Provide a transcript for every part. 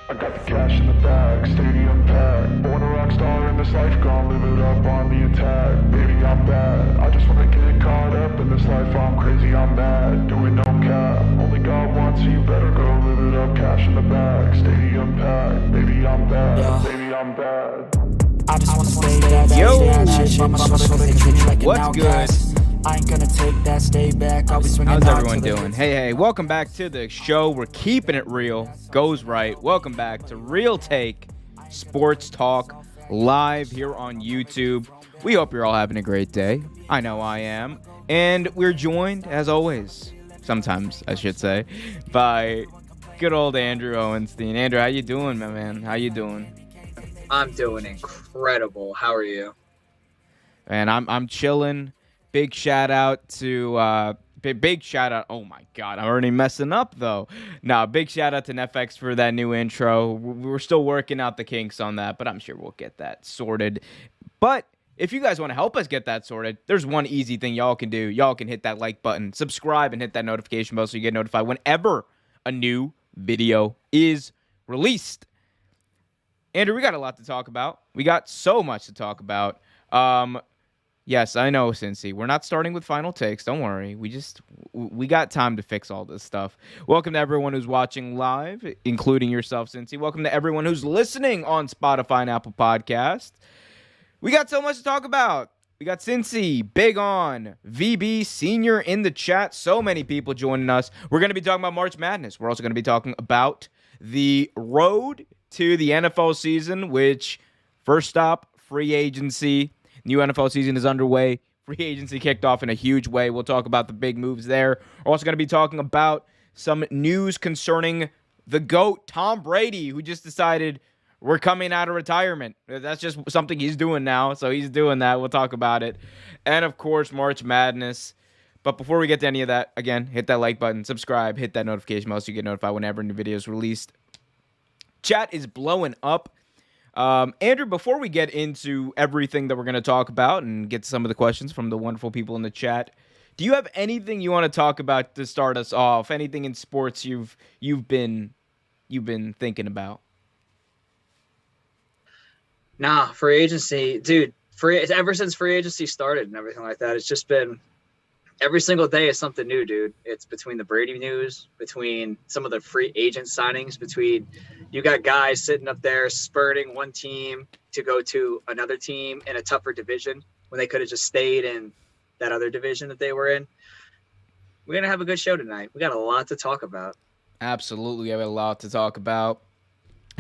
I got the cash in the bag, stadium packed. Born a rock star in this life, gon' live it up on the attack. Baby, I'm bad. I just wanna get caught up in this life. I'm crazy, I'm mad. Doing no cap. Only God wants you, better go live it up. Cash in the bag, stadium packed. Baby, I'm bad. Baby, I'm bad. I just wanna stay bad, Yo, stay bad, shit, mama, so they treat me like an what's good? outcast. I ain't gonna take that, stay back, I'll be swinging How's hard everyone till doing? they- Hey, welcome back to the show. We're keeping it real. Goes right. Welcome back to Real Take Sports Talk live here on YouTube. We hope you're all having a great day. I know I am. And we're joined, as always, sometimes I should say, by good old Andrew Owenstein. Andrew, how you doing, my man? How you doing? I'm doing incredible. How are you? And I'm chilling. Big shout out to big shout out. Oh my God, I'm already messing up though. No, big shout out to NFX for that new intro. We're still working out the kinks on that, but I'm sure we'll get that sorted. But if you guys want to help us get that sorted, there's one easy thing y'all can do. Y'all can hit that like button, subscribe, and hit that notification bell so you get notified whenever a new video is released. Andrew, we got a lot to talk about. We got so much to talk about. Yes, I know, Cincy. We're not starting with final takes. Don't worry. We got time to fix all this stuff. Welcome to everyone who's watching live, including yourself, Cincy. Welcome to everyone who's listening on Spotify and Apple Podcast. We got so much to talk about. We got Cincy, Big On, VB, Senior in the chat. So many people joining us. We're going to be talking about March Madness. We're also going to be talking about the road to the NFL season, which, first stop, free agency. New NFL season is underway. Free agency kicked off in a huge way. We'll talk about the big moves there. We're also going to be talking about some news concerning the GOAT, Tom Brady, who just decided we're coming out of retirement. That's just something he's doing now, so he's doing that. We'll talk about it. And, of course, March Madness. But before we get to any of that, again, hit that like button, subscribe, hit that notification bell so you get notified whenever a new video is released. Chat is blowing up. Andrew, before we get into everything that we're going to talk about and get to some of the questions from the wonderful people in the chat, do you have anything you want to talk about to start us off? Anything in sports you've been thinking about? Nah, free agency, dude. Ever since free agency started and everything like that, it's just been every single day is something new, dude. It's between the Brady news, between some of the free agent signings, between you got guys sitting up there spurting one team to go to another team in a tougher division when they could have just stayed in that other division that they were in. We're going to have a good show tonight. We got a lot to talk about. Absolutely. We have a lot to talk about.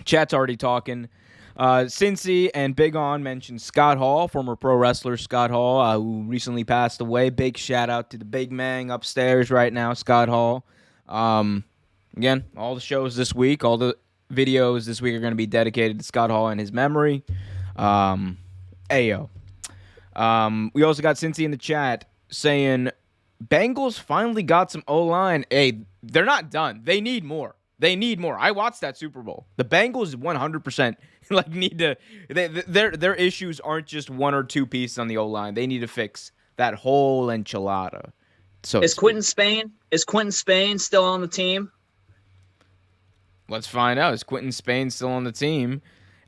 Chat's already talking. Cincy and Big On mentioned Scott Hall, former pro wrestler Scott Hall, who recently passed away. Big shout out to the big man upstairs right now, Scott Hall. Again, all the shows this week, all the videos this week are going to be dedicated to Scott Hall and his memory. Ayo. We also got Cincy in the chat saying Bengals finally got some O-line. Hey, they're not done. They need more. I watched that Super Bowl. The Bengals 100% need to. Their issues aren't just one or two pieces on the O-line. They need to fix that whole enchilada. So Is Quentin Spain still on the team? Let's find out. Is Quentin Spain still on the team?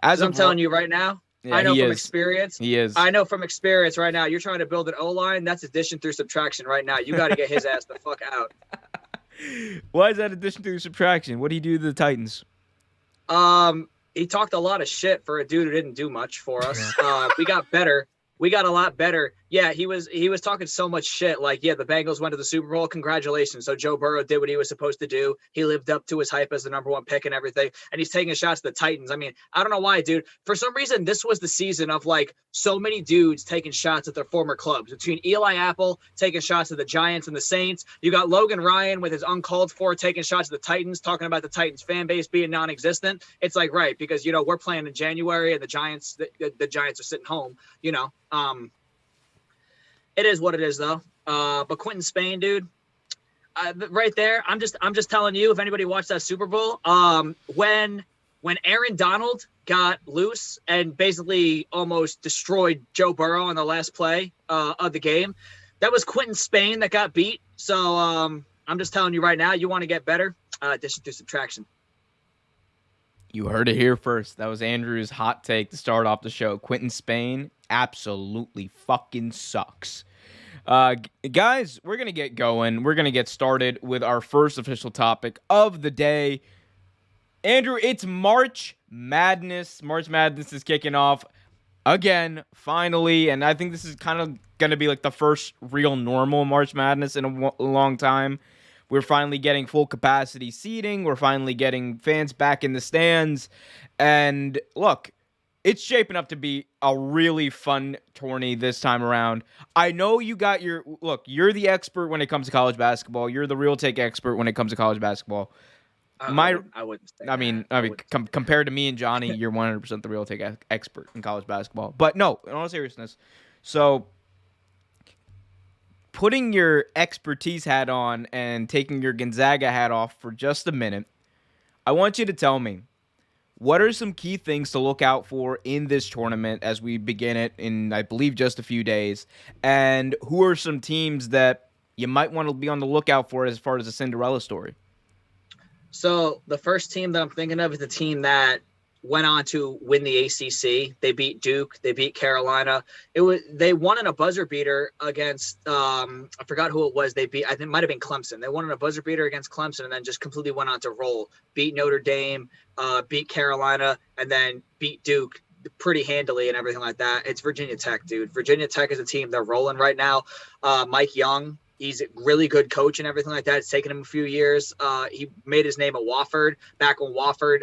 I'm telling you right now. Yeah, I know he from is. experience. He is. I know from experience right now. You're trying to build an O-line. That's addition through subtraction right now. You got to get his ass the fuck out. Why is that addition to subtraction? What did he do to the Titans? He talked a lot of shit for a dude who didn't do much for us. We got better. We got a lot better. Yeah, he was talking so much shit. Like, yeah, the Bengals went to the Super Bowl. Congratulations. So Joe Burrow did what he was supposed to do. He lived up to his hype as the number one pick and everything. And he's taking shots at the Titans. I mean, I don't know why, dude. For some reason, this was the season of like so many dudes taking shots at their former clubs. Between Eli Apple taking shots at the Giants and the Saints, you got Logan Ryan with his uncalled for taking shots at the Titans, talking about the Titans fan base being non-existent. It's like, right, because we're playing in January and the Giants are sitting home. It is what it is, though. But Quentin Spain, dude, right there, I'm just telling you, if anybody watched that Super Bowl, when Aaron Donald got loose and basically almost destroyed Joe Burrow on the last play of the game, that was Quentin Spain that got beat. So I'm just telling you right now, you want to get better, addition to subtraction. You heard it here first. That was Andrew's hot take to start off the show. Quentin Spain absolutely fucking sucks. Guys, we're going to get going. We're going to get started with our first official topic of the day. Andrew, it's March Madness. March Madness is kicking off again, finally. And I think this is kind of going to be like the first real normal March Madness in a long time. We're finally getting full capacity seating. We're finally getting fans back in the stands. And look, it's shaping up to be a really fun tourney this time around. I know you got your... Look, you're the expert when it comes to college basketball. You're the real take expert when it comes to college basketball. I wouldn't say Compared to me and Johnny, you're 100% the real take expert in college basketball. But no, in all seriousness. So... putting your expertise hat on and taking your Gonzaga hat off for just a minute, I want you to tell me, what are some key things to look out for in this tournament as we begin it in, I believe, just a few days? And who are some teams that you might want to be on the lookout for as far as a Cinderella story? So the first team that I'm thinking of is the team that went on to win the ACC. They beat Duke. They beat Carolina. They won in a buzzer beater against I forgot who it was. I think it might have been Clemson. They won in a buzzer beater against Clemson and then just completely went on to roll. Beat Notre Dame, beat Carolina, and then beat Duke pretty handily and everything like that. It's Virginia Tech, dude. Virginia Tech is a team. They're rolling right now. Mike Young, he's a really good coach and everything like that. It's taken him a few years. He made his name at Wofford back when Wofford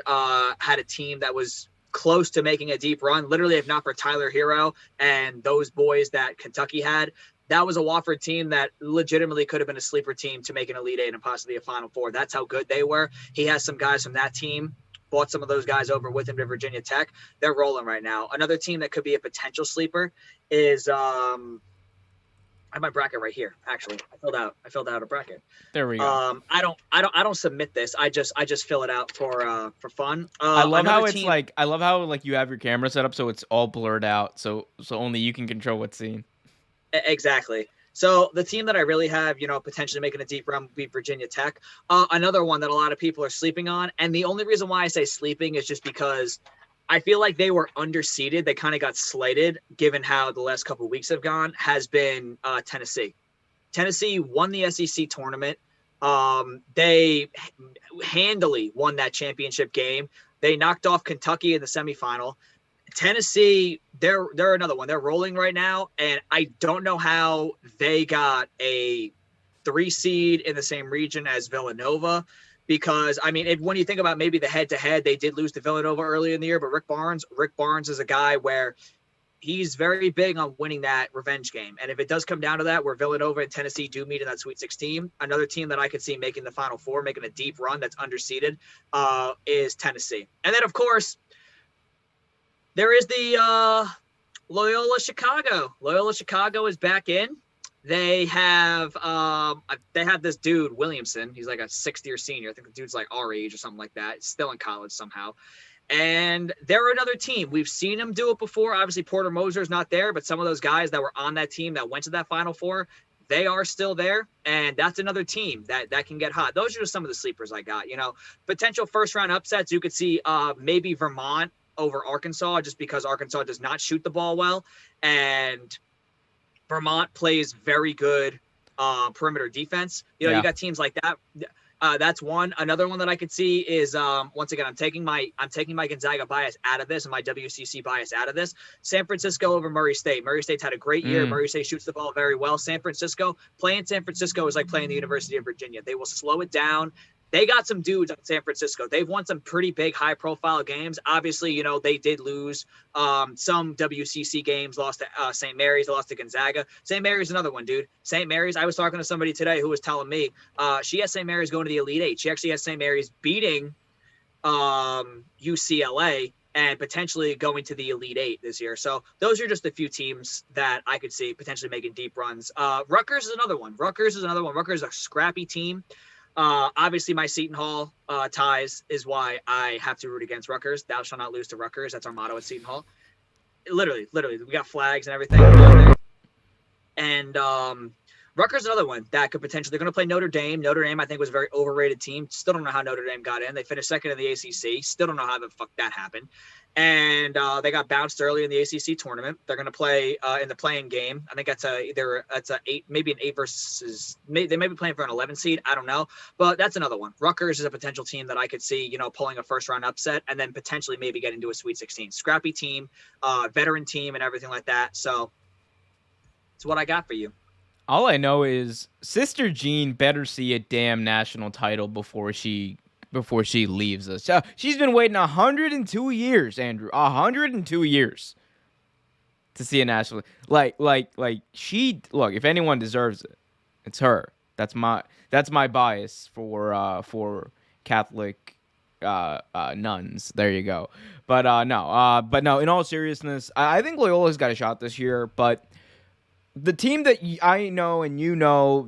had a team that was close to making a deep run. Literally, if not for Tyler Hero and those boys that Kentucky had, that was a Wofford team that legitimately could have been a sleeper team to make an Elite Eight and possibly a Final Four. That's how good they were. He has some guys from that team. Bought some of those guys over with him to Virginia Tech. They're rolling right now. Another team that could be a potential sleeper is I have my bracket right here. Actually, I filled out a bracket. There we go. I don't submit this. I just fill it out for fun. I love how it's like. I love how like you have your camera set up so it's all blurred out, so only you can control what's seen. Exactly. So the team that I really have, potentially making a deep run would be Virginia Tech. Another one that a lot of people are sleeping on, and the only reason why I say sleeping is just because I feel like they were underseeded. They kind of got slighted given how the last couple of weeks have gone, has been Tennessee. Tennessee won the SEC tournament. They handily won that championship game. They knocked off Kentucky in the semifinal. Tennessee, they're another one. They're rolling right now, and I don't know how they got a 3 seed in the same region as Villanova. Because, I mean, when you think about maybe the head-to-head, they did lose to Villanova early in the year, but Rick Barnes is a guy where he's very big on winning that revenge game. And if it does come down to that, where Villanova and Tennessee do meet in that Sweet 16, another team that I could see making the Final Four, making a deep run that's underseeded, is Tennessee. And then, of course, there is the Loyola Chicago. Loyola Chicago is back in. They have this dude, Williamson. He's like a 6th-year senior. I think the dude's like our age or something like that. He's still in college somehow. And they're another team. We've seen them do it before. Obviously, Porter Moser's not there, but some of those guys that were on that team that went to that Final Four, they are still there. And that's another team that can get hot. Those are just some of the sleepers I got. Potential first-round upsets. You could see maybe Vermont over Arkansas just because Arkansas does not shoot the ball well. And Vermont plays very good perimeter defense. You got teams like that. That's one. Another one that I could see is once again, I'm taking my Gonzaga bias out of this and my WCC bias out of this. San Francisco over Murray State. Murray State's had a great year. Murray State shoots the ball very well. San Francisco is like playing the University of Virginia. They will slow it down. They got some dudes on San Francisco. They've won some pretty big, high-profile games. Obviously, they did lose some WCC games, lost to St. Mary's, lost to Gonzaga. St. Mary's another one, dude. St. Mary's, I was talking to somebody today who was telling me she has St. Mary's going to the Elite Eight. She actually has St. Mary's beating UCLA and potentially going to the Elite Eight this year. So those are just a few teams that I could see potentially making deep runs. Rutgers is another one. Rutgers is a scrappy team. Obviously, my Seton Hall ties is why I have to root against Rutgers. Thou shalt not lose to Rutgers. That's our motto at Seton Hall. Literally, we got flags and everything. And Rutgers is another one that could potentially. They're going to play Notre Dame. Notre Dame, I think, was a very overrated team. Still don't know how Notre Dame got in. They finished second in the ACC. Still don't know how the fuck that happened. And they got bounced early in the ACC tournament. They're going to play in the playing game. I think that's a 8, maybe an 8 versus. They may be playing for an 11 seed. I don't know, but that's another one. Rutgers is a potential team that I could see, pulling a first round upset and then potentially maybe getting to a Sweet 16. Scrappy team, veteran team, and everything like that. So it's what I got for you. All I know is Sister Jean better see a damn national title before she leaves us. She's been waiting 102 years, Andrew. 102 years to see a national. Like she look. If anyone deserves it, it's her. That's my bias for Catholic nuns. There you go. But no. In all seriousness, I think Loyola's got a shot this year. But the team that I know and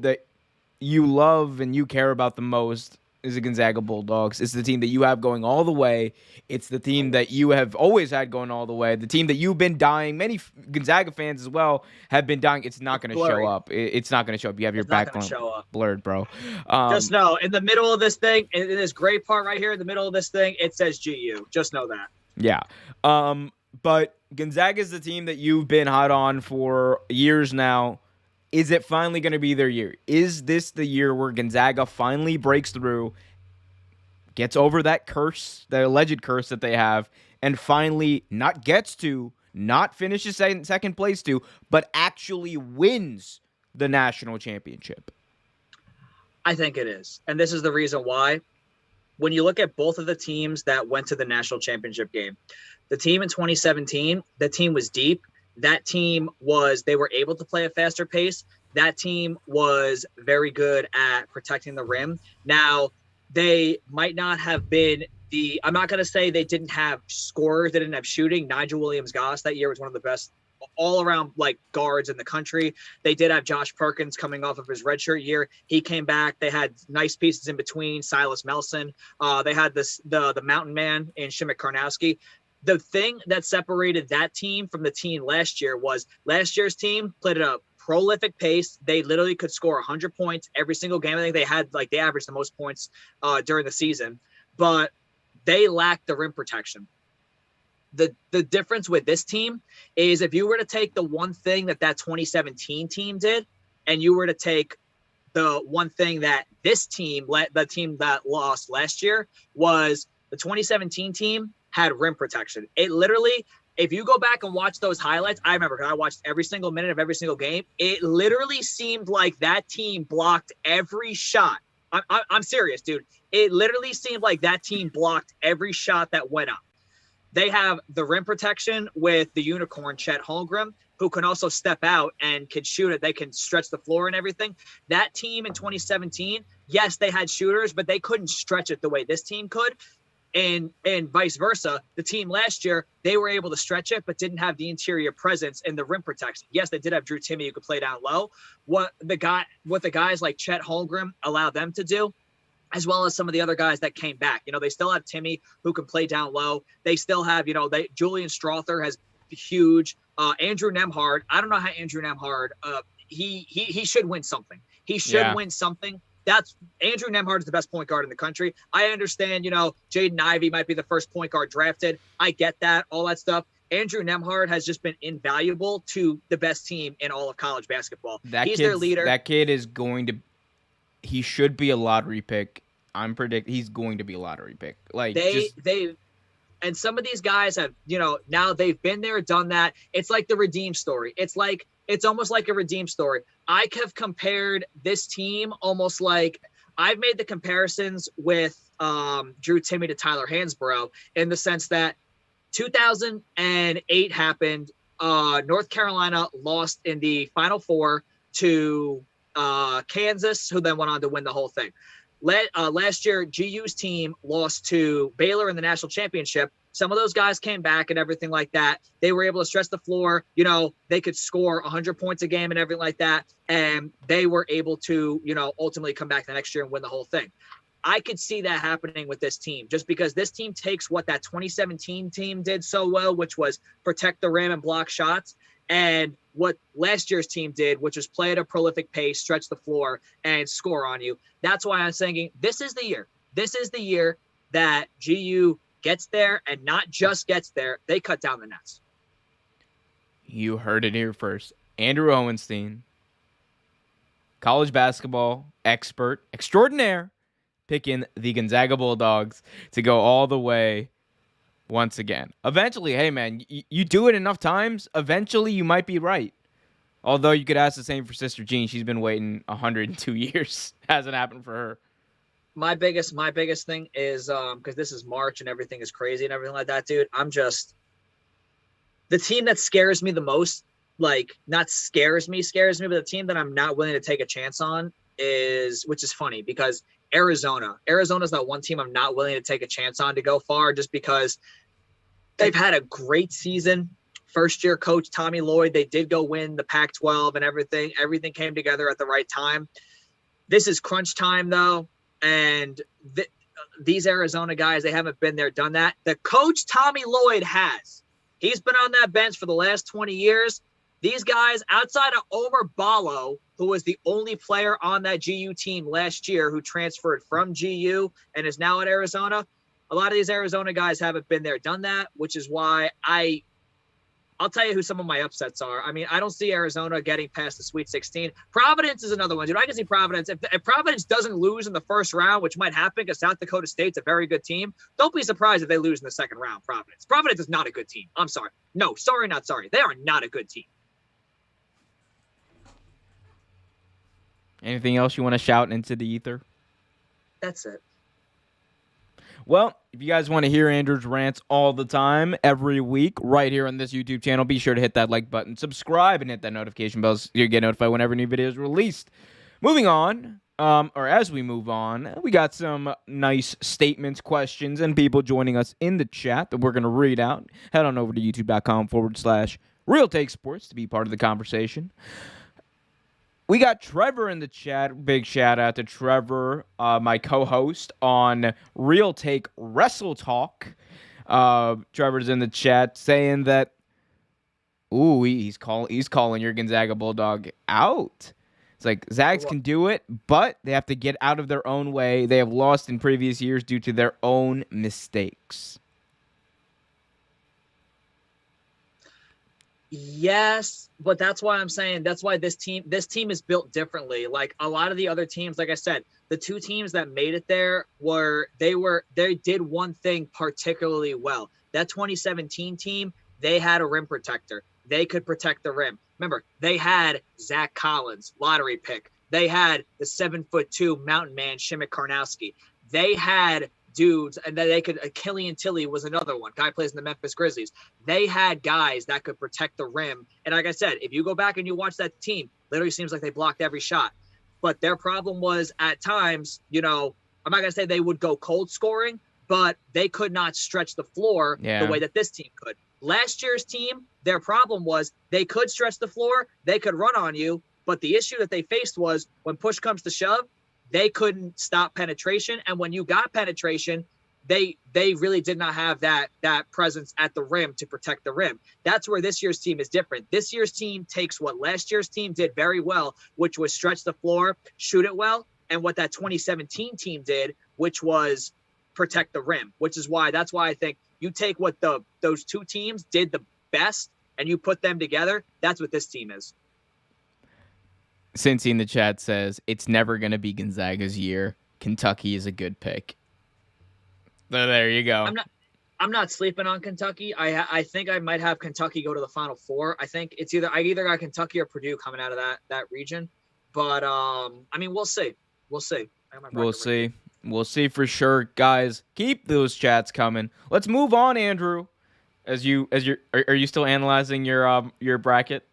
that you love and you care about the most is the Gonzaga Bulldogs. It's the team that you have going all the way. It's the team that you have always had going all the way. The team that you've been dying. Many Gonzaga fans as well have been dying. It's not going to show up. It's not going to show up. You have your background blurred, bro. Just know, in the middle of this thing, in this gray part right here, in the middle of this thing, it says GU. Just know that. Yeah. But Gonzaga is the team that you've been hot on for years now. Is it finally going to be their year? Is this the year where Gonzaga finally breaks through, gets over that curse, the alleged curse that they have, and finally not finishes second place to, but actually wins the national championship? I think it is. And this is the reason why. When you look at both of the teams that went to the national championship game, the team in 2017, the team was deep. That team they were able to play a faster pace. That team was very good at protecting the rim. Now, they might not have been I'm not going to say they didn't have scorers, they didn't have shooting. Nigel Williams-Goss that year was one of the best all-around guards in the country. They did have Josh Perkins coming off of his redshirt year. He came back. They had nice pieces in between. Silas Melson. They had the mountain man in Shimmick Karnowski. The thing that separated that team from the team last year was last year's team played at a prolific pace. They literally could score 100 points every single game. I think they averaged the most points during the season, but they lacked the rim protection. The difference with this team is if you were to take the one thing that 2017 team did, and you were to take the one thing that this team, the team that lost last year, was the 2017 team had rim protection. It literally, if you go back and watch those highlights, I remember I watched every single minute of every single game. It literally seemed like that team blocked every shot. I'm serious, dude. It literally seemed like that team blocked every shot that went up. They have the rim protection with the unicorn, Chet Holmgren, who can also step out and can shoot it. They can stretch the floor and everything. That team in 2017, yes, they had shooters, but they couldn't stretch it the way this team could. And vice versa. The team last year, they were able to stretch it, but didn't have the interior presence and the rim protection. Yes, they did have Drew Timme who could play down low. What the guys like Chet Holmgren allowed them to do, as well as some of the other guys that came back. They still have Timme who can play down low. They still have, Julian Strother has huge. Andrew Nemhard. I don't know how Andrew Nemhard. He should win something. He should win something. That's Andrew Nemhard is the best point guard in the country. I understand, Jaden Ivey might be the first point guard drafted. I get that, all that stuff. Andrew Nemhard has just been invaluable to the best team in all of college basketball. He's their leader. That kid is he should be a lottery pick. I'm predicting he's going to be a lottery pick. And some of these guys have, now they've been there, done that. It's like the Redeem story. It's almost like a Redeem story. I have compared this team almost like I've made the comparisons with Drew Timme to Tyler Hansbrough in the sense that 2008 happened. North Carolina lost in the Final Four to Kansas, who then went on to win the whole thing. Last year, GU's team lost to Baylor in the national championship. Some of those guys came back and everything like that. They were able to stretch the floor. They could score 100 points a game and everything like that. And they were able to, ultimately come back the next year and win the whole thing. I could see that happening with this team just because this team takes what that 2017 team did so well, which was protect the rim and block shots. and what last year's team did, which was play at a prolific pace, stretch the floor, and score on you. That's why I'm saying this is the year. This is the year that GU gets there, and not just gets there, they cut down the nets. You heard it here first. Andrew Owenstein, college basketball expert extraordinaire, picking the Gonzaga Bulldogs to go all the way once again. Eventually, hey man, you do it enough times, eventually you might be right. Although you could ask the same for Sister Jean. She's been waiting 102 years. Hasn't happened for her. My biggest thing is because this is March and everything is crazy and everything like that, dude. I'm just the team that scares me the most, like not scares me, but the team that I'm not willing to take a chance on is, which is funny because Arizona is that one team I'm not willing to take a chance on to go far, just because they've had a great season. First year coach Tommy Lloyd, they did go win the Pac-12 and everything came together at the right time. This is crunch time though, and these Arizona guys, they haven't been there, done that. The coach Tommy Lloyd he's been on that bench for the last 20 years. These guys, outside of Omer Ballo, who was the only player on that GU team last year who transferred from GU and is now at Arizona, a lot of these Arizona guys haven't been there, done that, which is why I'll tell you who some of my upsets are. I mean, I don't see Arizona getting past the Sweet 16. Providence is another one, dude. I can see Providence. If Providence doesn't lose in the first round, which might happen because South Dakota State's a very good team, don't be surprised if they lose in the second round, Providence. Providence is not a good team. I'm sorry. No, sorry, not sorry. They are not a good team. Anything else you want to shout into the ether? That's it. Well, if you guys want to hear Andrew's rants all the time, every week, right here on this YouTube channel, be sure to hit that like button, subscribe, and hit that notification bell so you get notified whenever new video is released. Moving on, or as we move on, we got some nice statements, questions, and people joining us in the chat that we're going to read out. Head on over to youtube.com/Real Take Sports to be part of the conversation. We got Trevor in the chat. Big shout out to Trevor, my co-host on Real Take Wrestle Talk. Trevor's in the chat saying that, he's calling your Gonzaga Bulldog out. It's like Zags can do it, but they have to get out of their own way. They have lost in previous years due to their own mistakes. Yes, but that's why I'm saying that's why this team is built differently. Like a lot of the other teams, like I said, the two teams that made it there they did one thing particularly well. That 2017 team, they had a rim protector. They could protect the rim. Remember, they had Zach Collins, lottery pick. They had the 7'2" mountain man, Shimmick Karnowski. They had dudes, and then they could. Killian Tilly was another one. Guy plays in the Memphis Grizzlies. They had guys that could protect the rim. And like I said, if you go back and you watch that team, literally seems like they blocked every shot. But their problem was at times, I'm not gonna say they would go cold scoring, but they could not stretch the floor the way that this team could. Last year's team, their problem was they could stretch the floor, they could run on you, but the issue that they faced was when push comes to shove, they couldn't stop penetration. And when you got penetration, they really did not have that presence at the rim to protect the rim. That's where this year's team is different. This year's team takes what last year's team did very well, which was stretch the floor, shoot it well, and what that 2017 team did, which was protect the rim, that's why I think you take what those two teams did the best and you put them together. That's what this team is. Cincy in the chat says, it's never going to be Gonzaga's year. Kentucky is a good pick. So there you go. I'm not sleeping on Kentucky. I think I might have Kentucky go to the Final Four. I think it's I either got Kentucky or Purdue coming out of that region. But we'll see. We'll see. We'll see for sure, guys. Keep those chats coming. Let's move on, Andrew. Are you still analyzing your bracket?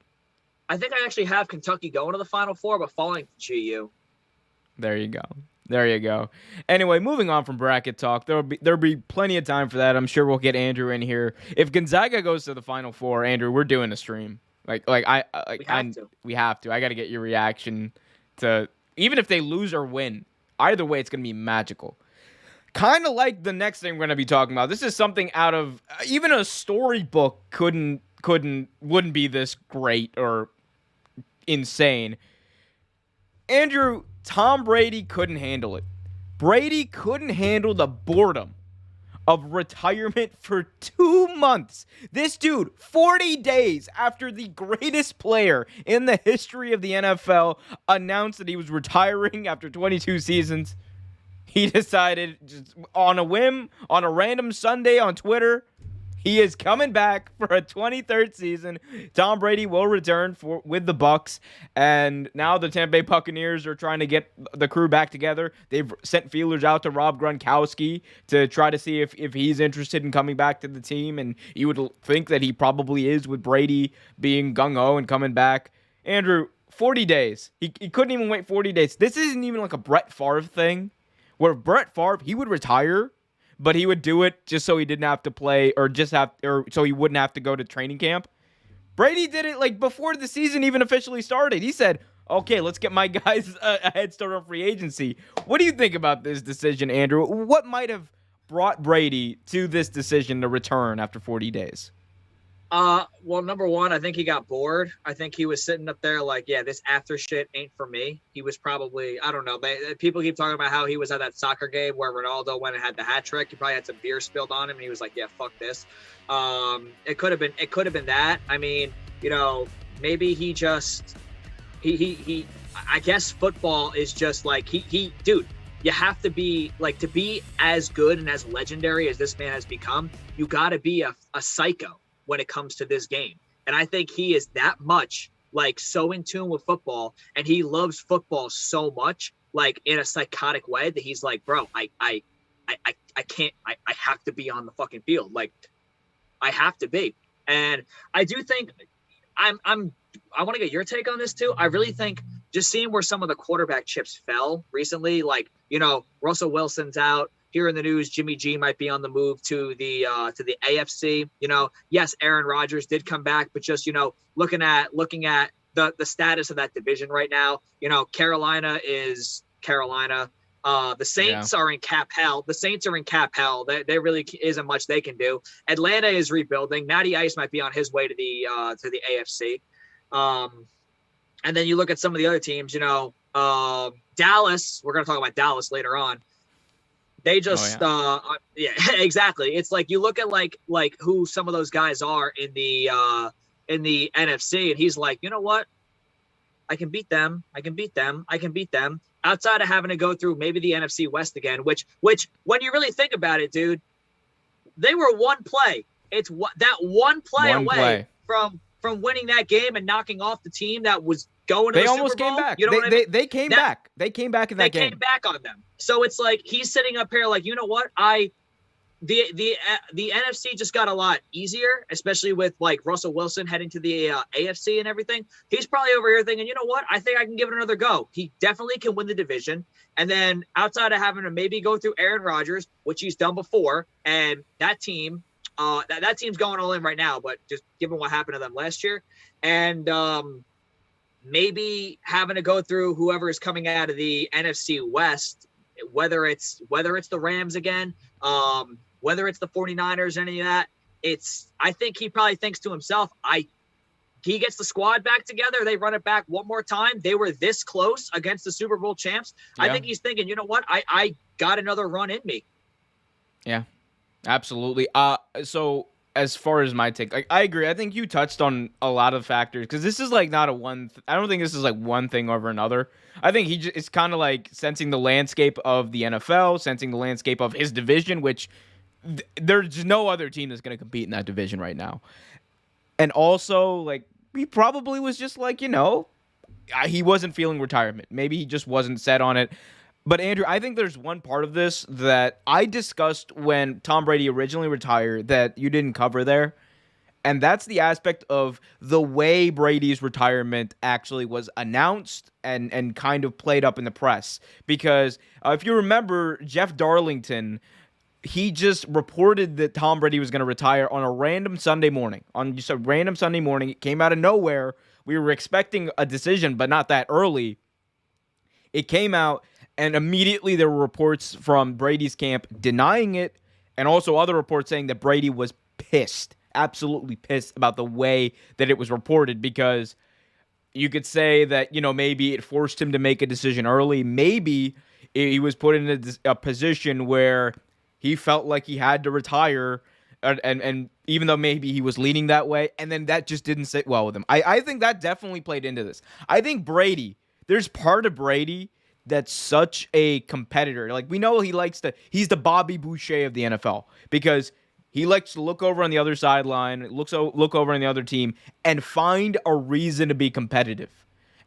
I think I actually have Kentucky going to the Final Four, but falling to GU. There you go. Anyway, moving on from bracket talk, there'll be plenty of time for that. I'm sure we'll get Andrew in here. If Gonzaga goes to the Final Four, Andrew, we're doing a stream. We have to. I got to get your reaction to, even if they lose or win. Either way, it's going to be magical. Kind of like the next thing we're going to be talking about. This is something out of even a storybook couldn't wouldn't be this great or insane. Andrew, Tom Brady couldn't handle it. Brady couldn't handle the boredom of retirement for 2 months. This dude, 40 days after the greatest player in the history of the NFL announced that he was retiring after 22 seasons, he decided just on a whim, on a random Sunday on Twitter, he is coming back for a 23rd season. Tom Brady will return with the Bucs, and now the Tampa Bay Buccaneers are trying to get the crew back together. They've sent feelers out to Rob Gronkowski to try to see if he's interested in coming back to the team, and you would think that he probably is with Brady being gung-ho and coming back. Andrew, 40 days. He couldn't even wait 40 days. This isn't even like a Brett Favre thing, where Brett Favre, he would retire, but he would do it just so he didn't have to play or so he wouldn't have to go to training camp. Brady did it like before the season even officially started. He said, okay, let's get my guys a head start on free agency. What do you think about this decision, Andrew? What might have brought Brady to this decision to return after 40 days? Well, number one, I think he got bored. I think he was sitting up there like, yeah, this after shit ain't for me. He was probably, I don't know. People keep talking about how he was at that soccer game where Ronaldo went and had the hat trick. He probably had some beer spilled on him, and he was like, yeah, fuck this. It could have been that. I mean, maybe he just, I guess football is just like, dude, you have to be like, to be as good and as legendary as this man has become, you got to be a psycho when it comes to this game. And I think he is that much like so in tune with football, and he loves football so much, like in a psychotic way, that he's like, bro, I can't, I have to be on the fucking field. Like I have to be. And I do think I want to get your take on this too. I really think just seeing where some of the quarterback chips fell recently, like, Russell Wilson's out. Here in the news, Jimmy G might be on the move to the AFC. Yes, Aaron Rodgers did come back, but just looking at the status of that division right now, Carolina is Carolina. The Saints are in cap hell. The Saints are in cap hell. There really isn't much they can do. Atlanta is rebuilding. Matty Ice might be on his way to the AFC. And then you look at some of the other teams. Dallas. We're going to talk about Dallas later on. They just, yeah, exactly. It's like you look at like who some of those guys are in the NFC, and he's like, you know what? I can beat them. I can beat them. I can beat them. Outside of having to go through maybe the NFC West again, which when you really think about it, dude, they were one play. It's that one play away from winning that game and knocking off the team that was going to the Super Bowl. They almost came back. You know what I mean? They came back. They came back in that game. They came back on them. So it's like he's sitting up here like, you know what? The NFC just got a lot easier, especially with like Russell Wilson heading to the AFC and everything. He's probably over here thinking, you know what? I think I can give it another go. He definitely can win the division. And then outside of having to maybe go through Aaron Rodgers, which he's done before, and that team, that team's going all in right now, but just given what happened to them last year, and maybe having to go through whoever is coming out of the NFC West, whether it's the Rams again, whether it's the 49ers, any of that, I think he probably thinks to himself, he gets the squad back together. They run it back one more time. They were this close against the Super Bowl champs. Yeah. I think he's thinking, you know what? I got another run in me. Yeah, absolutely. So as far as my take, like, I agree. I think you touched on a lot of factors, because this is like not I don't think this is like one thing over another. I think it's kind of like sensing the landscape of the NFL, sensing the landscape of his division, which there's no other team that's going to compete in that division right now. And also, like, he probably was just like, he wasn't feeling retirement. Maybe he just wasn't set on it. But Andrew, I think there's one part of this that I discussed when Tom Brady originally retired that you didn't cover there. And that's the aspect of the way Brady's retirement actually was announced and kind of played up in the press. Because if you remember, Jeff Darlington, he just reported that Tom Brady was going to retire on a random Sunday morning. On just a random Sunday morning. It came out of nowhere. We were expecting a decision, but not that early. It came out, and immediately there were reports from Brady's camp denying it, and also other reports saying that Brady was pissed absolutely pissed about the way that it was reported, because you could say that, maybe it forced him to make a decision early. Maybe he was put in a position where he felt like he had to retire, and even though maybe he was leaning that way, and then that just didn't sit well with him. I think that definitely played into this. I think Brady, there's part of Brady that's such a competitor. Like, we know he's the Bobby Boucher of the NFL, because he likes to look over on the other sideline, look over on the other team, and find a reason to be competitive.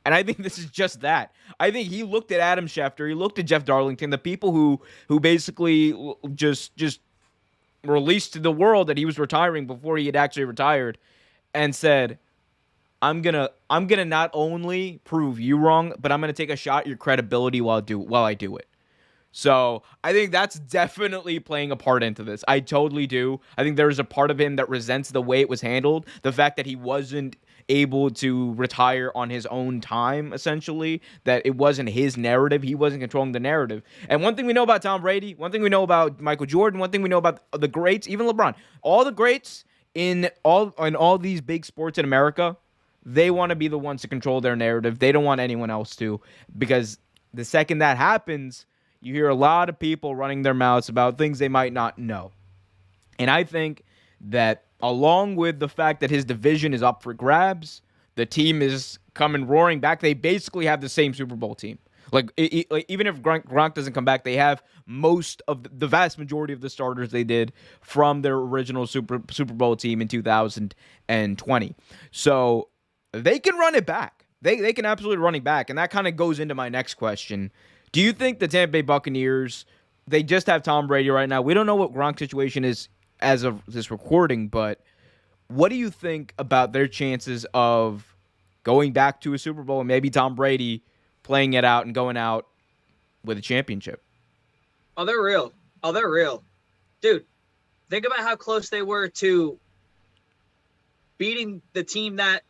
And I think this is just that. I think he looked at Adam Schefter, he looked at Jeff Darlington, the people who basically just released to the world that he was retiring before he had actually retired, and said, I'm gonna not only prove you wrong, but I'm gonna take a shot at your credibility while I do it. So I think that's definitely playing a part into this. I totally do. I think there's a part of him that resents the way it was handled, the fact that he wasn't able to retire on his own time, essentially, that it wasn't his narrative. He wasn't controlling the narrative. And one thing we know about Tom Brady, one thing we know about Michael Jordan, one thing we know about the greats, even LeBron, all the greats in all these big sports in America, they want to be the ones to control their narrative. They don't want anyone else to, because the second that happens, you hear a lot of people running their mouths about things they might not know. And I think that along with the fact that his division is up for grabs, the team is coming roaring back. They basically have the same Super Bowl team. Like, even if Gronk doesn't come back, they have most of the vast majority of the starters they did from their original Super Bowl team in 2020. So they can run it back. They can absolutely run it back. And that kind of goes into my next question. Do you think the Tampa Bay Buccaneers, they just have Tom Brady right now? We don't know what Gronk's situation is as of this recording, but what do you think about their chances of going back to a Super Bowl and maybe Tom Brady playing it out and going out with a championship? Oh, they're real. Oh, they're real. Dude, think about how close they were to beating the team that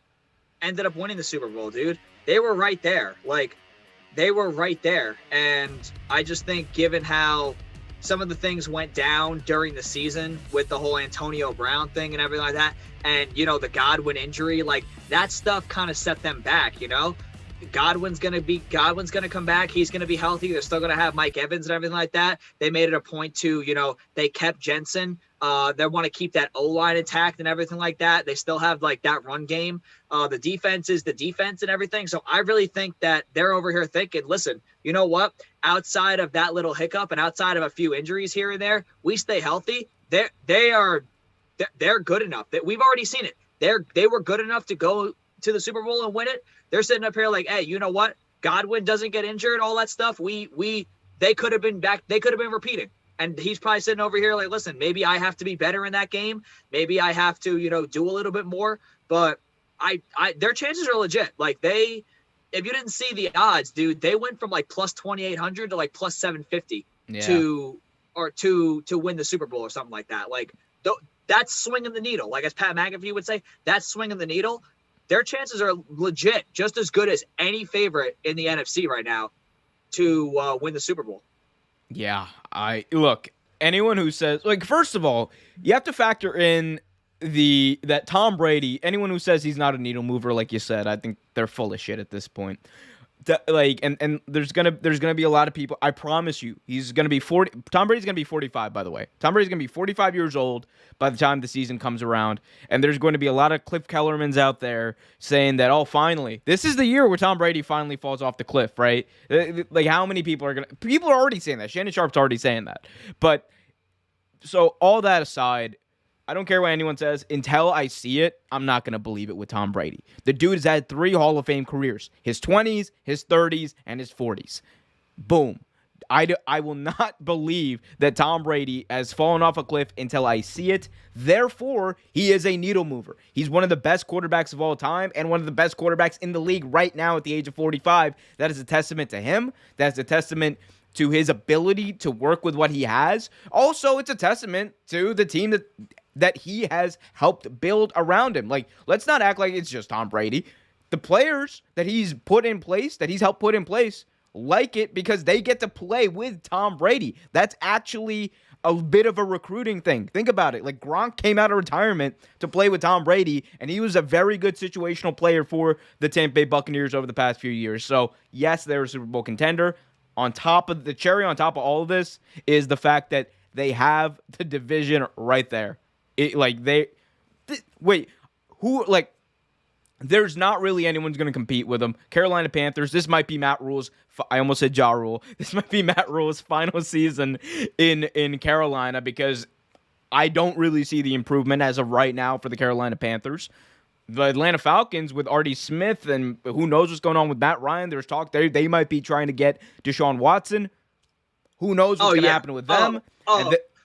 ended up winning the Super Bowl, dude. They were right there. Like, they were right there. And I just think, given how some of the things went down during the season with the whole Antonio Brown thing and everything like that, and, the Godwin injury, like, that stuff kind of set them back, Godwin's gonna come back. He's gonna be healthy. They're still gonna have Mike Evans and everything like that. They made it a point to, they kept Jensen. They want to keep that O-line intact and everything like that. They still have like that run game. The defense is the defense and everything. So I really think that they're over here thinking, listen, you know what? Outside of that little hiccup and outside of a few injuries here and there, we stay healthy. They're good enough. That we've already seen it. They were good enough to go to the Super Bowl and win it. They're sitting up here like, hey, you know what? Godwin doesn't get injured, all that stuff. They could have been back. They could have been repeating. And he's probably sitting over here like, listen, maybe I have to be better in that game. Maybe I have to, do a little bit more. But their chances are legit. Like, if you didn't see the odds, dude, they went from like plus 2,800 to like plus 750 to win the Super Bowl or something like that. Like, that's swinging the needle. Like, as Pat McAfee would say, that's swinging the needle. Their chances are legit, just as good as any favorite in the NFC right now to win the Super Bowl. Yeah, look, anyone who says, like, first of all, you have to factor in that Tom Brady, anyone who says he's not a needle mover, like you said, I think they're full of shit at this point. And there's gonna be a lot of people. I promise you, he's gonna be 40. Tom Brady's gonna be 45. By the way, Tom Brady's gonna be 45 years old by the time the season comes around, and there's going to be a lot of Cliff Kellermans out there saying that, oh, finally, this is the year where Tom Brady finally falls off the cliff, right? Like, how many people are already saying that? Shannon Sharp's already saying that. But so all that aside, I don't care what anyone says. Until I see it, I'm not going to believe it with Tom Brady. The dude has had 3 Hall of Fame careers. His 20s, his 30s, and his 40s. Boom. I will not believe that Tom Brady has fallen off a cliff until I see it. Therefore, he is a needle mover. He's one of the best quarterbacks of all time and one of the best quarterbacks in the league right now at the age of 45. That is a testament to him. That's a testament to his ability to work with what he has. Also, it's a testament to the team that he has helped build around him. Like, let's not act like it's just Tom Brady. The players that he's helped put in place, like it because they get to play with Tom Brady. That's actually a bit of a recruiting thing. Think about it. Like, Gronk came out of retirement to play with Tom Brady, and he was a very good situational player for the Tampa Bay Buccaneers over the past few years. So, yes, they're a Super Bowl contender. On top of the cherry, on top of all of this, is the fact that they have the division right there. There's not really anyone's going to compete with them. Carolina Panthers, this might be Matt Rule's, I almost said Ja Rule. This might be Matt Rule's final season in Carolina, because I don't really see the improvement as of right now for the Carolina Panthers. The Atlanta Falcons with Artie Smith, and who knows what's going on with Matt Ryan. There's talk they might be trying to get Deshaun Watson. Who knows what's going to happen with them.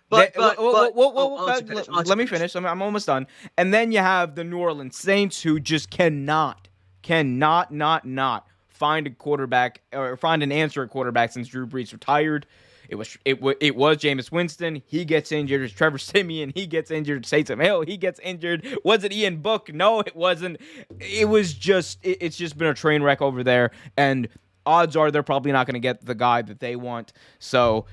Let me finish. I'm almost done. And then you have the New Orleans Saints, who just cannot find a quarterback or find an answer at quarterback since Drew Brees retired. It was Jameis Winston. He gets injured. It's Trevor Siemian. He gets injured. Taysom Hill. He gets injured. Was it Ian Book? No, it wasn't. It's just been a train wreck over there. And odds are they're probably not going to get the guy that they want. So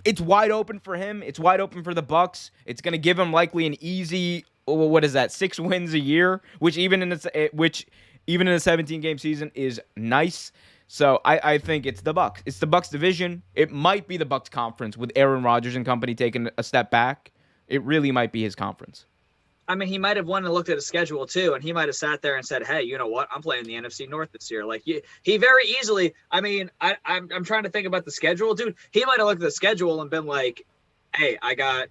it's wide open for him. It's wide open for the Bucs. It's going to give him likely an easy, 6 wins a year, which even in a 17-game season is nice. So I think it's the Bucs. It's the Bucs division. It might be the Bucs conference with Aaron Rodgers and company taking a step back. It really might be his conference. I mean, he might have won and looked at his schedule too, and he might have sat there and said, "Hey, you know what? I'm playing the NFC North this year." Like he very easily. I mean, I'm trying to think about the schedule, dude. He might have looked at the schedule and been like, "Hey, I got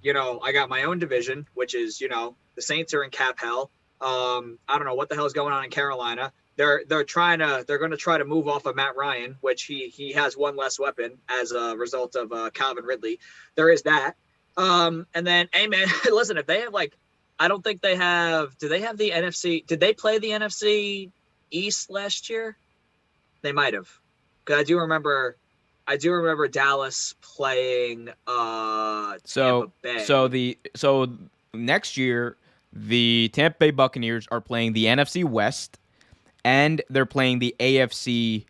my own division, which is the Saints are in cap hell. I don't know what the hell is going on in Carolina. They're going to try to move off of Matt Ryan, which he has one less weapon as a result of Calvin Ridley. There is that. And then, hey man, listen, if they have I don't think they have. Do they have the NFC? Did they play the NFC East last year? They might have. Because I do remember Dallas playing Tampa Bay. So next year the Tampa Bay Buccaneers are playing the NFC West, and they're playing the AFC.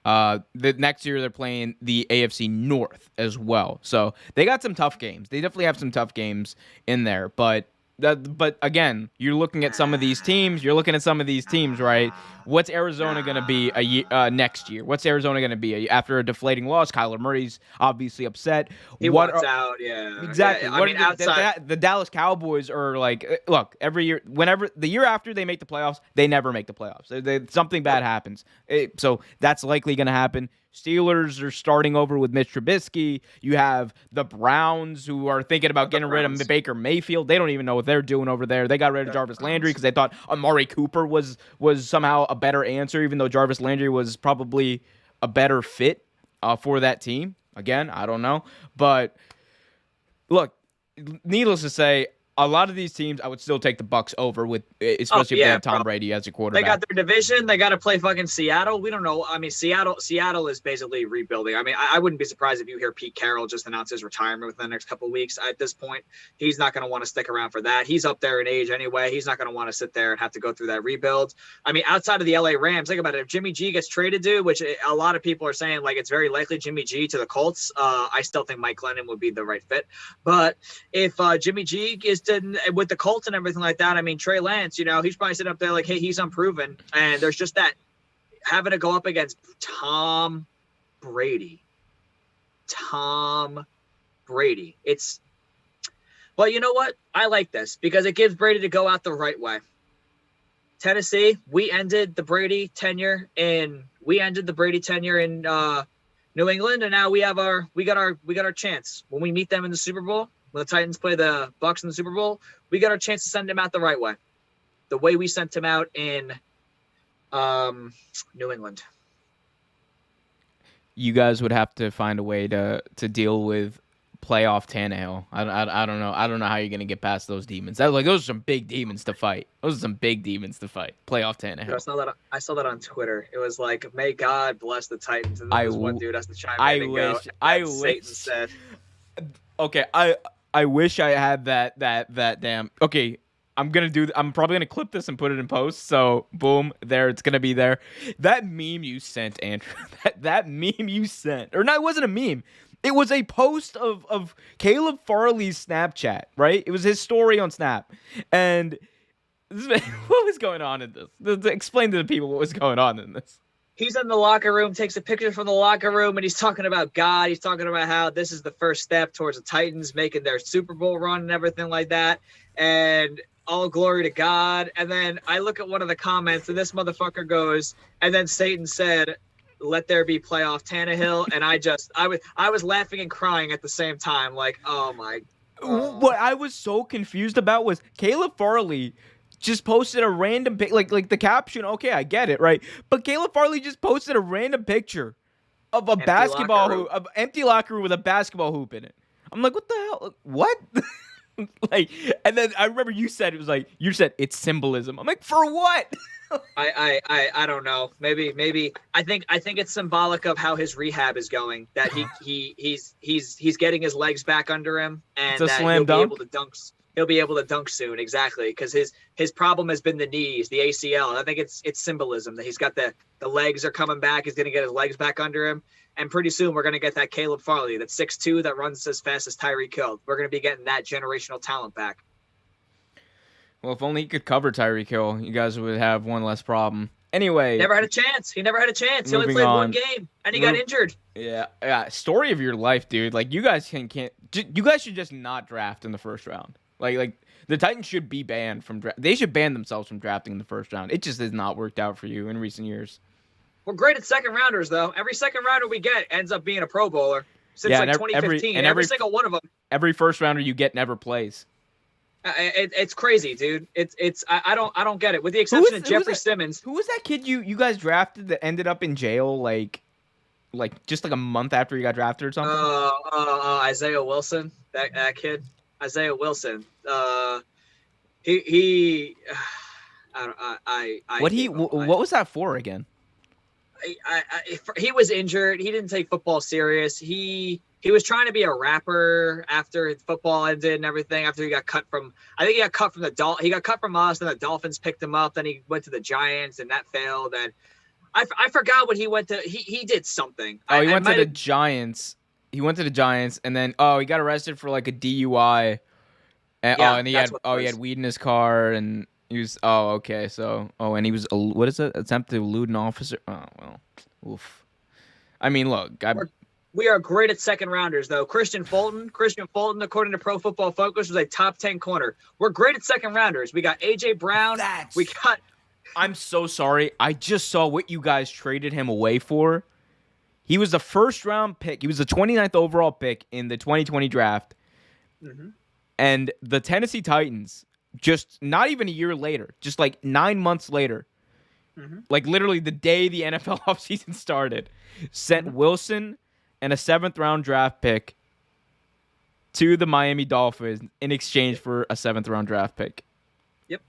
The next year they're playing the AFC North as well. So they got some tough games. They definitely have some tough games in there, but again, you're looking at some of these teams. Right? What's Arizona going to be next year? What's Arizona going to be after a deflating loss? Kyler Murray's obviously upset. He wants out. Yeah, exactly. Yeah, outside the Dallas Cowboys are like, look, every year, whenever the year after they make the playoffs, they never make the playoffs. Something bad happens. So that's likely going to happen. Steelers are starting over with Mitch Trubisky. You have the Browns, who are thinking about getting rid of Baker Mayfield. They don't even know what they're doing over there. They got rid of Jarvis Landry because they thought Amari Cooper was somehow a better answer, even though Jarvis Landry was probably a better fit for that team. Again, I don't know. But look, needless to say, a lot of these teams, I would still take the Bucs over with, especially if they have Tom Brady as a quarterback. They got their division. They got to play fucking Seattle. We don't know. I mean, Seattle is basically rebuilding. I mean, I wouldn't be surprised if you hear Pete Carroll just announce his retirement within the next couple of weeks. At this point, he's not going to want to stick around for that. He's up there in age anyway. He's not going to want to sit there and have to go through that rebuild. I mean, outside of the LA Rams, think about it. If Jimmy G gets traded, dude, which a lot of people are saying it's very likely Jimmy G to the Colts. I still think Mike Glennon would be the right fit. But if Jimmy G is with the Colts and everything like that, I mean, Trey Lance, he's probably sitting up there like, hey, he's unproven. And there's just that having to go up against Tom Brady. Well, you know what? I like this because it gives Brady to go out the right way. Tennessee, we ended the Brady tenure in New England, and now we got our chance when we meet them in the Super Bowl. When the Titans play the Bucs in the Super Bowl, we got our chance to send him out the right way. The way we sent him out in New England. You guys would have to find a way to deal with playoff Tannehill. I don't know. I don't know how you're going to get past those demons. Those are some big demons to fight. Playoff Tannehill. I saw that on Twitter. It was like, may God bless the Titans. And then one dude has to chime in and go, Satan said. Okay, I wish I had that damn. Okay, I'm probably gonna clip this and put it in post. So boom, there it's gonna be there. That meme you sent, Andrew. that meme you sent, or no, it wasn't a meme. It was a post of Caleb Farley's Snapchat, right? It was his story on Snap. And what was going on in this? Explain to the people what was going on in this. He's in the locker room, takes a picture from the locker room, and he's talking about God. He's talking about how this is the first step towards the Titans making their Super Bowl run and everything like that. And all glory to God. And then I look at one of the comments, and this motherfucker goes, and then Satan said, "Let there be playoff Tannehill." And I was laughing and crying at the same time. Like, oh my. Oh. What I was so confused about was Caleb Farley just posted a random like the caption. Okay, I get it, right? But Caleb Farley just posted a random picture of a Empty basketball locker hoop, of empty locker room with a basketball hoop in it. I'm like, what the hell? What? Like, and then I remember you said it's symbolism. I'm like, for what? I don't know. Maybe I think it's symbolic of how his rehab is going. That he's getting his legs back under him, and that he'll be able to dunk. He'll be able to dunk soon. Exactly, because his problem has been the knees, the ACL. And I think it's symbolism that he's got the legs are coming back. He's gonna get his legs back under him, and pretty soon we're gonna get that Caleb Farley, that 6'2", that runs as fast as Tyreek Hill. We're gonna be getting that generational talent back. Well, if only he could cover Tyreek Hill, you guys would have one less problem. Anyway, never had a chance. He never had a chance. He only moving played on. one game, and he got injured. Yeah. Story of your life, dude. Like, you guys can't. You guys should just not draft in the first round. Like the Titans should be banned from draft. They should ban themselves from drafting in the first round. It just has not worked out for you in recent years. We're great at second rounders, though. Every second rounder we get ends up being a Pro Bowler since 2015. Every single one of them. Every first rounder you get never plays. It's crazy, dude. I don't get it. With the exception of Jeffrey Simmons. Who was that kid you guys drafted that ended up in jail like just like a month after he got drafted or something? Isaiah Wilson. That kid. Isaiah Wilson. He. What was that for again? He was injured. He didn't take football serious. He was trying to be a rapper after football ended and everything. After he got cut from, I think he got cut from he got cut from us, and the Dolphins picked him up. Then he went to the Giants, and that failed. And I forgot what he went to. He did something. He went to the Giants. He went to the Giants, and then he got arrested for like a DUI. And he had weed in his car, and he was okay. So and he was what is it? Attempt to elude an officer. Oh well, oof. I mean, look, we are great at second rounders, though. Christian Fulton, according to Pro Football Focus, was a top 10 corner. We're great at second rounders. We got AJ Brown. I'm so sorry. I just saw what you guys traded him away for. He was a first-round pick. He was the 29th overall pick in the 2020 draft. Mm-hmm. And the Tennessee Titans, just not even a year later, just like 9 months later, like literally the day the NFL offseason started, sent Wilson and a 7th-round draft pick to the Miami Dolphins in exchange for a 7th-round draft pick. Yep.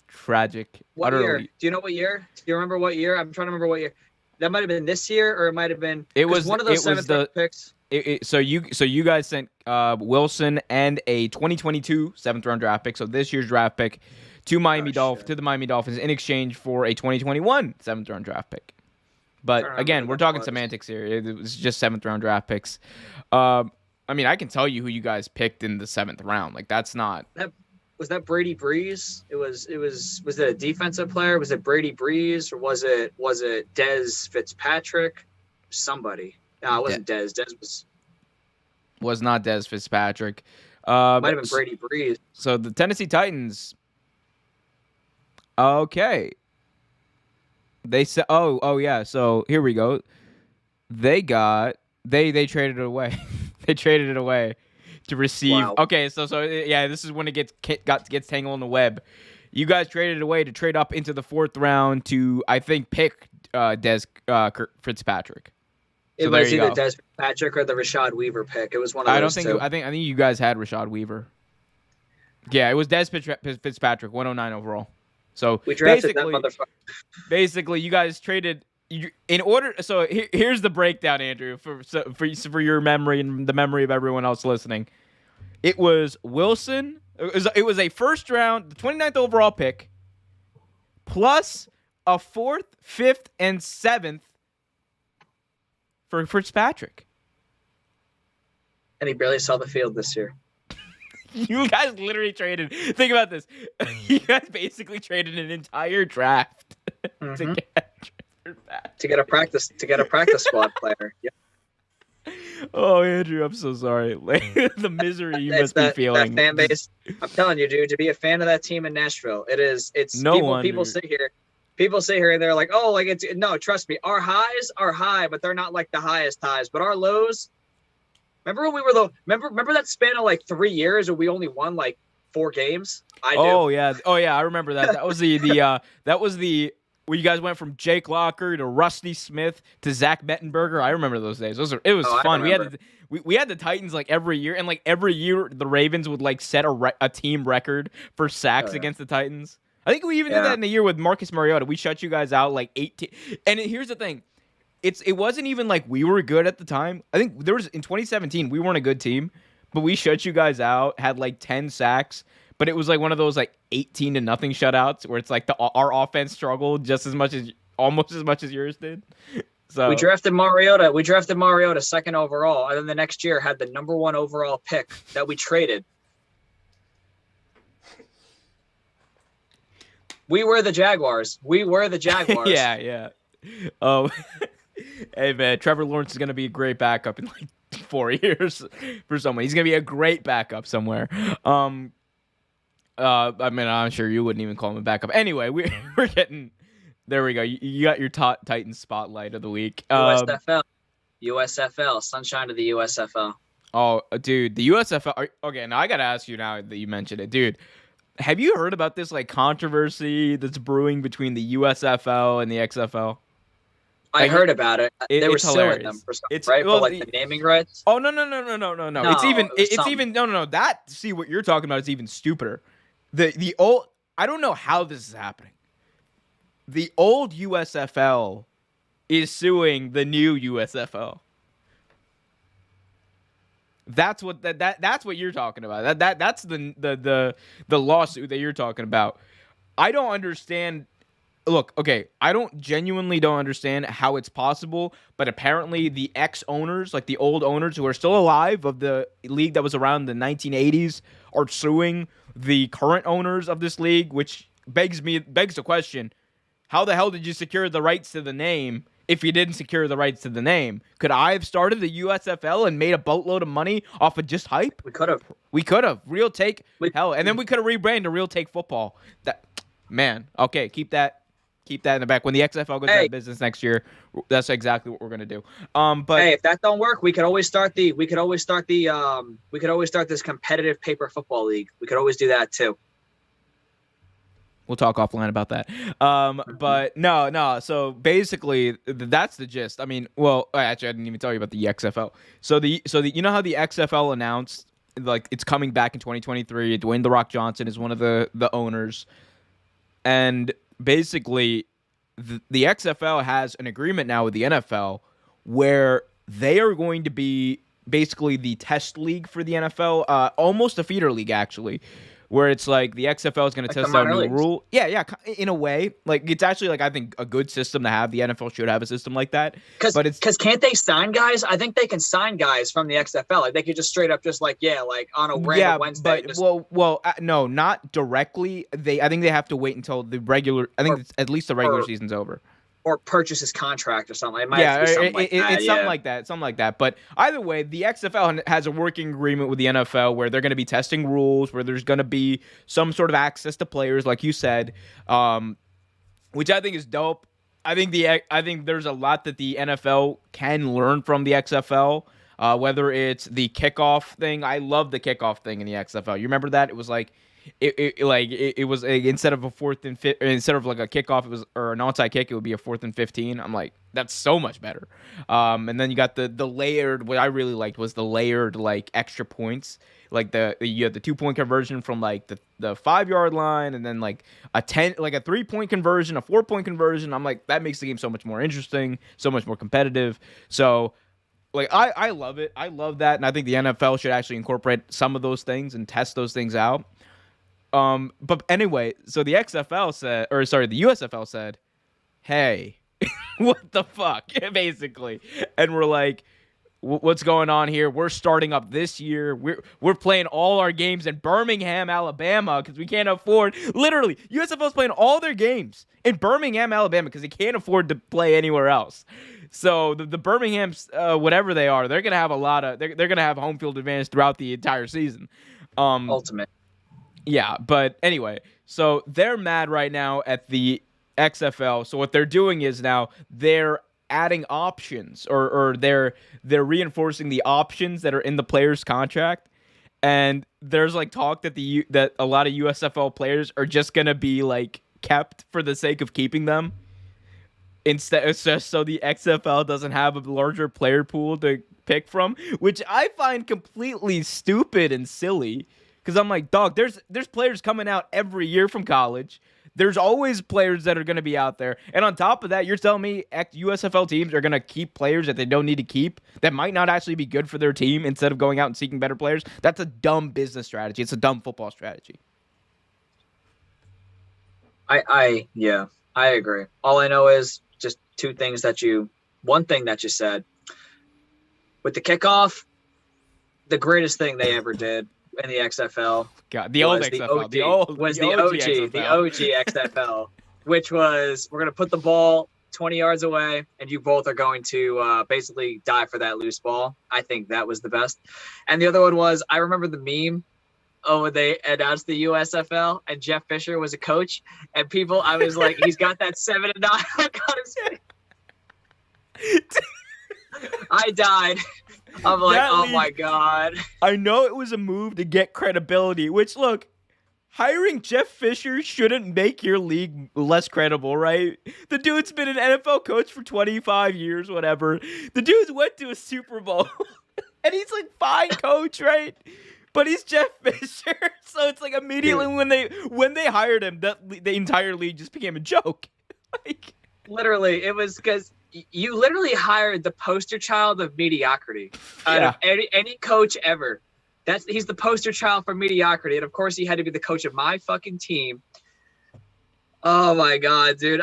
Tragic. What year? Do you know what year? Do you remember what year? I'm trying to remember what year. That might have been this year, or it might have been. It was one of those 7th picks. So you guys sent Wilson and a 2022 7th-round draft pick, so this year's draft pick, to the Miami Dolphins in exchange for a 2021 7th-round draft pick. But again, we're talking semantics here. It was just 7th-round draft picks. I mean, I can tell you who you guys picked in the 7th round. Like, that's not. Was that Brady Breeze? Was it a defensive player? Was it Brady Breeze, or was it Dez Fitzpatrick? Somebody. No, it wasn't Dez. Dez was not Dez Fitzpatrick. Might have been Brady Breeze. So the Tennessee Titans. Okay. They said, yeah. So here we go. They traded it away. They traded it away to receive. Wow. Okay, so yeah, this is when it gets tangled in the web. You guys traded it away to trade up into the 4th round to, I think, pick Dez Fitzpatrick. It was either Dez Fitzpatrick or the Rashad Weaver pick. It was one of those two. I think you guys had Rashad Weaver. Yeah, it was Dez Fitzpatrick, 109 overall. So we drafted that motherfucker. Basically, you guys traded in order. So here's the breakdown, Andrew, for your memory and the memory of everyone else listening. It was Wilson. It was a first round, the 29th overall pick, plus a 4th, 5th, and 7th for Fitzpatrick. And he barely saw the field this year. You guys literally traded. Think about this. You guys basically traded an entire draft to get a practice squad player. Yep. Oh, Andrew, I'm so sorry. The misery you must be feeling. That fan base. I'm telling you, dude, to be a fan of that team in Nashville, it's no people sit here. People sit here and they're like, oh, like it's no, trust me, our highs are high, but they're not like the highest highs. But our lows, remember when we were remember that span of like 3 years where we only won like 4 games? I do. Oh yeah, I remember that. That was the where you guys went from Jake Locker to Rusty Smith to Zach Mettenberger. I remember those days. It was fun. We had the Titans like every year, and like every year the Ravens would like set a team record for sacks against the Titans. I think we even did that in the year with Marcus Mariota. We shut you guys out like 18. And here's the thing. It wasn't even like we were good at the time. I think in 2017, we weren't a good team, but we shut you guys out, had like 10 sacks, but it was like one of those like 18-0 shutouts where it's like our offense struggled almost as much as yours did. So we drafted Mariota second overall, and then the next year had the number 1 overall pick that we traded. We were the Jaguars. Yeah. Hey, man, Trevor Lawrence is going to be a great backup in like 4 years for someone. He's going to be a great backup somewhere. I mean, I'm sure you wouldn't even call him a backup. Anyway, we're getting there. We go. You got your Titans spotlight of the week. USFL, sunshine of the USFL. Oh, dude, the USFL. Okay, now I got to ask you now that you mentioned it, dude. Have you heard about this like controversy that's brewing between the USFL and the XFL? I heard about it. They were suing them for something, right? Well, for like the naming rights. Oh no. It's even no. That see what you're talking about is even stupider. The old I don't know how this is happening. The old USFL is suing the new USFL. That's what that's what you're talking about. That's the lawsuit that you're talking about. I don't understand. Look, okay, I genuinely don't understand how it's possible, but apparently the ex-owners, like the old owners who are still alive of the league that was around the 1980s, are suing the current owners of this league, which begs the question: how the hell did you secure the rights to the name if you didn't secure the rights to the name? Could I have started the USFL and made a boatload of money off of just hype? We could have. Real Take, hell, and then we could have rebranded to Real Take Football. Okay, keep that in the back. When the XFL goes out of business next year, that's exactly what we're gonna do. But hey, if that don't work, we could always start this competitive paper football league. We could always do that too. We'll talk offline about that. But no. So basically, that's the gist. I mean, well, actually, I didn't even tell you about the XFL. So the you know how the XFL announced like it's coming back in 2023. Dwayne "The Rock" Johnson is one of the owners, and basically, the XFL has an agreement now with the NFL where they are going to be basically the test league for the NFL, almost a feeder league actually, where it's like the XFL is going to test out a new rule. Yeah, in a way. Like it's actually like I think a good system to have. The NFL should have a system like that. Because can't they sign guys? I think they can sign guys from the XFL. Like they could just straight up like on a random Wednesday. But no, not directly. I think they have to wait until the regular. I think at least the regular season's over. Or purchase his contract or something. It might have to be something like that. It's something like that. But either way, the XFL has a working agreement with the NFL where they're going to be testing rules, where there's going to be some sort of access to players, like you said, which I think is dope. I think there's a lot that the NFL can learn from the XFL. Whether it's the kickoff thing, I love the kickoff thing in the XFL. You remember that? It was like. It was instead of a 4th and 5, instead of like a kickoff, or an onside kick, it would be a 4th and 15. I'm like, that's so much better. And then you got the layered. What I really liked was the layered like extra points. Like you had the 2-point conversion from like the 5-yard line, and then like a 3-point conversion, a 4-point conversion. I'm like, that makes the game so much more interesting, so much more competitive. So. Like I love it. I love that, and I think the NFL should actually incorporate some of those things and test those things out. But anyway, so the USFL said, hey, what the fuck, basically. And we're like, what's going on here? We're starting up this year. We're playing all our games in Birmingham, Alabama, because we can't afford. Literally, USFL's playing all their games in Birmingham, Alabama, because they can't afford to play anywhere else. So the Birmingham's, whatever they are, they're gonna have a lot of. They're gonna have home field advantage throughout the entire season. Ultimate. Yeah, but anyway, so they're mad right now at the XFL. So what they're doing is now they're adding options, or they're reinforcing the options that are in the player's contract. And there's like talk that that a lot of USFL players are just gonna be like kept for the sake of keeping them. Instead, it's just so the XFL doesn't have a larger player pool to pick from, which I find completely stupid and silly. Because I'm like, dog, there's players coming out every year from college. There's always players that are going to be out there. And on top of that, you're telling me USFL teams are going to keep players that they don't need to keep that might not actually be good for their team instead of going out and seeking better players? That's a dumb business strategy. It's a dumb football strategy. Yeah, I agree. All I know is just one thing that you said. With the kickoff, the greatest thing they ever did in the XFL. God, the old XFL. The OG XFL, which was, we're going to put the ball 20 yards away, and you both are going to basically die for that loose ball. I think that was the best. And the other one was, I remember the meme when they announced the USFL, and Jeff Fisher was a coach, and I was like, he's got that 7-9 look on his face. I died. I'm like, my God. I know it was a move to get credibility, which, look, hiring Jeff Fisher shouldn't make your league less credible, right? The dude's been an NFL coach for 25 years, whatever. The dude's went to a Super Bowl, and he's like, fine coach, right? But he's Jeff Fisher, so it's like immediately when they hired him, the entire league just became a joke. Like, literally, it was because you literally hired the poster child of mediocrity out of any coach ever. He's the poster child for mediocrity, and of course he had to be the coach of my fucking team. Oh my God, dude!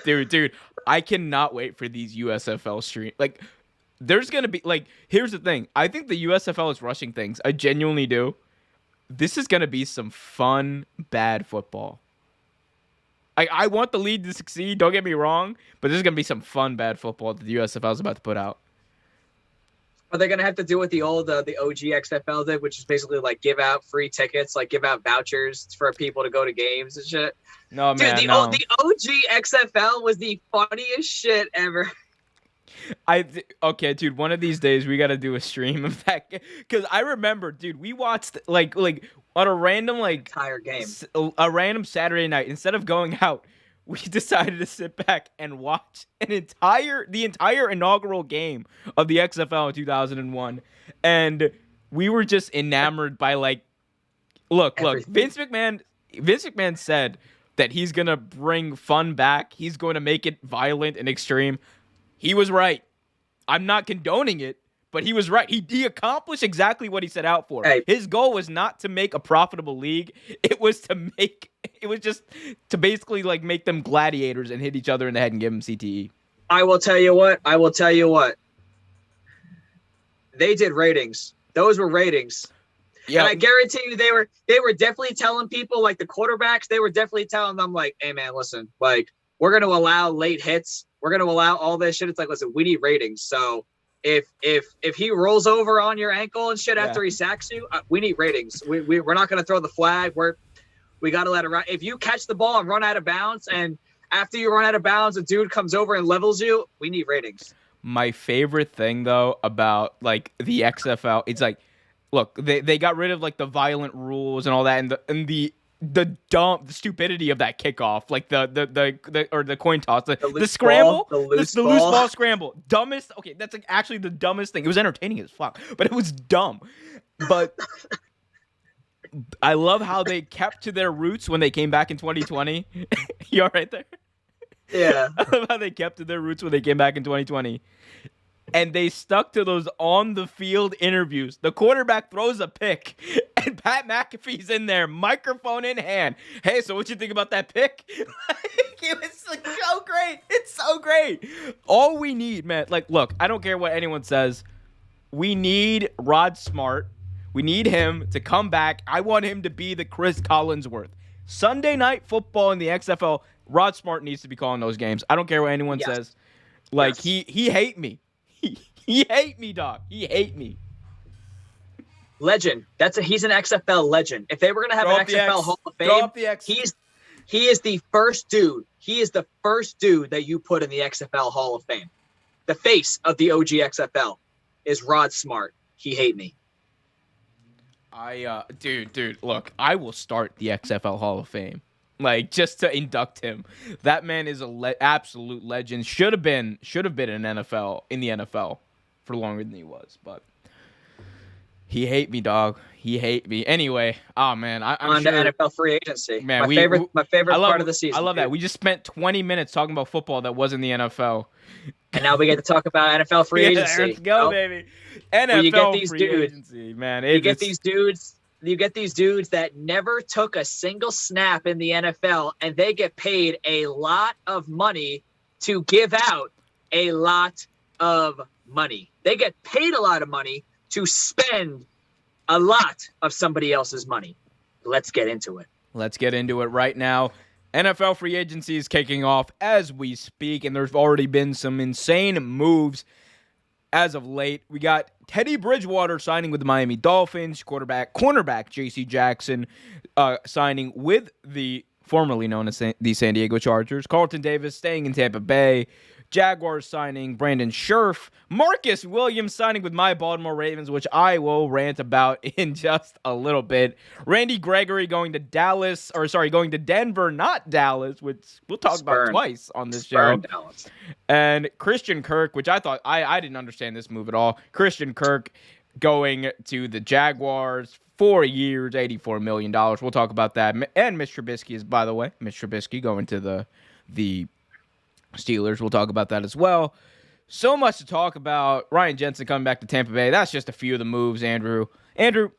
Dude, I cannot wait for these USFL stream. Like, there's gonna be here's the thing. I think the USFL is rushing things. I genuinely do. This is gonna be some fun bad football. I want the league to succeed, don't get me wrong, but this is going to be some fun bad football that the USFL is about to put out. Are they going to have to do what the old the OG XFL did, which is basically like give out free tickets, like give out vouchers for people to go to games and shit? No, dude, man, the OG XFL was the funniest shit ever. Okay, dude, one of these days we got to do a stream of that, because I remember, dude, we watched like on a random entire game, a random Saturday night. Instead of going out, we decided to sit back and watch the entire inaugural game of the XFL in 2001, and we were just enamored by look, Vince McMahon said that he's gonna bring fun back. He's going to make it violent and extreme. He was right. I'm not condoning it, but he was right. He accomplished exactly what he set out for. Hey. His goal was not to make a profitable league. It was just to basically make them gladiators and hit each other in the head and give them CTE. I will tell you what. They did ratings. Those were ratings. Yeah. And I guarantee you they were definitely telling people, like the quarterbacks, they were definitely telling them hey man, listen, we're going to allow late hits. We're going to allow all this shit. It's listen, we need ratings. So if he rolls over on your ankle and shit after he sacks you, we need ratings. We're not going to throw the flag. We got to let it run. If you catch the ball and run out of bounds, and after you run out of bounds, a dude comes over and levels you, we need ratings. My favorite thing though about the XFL, it's look, they got rid of the violent rules and all that, and the stupidity of that kickoff, the coin toss, the scramble, the loose ball scramble, dumbest. Okay, that's actually the dumbest thing. It was entertaining as fuck, but it was dumb. But I love how they kept to their roots when they came back in 2020. You all right there? Yeah. I love how they kept to their roots when they came back in 2020. And they stuck to those on the field interviews. The quarterback throws a pick, And Pat McAfee's in there, microphone in hand. Hey, so what you think about that pick? It was like so great. It's so great. All we need, man. Like, look, I don't care what anyone says. We need Rod Smart. We need him to come back. I want him to be the Chris Collinsworth. Sunday Night Football in the XFL, Rod Smart needs to be calling those games. I don't care what anyone says. Like, he hate me. He hate me, dog. He hate me. Legend. He's an XFL legend. If they were gonna have an XFL Hall of Fame, he is the first dude. He is the first dude that you put in the XFL Hall of Fame. The face of the OG XFL is Rod Smart. He hate me. Dude, look, I will start the XFL Hall of Fame. Like, just to induct him. That man is a absolute legend. Should have been in the NFL for longer than he was, but he hate me, dog. He hate me. Anyway, oh man, I'm on sure, the NFL free agency. Man, my favorite part of the season. I love that. We just spent 20 minutes talking about football that wasn't the NFL. And now we get to talk about NFL free agency. Let's go, baby. NFL free agency, man. You get these dudes that never took a single snap in the NFL, and they get paid a lot of money to give out a lot of money. They get paid a lot of money to spend a lot of somebody else's money. Let's get into it. Let's get into it right now. NFL free agency is kicking off as we speak, and there's already been some insane moves as of late. We got Teddy Bridgewater signing with the Miami Dolphins, cornerback J.C. Jackson signing with the formerly known as the San Diego Chargers, Carlton Davis staying in Tampa Bay, Jaguars signing Brandon Scherf, Marcus Williams signing with my Baltimore Ravens, which I will rant about in just a little bit. Randy Gregory going to Denver, not Dallas, which we'll talk about twice on this show. Dallas. And Christian Kirk, which I thought I didn't understand this move at all. Christian Kirk going to the Jaguars, 4 years, $84 million. We'll talk about that. And Mitch Trubisky is, by the way, going to the Steelers. We'll talk about that as well. So much to talk about. Ryan Jensen coming back to Tampa Bay. That's just a few of the moves, Andrew. A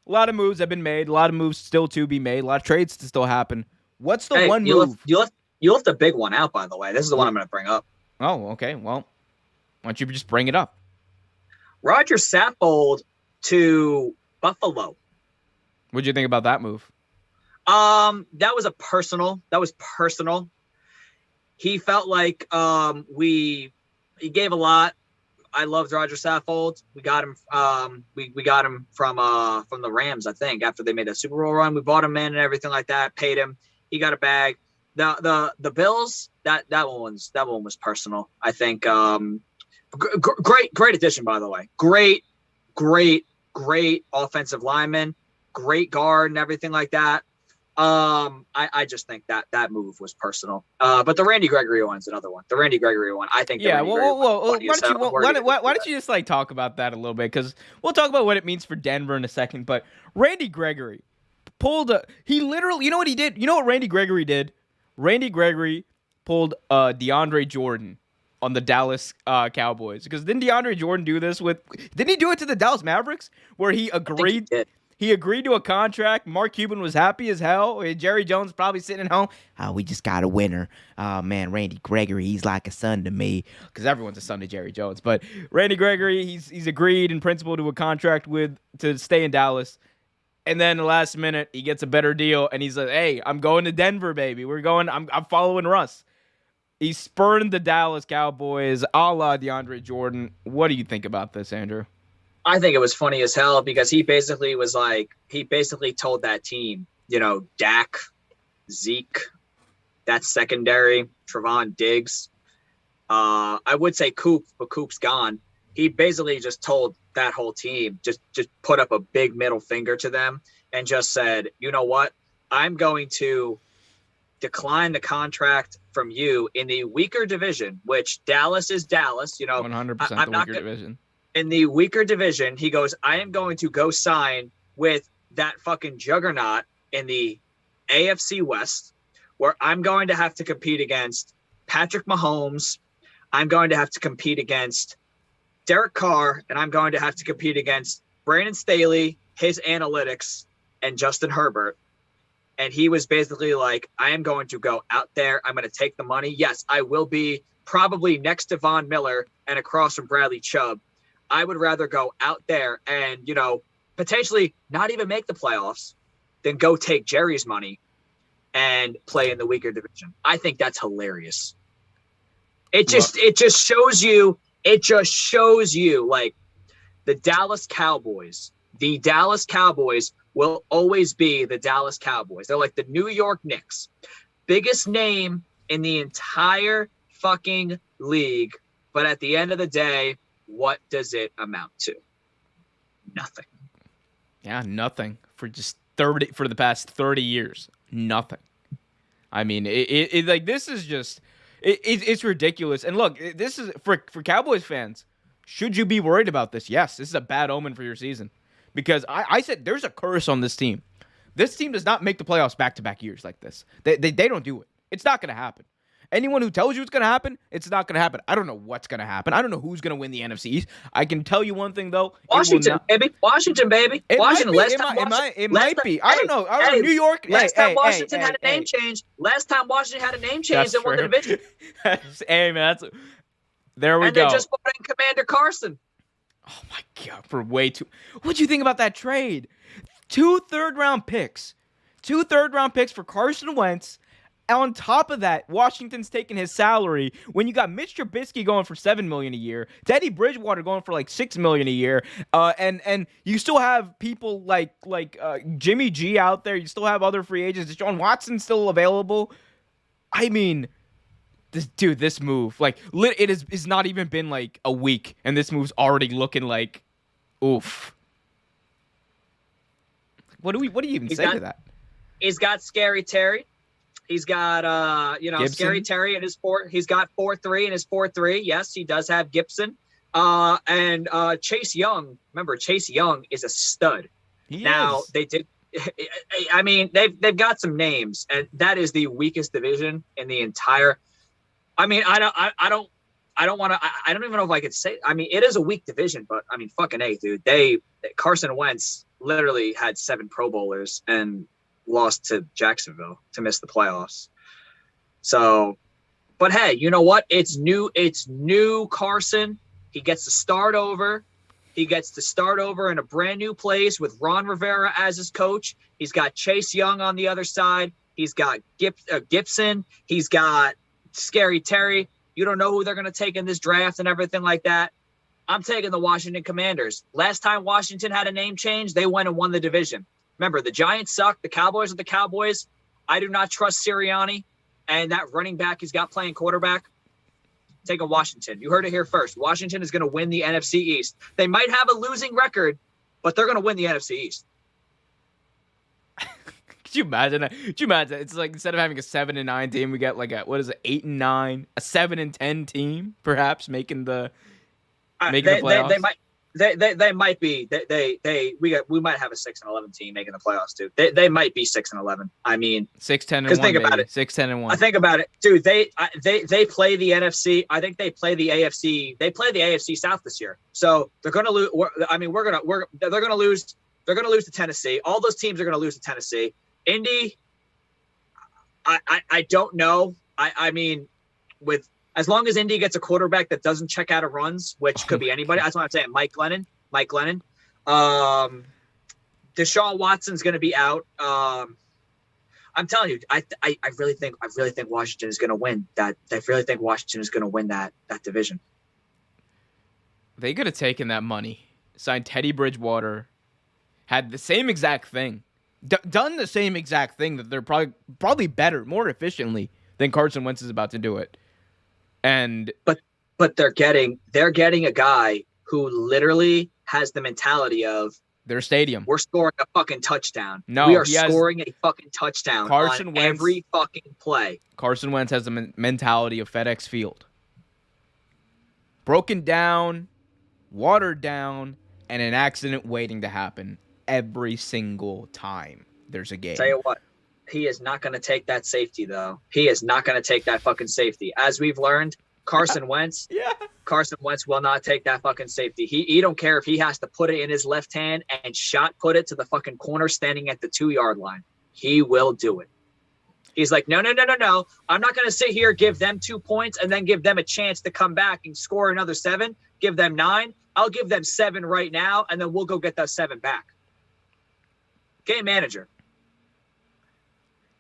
lot of moves have been made. A lot of moves still to be made. A lot of trades to still happen. What's the one move? You left a big one out, by the way. This is the one I'm going to bring up. Oh, okay. Well, why don't you just bring it up? Roger Saffold to Buffalo. What'd you think about that move? That was personal. He felt like he gave a lot. I loved Roger Saffold. We got him. We got him from the Rams, I think, after they made a Super Bowl run. We bought him in and everything like that. Paid him. He got a bag. The Bills. That one was personal. I think. Great addition, by the way. Great offensive lineman. Great guard and everything like that. I just think that move was personal. But the Randy Gregory one's another one. The Randy Gregory one, I think. Yeah. Why don't you just like talk about that a little bit? Because we'll talk about what it means for Denver in a second. But Randy Gregory he literally, you know what he did? You know what Randy Gregory did? Randy Gregory pulled DeAndre Jordan on the Dallas Cowboys. Because didn't DeAndre Jordan do this didn't he do it to the Dallas Mavericks where he agreed? He agreed to a contract. Mark Cuban was happy as hell. Jerry Jones probably sitting at home. Oh, we just got a winner. Oh, man, Randy Gregory, he's like a son to me. Because everyone's a son to Jerry Jones. But Randy Gregory, he's agreed in principle to a contract to stay in Dallas. And then the last minute, he gets a better deal. And he's like, hey, I'm going to Denver, baby. I'm following Russ. He spurned the Dallas Cowboys a la DeAndre Jordan. What do you think about this, Andrew? I think it was funny as hell because he basically told that team, Dak, Zeke, that secondary, Trevon Diggs. I would say Coop, but Coop's gone. He basically just told that whole team, just put up a big middle finger to them and just said, you know what? I'm going to decline the contract from you in the weaker division, which Dallas is Dallas. 100% the weaker division. In the weaker division, he goes, I am going to go sign with that fucking juggernaut in the AFC West, where I'm going to have to compete against Patrick Mahomes. I'm going to have to compete against Derek Carr, and I'm going to have to compete against Brandon Staley, his analytics, and Justin Herbert. And he was basically like, I am going to go out there. I'm going to take the money. Yes, I will be probably next to Von Miller and across from Bradley Chubb. I would rather go out there and, potentially not even make the playoffs than go take Jerry's money and play in the weaker division. I think that's hilarious. It just shows you like the Dallas Cowboys will always be the Dallas Cowboys. They're like the New York Knicks. Biggest name in the entire fucking league. But at the end of the day, what does it amount to? Nothing. Yeah, nothing for the past 30 years. Nothing. I mean, it like this is just it's ridiculous. And look, this is for Cowboys fans. Should you be worried about this? Yes, this is a bad omen for your season. Because I said there's a curse on this team. This team does not make the playoffs back-to-back years like this. They don't do it. It's not going to happen. Anyone who tells you it's going to happen, it's not going to happen. I don't know what's going to happen. I don't know who's going to win the NFC East. I can tell you one thing, though. Washington, baby. Washington. It might be. I don't know. New York. Last time Washington had a name change. Last time Washington had a name change, they won the division. Hey, man. There we go. And they just brought in Commander Carson. Oh, my God. For way too... What'd you think about that trade? 2 third-round picks. 2 third-round picks for Carson Wentz. On top of that, Washington's taking his salary when you got Mitch Trubisky going for $7 million a year, Teddy Bridgewater going for like $6 million a year, and you still have people like Jimmy G out there. You still have other free agents. Deshaun Watson still available. I mean, this move, like, it's not even been like a week, and this move's already looking like, oof. What do you even say to that? He's got Scary Terry. He's got, Gibson. Scary Terry in his He's got 4-3 in his 4-3. Yes, he does have Gibson. And Chase Young. Remember, Chase Young is a stud. They did. I mean, they've got some names, and that is the weakest division in the entire. I mean, I don't want to. I don't even know if I could say. I mean, it is a weak division, but I mean, fucking A, dude. Carson Wentz literally had 7 Pro Bowlers and lost to Jacksonville to miss the playoffs. So, but hey, you know what? It's new Carson. He gets to start over. He gets to start over in a brand new place with Ron Rivera as his coach. He's got Chase Young on the other side. He's got Gibson. He's got Scary Terry. You don't know who they're going to take in this draft and everything like that. I'm taking the Washington Commanders. Last time Washington had a name change, they went and won the division. Remember, the Giants suck. The Cowboys are the Cowboys. I do not trust Sirianni and that running back he's got playing quarterback. Take a Washington. You heard it here first. Washington is going to win the NFC East. They might have a losing record, but they're going to win the NFC East. Could you imagine that? It's like instead of having a 7-9 team, we get like a 8-9, a 7-10 team, perhaps making the playoffs. They might be. We might have a 6-11 team making the playoffs too. They might be 6-11. I mean, 6-10-1. Because think about it. 6-10-1. I think about it, dude. They play the NFC. I think they play the AFC. They play the AFC South this year. So they're gonna lose. I mean, they're gonna lose. They're gonna lose to Tennessee. All those teams are gonna lose to Tennessee. Indy. I don't know. I mean, with. As long as Indy gets a quarterback that doesn't check out of runs, which could be anybody. That's what I'm saying. Mike Glennon. Deshaun Watson's going to be out. I'm telling you, I really think Washington is going to win that. I really think Washington is going to win that division. They could have taken that money, signed Teddy Bridgewater, had the same exact thing, done the same exact thing that they're probably better, more efficiently than Carson Wentz is about to do it. But they're getting a guy who literally has the mentality of their stadium. We're scoring a fucking touchdown. No, we are scoring a fucking touchdown on every fucking play. Carson Wentz has the mentality of FedEx Field. Broken down, watered down, and an accident waiting to happen every single time there's a game. Tell you what. He is not going to take that safety, though. He is not going to take that fucking safety. As we've learned, Carson Wentz Carson Wentz will not take that fucking safety. He don't care if he has to put it in his left hand and shot put it to the fucking corner standing at the 2-yard line. He will do it. He's like, no. I'm not going to sit here, give them 2 points, and then give them a chance to come back and score another 7, give them 9. I'll give them 7 right now, and then we'll go get those 7 back. Game manager.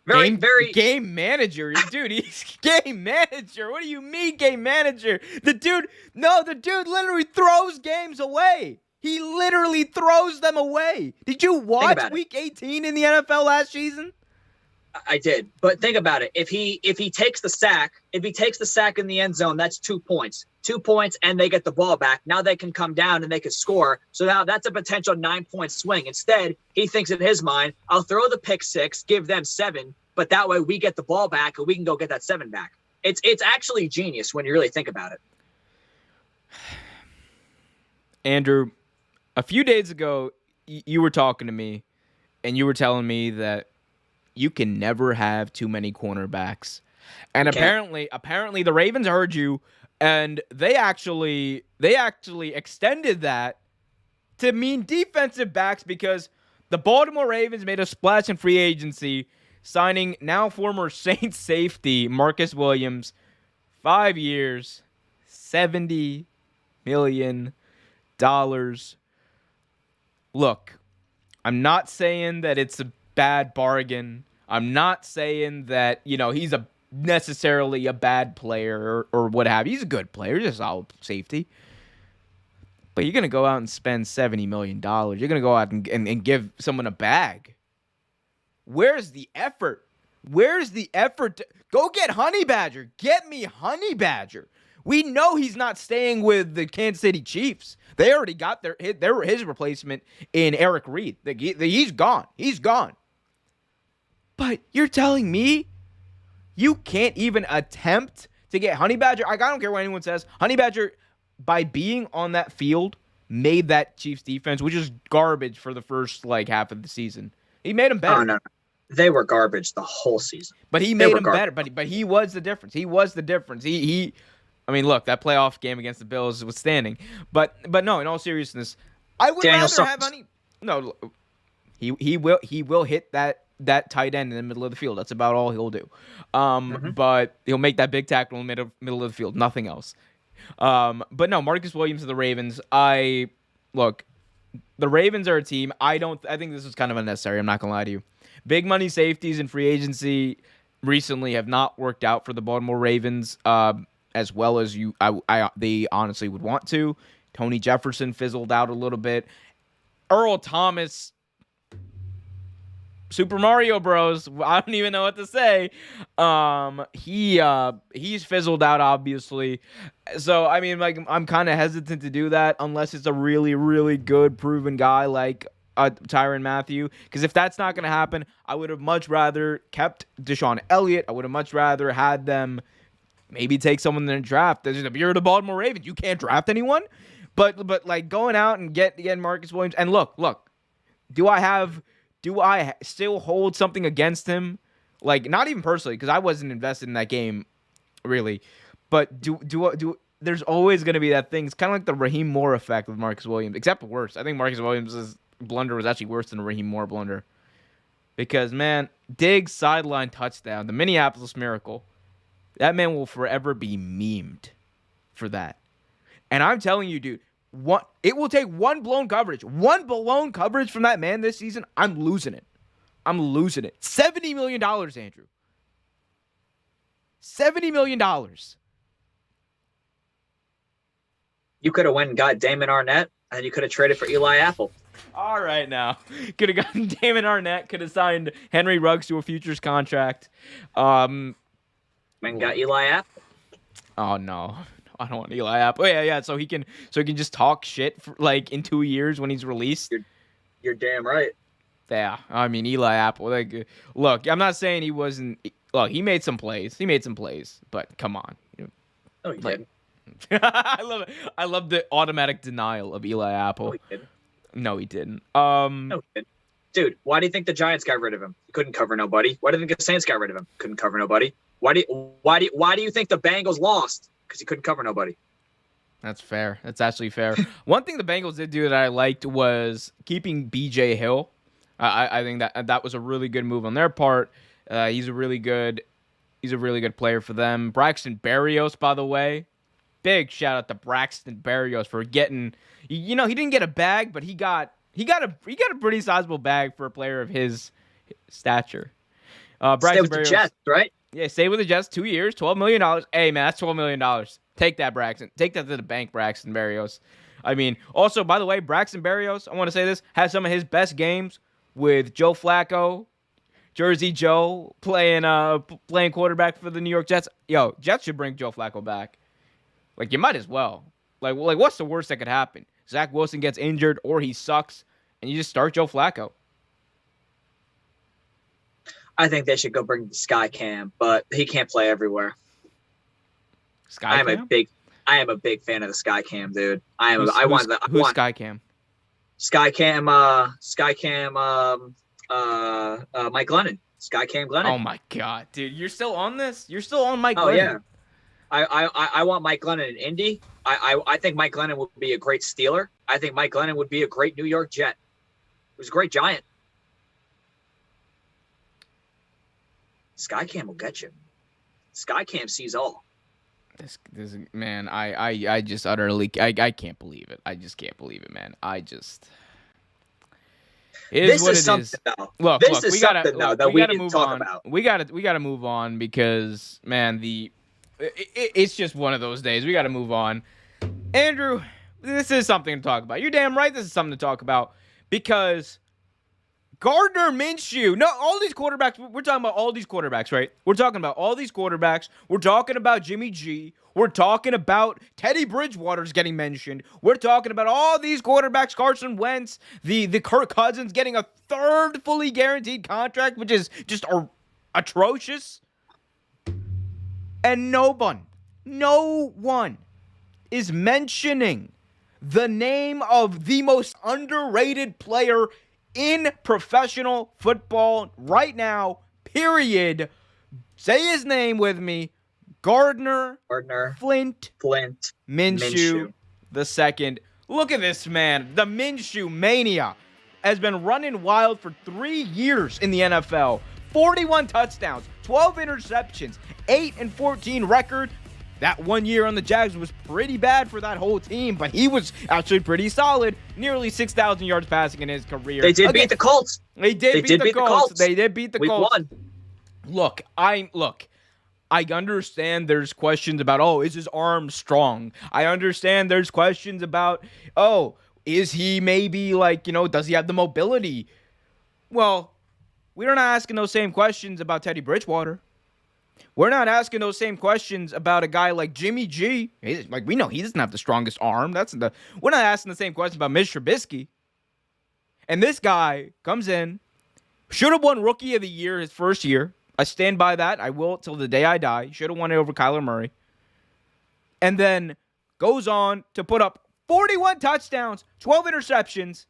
Very game manager, dude. He's game manager. What do you mean, game manager? The dude literally throws games away. He literally throws them away. Did you watch Week 18 in the NFL last season? I did, but think about it. If he takes the sack, in the end zone, that's 2 points. 2 points, and they get the ball back. Now they can come down and they can score. So now that's a potential 9-point swing. Instead, he thinks in his mind, I'll throw the pick 6, give them 7, but that way we get the ball back and we can go get that 7 back. It's actually genius when you really think about it. Andrew, a few days ago, you were talking to me, and you were telling me that you can never have too many cornerbacks. And apparently the Ravens heard you, and they actually extended that to mean defensive backs, because the Baltimore Ravens made a splash in free agency, signing now former Saints safety Marcus Williams, 5 years, $70 million. Look, I'm not saying that it's a bad bargain. I'm not saying that, he's necessarily a bad player or what have you. He's a good player. He's a solid safety. But you're going to go out and spend $70 million. You're going to go out and give someone a bag. Where's the effort? Where's the effort? Go get Honey Badger. Get me Honey Badger. We know he's not staying with the Kansas City Chiefs. They already got his replacement in Eric Reed. He's gone. He's gone. But you're telling me you can't even attempt to get Honey Badger? I don't care what anyone says. Honey Badger, by being on that field, made that Chiefs defense, which is garbage for the first half of the season. He made them better. Oh, no. They were garbage the whole season. But he made them better. But he was the difference. He was the difference. Look, that playoff game against the Bills was standing. But no, in all seriousness, I would rather have Honey. No, he will hit that tight end in the middle of the field. That's about all he'll do. But he'll make that big tackle in the middle of the field. Nothing else. But no, Marcus Williams of the Ravens. Look, the Ravens are a team. I think this is kind of unnecessary. I'm not gonna lie to you. Big money safeties in free agency recently have not worked out for the Baltimore Ravens as well as they honestly would want to. Tony Jefferson fizzled out a little bit. Earl Thomas, Super Mario Bros. I don't even know what to say. He's fizzled out, obviously. So I'm kind of hesitant to do that unless it's a really, really good proven guy like Tyrann Mathieu. Because if that's not going to happen, I would have much rather kept Deshaun Elliott. I would have much rather had them maybe take someone in the draft. You're the Baltimore Ravens. You can't draft anyone. But going out and getting Marcus Williams. And look, do I still hold something against him? Not even personally, because I wasn't invested in that game, really. But there's always going to be that thing. It's kind of like the Raheem Moore effect with Marcus Williams, except worse. I think Marcus Williams' blunder was actually worse than the Raheem Moore blunder. Because, man, Diggs' sideline touchdown, the Minneapolis Miracle, that man will forever be memed for that. And I'm telling you, dude, it will take one blown coverage from that man this season. I'm losing it. $70 million, Andrew. $70 million. You could have went and got Damon Arnett, and you could have traded for Eli Apple. All right, now. Could have gotten Damon Arnett. Could have signed Henry Ruggs to a futures contract. And got Eli Apple. Oh, no. I don't want Eli Apple. Yeah. So he can just talk shit for, in 2 years when he's released. You're damn right. Yeah, Eli Apple. Look, I'm not saying he wasn't. Look, he made some plays. But come on. No, he didn't. I love it. I love the automatic denial of Eli Apple. No, he didn't. No, he didn't. Dude, why do you think the Giants got rid of him? He couldn't cover nobody. Why do you think the Saints got rid of him? Couldn't cover nobody. Why do you think the Bengals lost? Because he couldn't cover nobody. That's fair. That's actually fair. One thing the Bengals did do that I liked was keeping B.J. Hill. I think that was a really good move on their part. He's a really good player for them. Braxton Berrios, by the way, big shout out to Braxton Berrios for getting. He didn't get a bag, but he got a pretty sizable bag for a player of his stature. Braxton Stay with Berrios, the Jets, right? yeah, stay with the Jets 2 years, $12 million. Hey, man, that's $12 million. Take that, Braxton. Take that to the bank, Braxton Berrios. I mean, also, by the way, Braxton Berrios, I want to say this, has some of his best games with Joe Flacco, Jersey Joe, playing quarterback for the New York Jets. Yo, Jets should bring Joe Flacco back. Like, you might as well. Like, what's the worst that could happen? Zach Wilson gets injured or he sucks, and you just start Joe Flacco. I think they should go bring the Sky Cam, but he can't play everywhere. I am a big fan of the Sky Cam, dude. Who's Sky Cam? Sky Cam, Mike Glennon. Sky Cam Glennon. Oh my God, dude, you're still on this? You're still on Mike Glennon? Oh yeah. I want Mike Glennon in Indy. I think Mike Glennon would be a great Steeler. I think Mike Glennon would be a great New York Jet. He was a great Giant. Skycam will get you. Skycam sees all. This man, I just utterly I can't believe it. I just can't believe it, man. This is something though. Look, we gotta move on. We gotta move on because, man, it's just one of those days. We gotta move on. Andrew, this is something to talk about. You're damn right. This is something to talk about because Gardner Minshew. No, all these quarterbacks. We're talking about all these quarterbacks, right? We're talking about all these quarterbacks. We're talking about Jimmy G. We're talking about Teddy Bridgewater's getting mentioned. We're talking about all these quarterbacks. Carson Wentz, the Kirk Cousins getting a third fully guaranteed contract, which is just atrocious. And no one is mentioning the name of the most underrated player in professional football right now, period. Say his name with me. Gardner Flint Minshew the second. Look at this man. The Minshew mania has been running wild for 3 years in the NFL. 41 touchdowns, 12 interceptions, 8-14 record. That 1 year on the Jags was pretty bad for that whole team, but he was actually pretty solid. Nearly 6,000 yards passing in his career. They did beat the Colts. They did beat the Colts. They did beat the Colts. Won. Look, I understand there's questions about, is his arm strong? I understand there's questions about, is he maybe does he have the mobility? Well, we're not asking those same questions about Teddy Bridgewater. We're not asking those same questions about a guy like Jimmy G. We know he doesn't have the strongest arm. We're not asking the same questions about Mitch Trubisky. And this guy comes in, should have won Rookie of the Year his first year. I stand by that. I will till the day I die. Should have won it over Kyler Murray. And then goes on to put up 41 touchdowns, 12 interceptions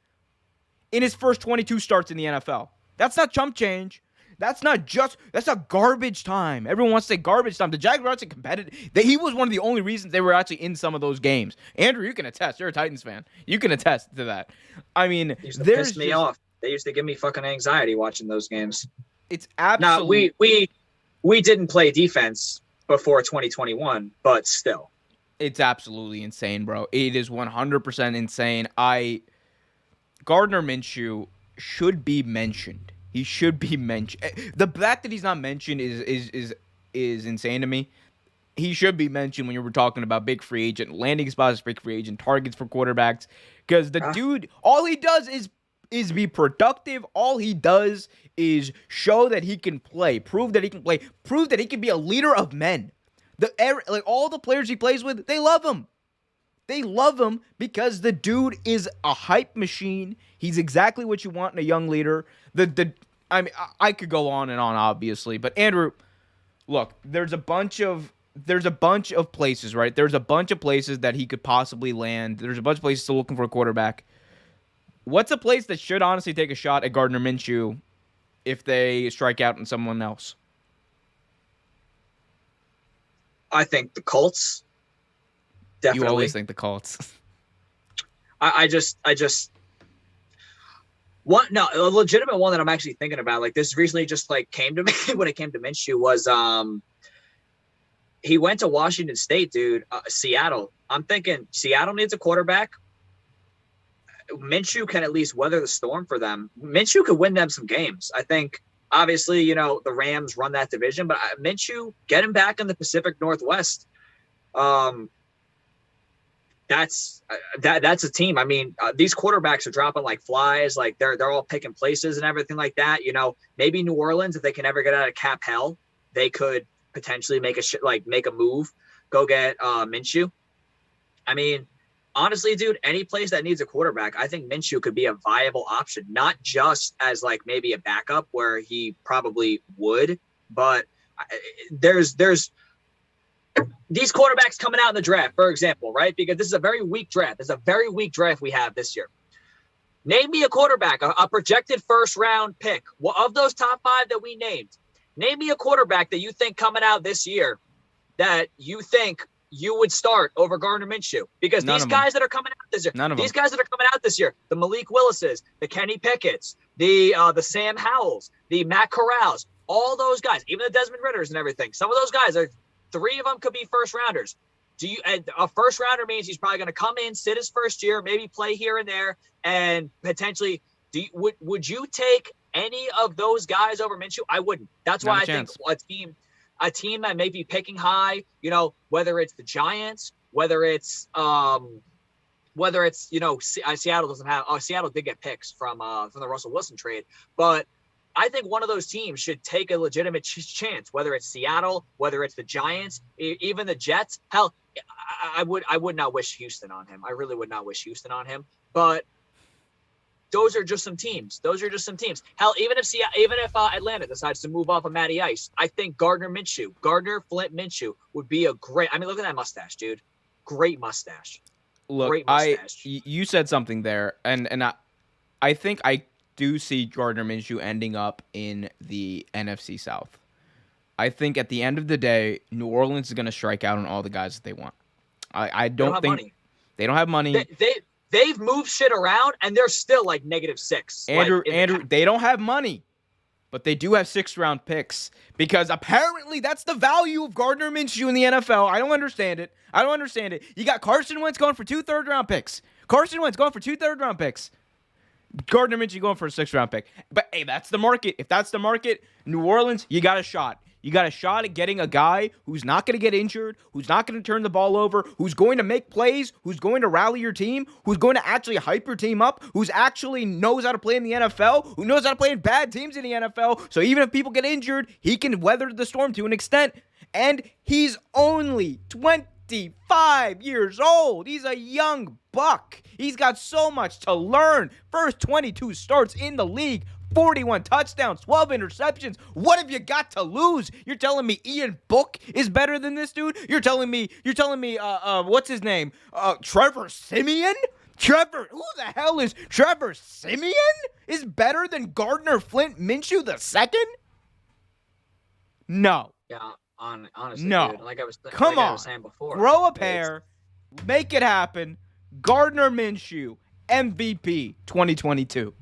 in his first 22 starts in the NFL. That's not chump change. That's not garbage time. Everyone wants to say garbage time. The Jags were actually competitive. He was one of the only reasons they were actually in some of those games. Andrew, you can attest. You're a Titans fan. You can attest to that. I mean, they used to piss me off. They used to give me fucking anxiety watching those games. It's absolutely. Now, we didn't play defense before 2021, but still. It's absolutely insane, bro. It is 100% insane. Gardner Minshew should be mentioned. He should be mentioned. The fact that he's not mentioned is insane to me. He should be mentioned when you were talking about big free agent, landing spots, big free agent, targets for quarterbacks. Because the dude, all he does is be productive. All he does is show that he can play, prove that he can play, prove that he can be a leader of men. All the players he plays with, they love him. They love him because the dude is a hype machine. He's exactly what you want in a young leader. I could go on and on, obviously, but Andrew, look, there's a bunch of places, right? There's a bunch of places that he could possibly land. There's a bunch of places still looking for a quarterback. What's a place that should honestly take a shot at Gardner Minshew if they strike out on someone else? I think the Colts. Definitely. You always think the Colts. I just a legitimate one that I'm actually thinking about. Like this recently just like came to me when it came to Minshew was he went to Washington State, dude. Seattle. I'm thinking Seattle needs a quarterback. Minshew can at least weather the storm for them. Minshew could win them some games. I think, obviously, the Rams run that division, but Minshew, get him back in the Pacific Northwest. That's a team. I mean, these quarterbacks are dropping like flies. Like they're all picking places and everything like that. Maybe New Orleans, if they can ever get out of cap hell, they could potentially make a move, go get Minshew. I mean, honestly, dude, any place that needs a quarterback, I think Minshew could be a viable option, not just as like maybe a backup where he probably would, but there's these quarterbacks coming out in the draft, for example, right? Because this is a very weak draft. It's a very weak draft we have this year. Name me a quarterback, a projected first round pick. Well, of those top 5 that we named, name me a quarterback that you think coming out this year that you think you would start over Gardner Minshew, because these guys that are coming out this year, guys that are coming out this year, the Malik Willises, the Kenny Pickett's, the Sam Howells, the Matt Corrals, all those guys, even the Desmond Ritters and everything. Some of those guys are 3 of them could be first rounders. A first rounder means he's probably going to come in, sit his first year, maybe play here and there, and potentially. Would you take any of those guys over Minshew? I wouldn't. That's why I think a team that may be picking high, whether it's the Giants, whether it's Seattle doesn't have. Seattle did get picks from the Russell Wilson trade, but I think one of those teams should take a legitimate chance, whether it's Seattle, whether it's the Giants, even the Jets. Hell, I would not wish Houston on him. I really would not wish Houston on him. But those are just some teams. Hell, even if Atlanta decides to move off of Matty Ice, I think Gardner Flint Minshew would be a great. I mean, look at that mustache, dude. Great mustache. Look, great mustache. You said something there, and I think I do see Gardner Minshew ending up in the NFC South. I think at the end of the day, New Orleans is going to strike out on all the guys that they want. I don't think money. They don't have money. They've moved shit around, and they're still like -6. Andrew, they don't have money, but they do have 6th-round picks, because apparently that's the value of Gardner Minshew in the NFL. I don't understand it. You got Carson Wentz going for 2 third-round picks. Gardner Minshew going for a 6th-round pick. But, hey, that's the market. If that's the market, New Orleans, you got a shot. You got a shot at getting a guy who's not going to get injured, who's not going to turn the ball over, who's going to make plays, who's going to rally your team, who's going to actually hype your team up, who's actually knows how to play in the NFL, who knows how to play in bad teams in the NFL. So even if people get injured, he can weather the storm to an extent. And he's only 25 years old. He's a young buck. He's got so much to learn. First 22 starts in the league. 41 touchdowns, 12 interceptions. What have you got to lose? You're telling me Ian Book is better than this dude? You're telling me, what's his name? Trevor Siemian? Who the hell is Trevor Siemian? Is better than Gardner Flint Minshew II? No. Yeah, honestly, no. Dude, like I was saying before. Grow a pair. Make it happen. Gardner Minshew, MVP 2022.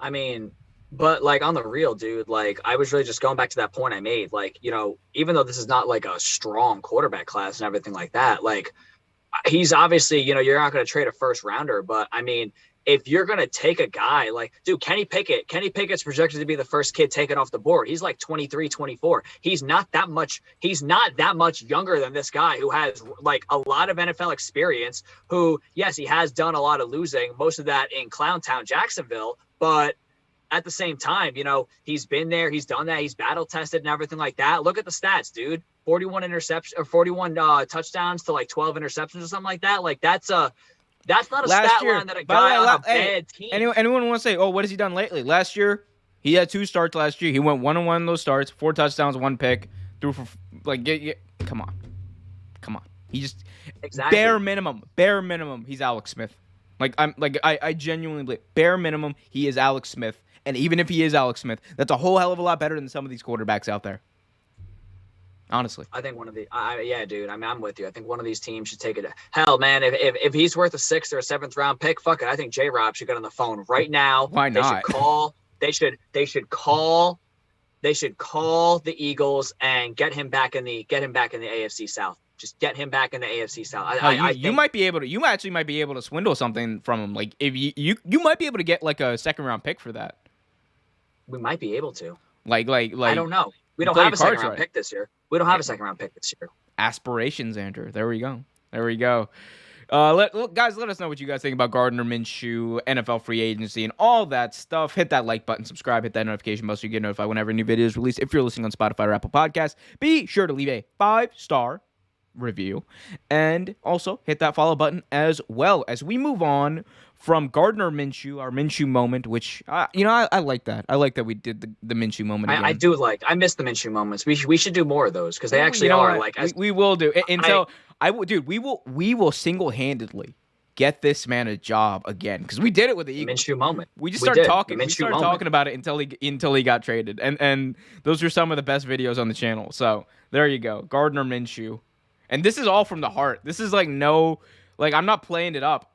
I mean, but like on the real, dude, like I was really just going back to that point I made. Like, even though this is not like a strong quarterback class and everything like that, like he's obviously, you're not going to trade a first rounder. But I mean, if you're going to take a guy like, dude, Kenny Pickett's projected to be the first kid taken off the board. He's like 23, 24. He's not that much younger than this guy who has like a lot of NFL experience, who, yes, he has done a lot of losing, most of that in Clowntown, Jacksonville. But at the same time, he's been there, he's done that, he's battle tested and everything like that. Look at the stats, dude. 41 touchdowns to like 12 interceptions or something like that. Like that's not a stat line that a guy on a bad team. Anyone want to say, what has he done lately? Last year, he had 2 starts last year. He went 1-1 in those starts, 4 touchdowns, 1 pick. Threw for come on. He just exactly. bare minimum. He's Alex Smith. I genuinely believe bare minimum he is Alex Smith, and even if he is Alex Smith, that's a whole hell of a lot better than some of these quarterbacks out there. honestly. I think one of the, yeah, dude. I mean, I'm with you. I think one of these teams should take it. Hell, man, if he's worth a 6th or a 7th round pick, fuck it. I think J-Rob should get on the phone right now. Why They should not? call. They should call the Eagles and get him back in the AFC South. Just get him back in the AFC South. You might be able to. You actually might be able to swindle something from him. Like if you might be able to get like a 2nd round pick for that. We might be able to. Like I don't know. We don't play have a your cards 2nd round right. pick this year. We don't have a 2nd round pick this year. Aspirations, Andrew. There we go. Guys, let us know what you guys think about Gardner Minshew, NFL free agency, and all that stuff. Hit that like button, subscribe, hit that notification bell so you get notified whenever a new video is released. If you're listening on Spotify or Apple Podcasts, be sure to leave a 5-star review and also hit that follow button as well as we move on from Gardner Minshew, our Minshew moment, which I like that. I like that we did the Minshew moment again. I miss the Minshew moments. We should do more of those because they actually are what? like we will do. And so we will single-handedly get this man a job again because we did it with the Eagles. Minshew moment. We just started talking. We started talking about it until he got traded, and those are some of the best videos on the channel. So there you go, Gardner Minshew, and this is all from the heart. This is I'm not playing it up.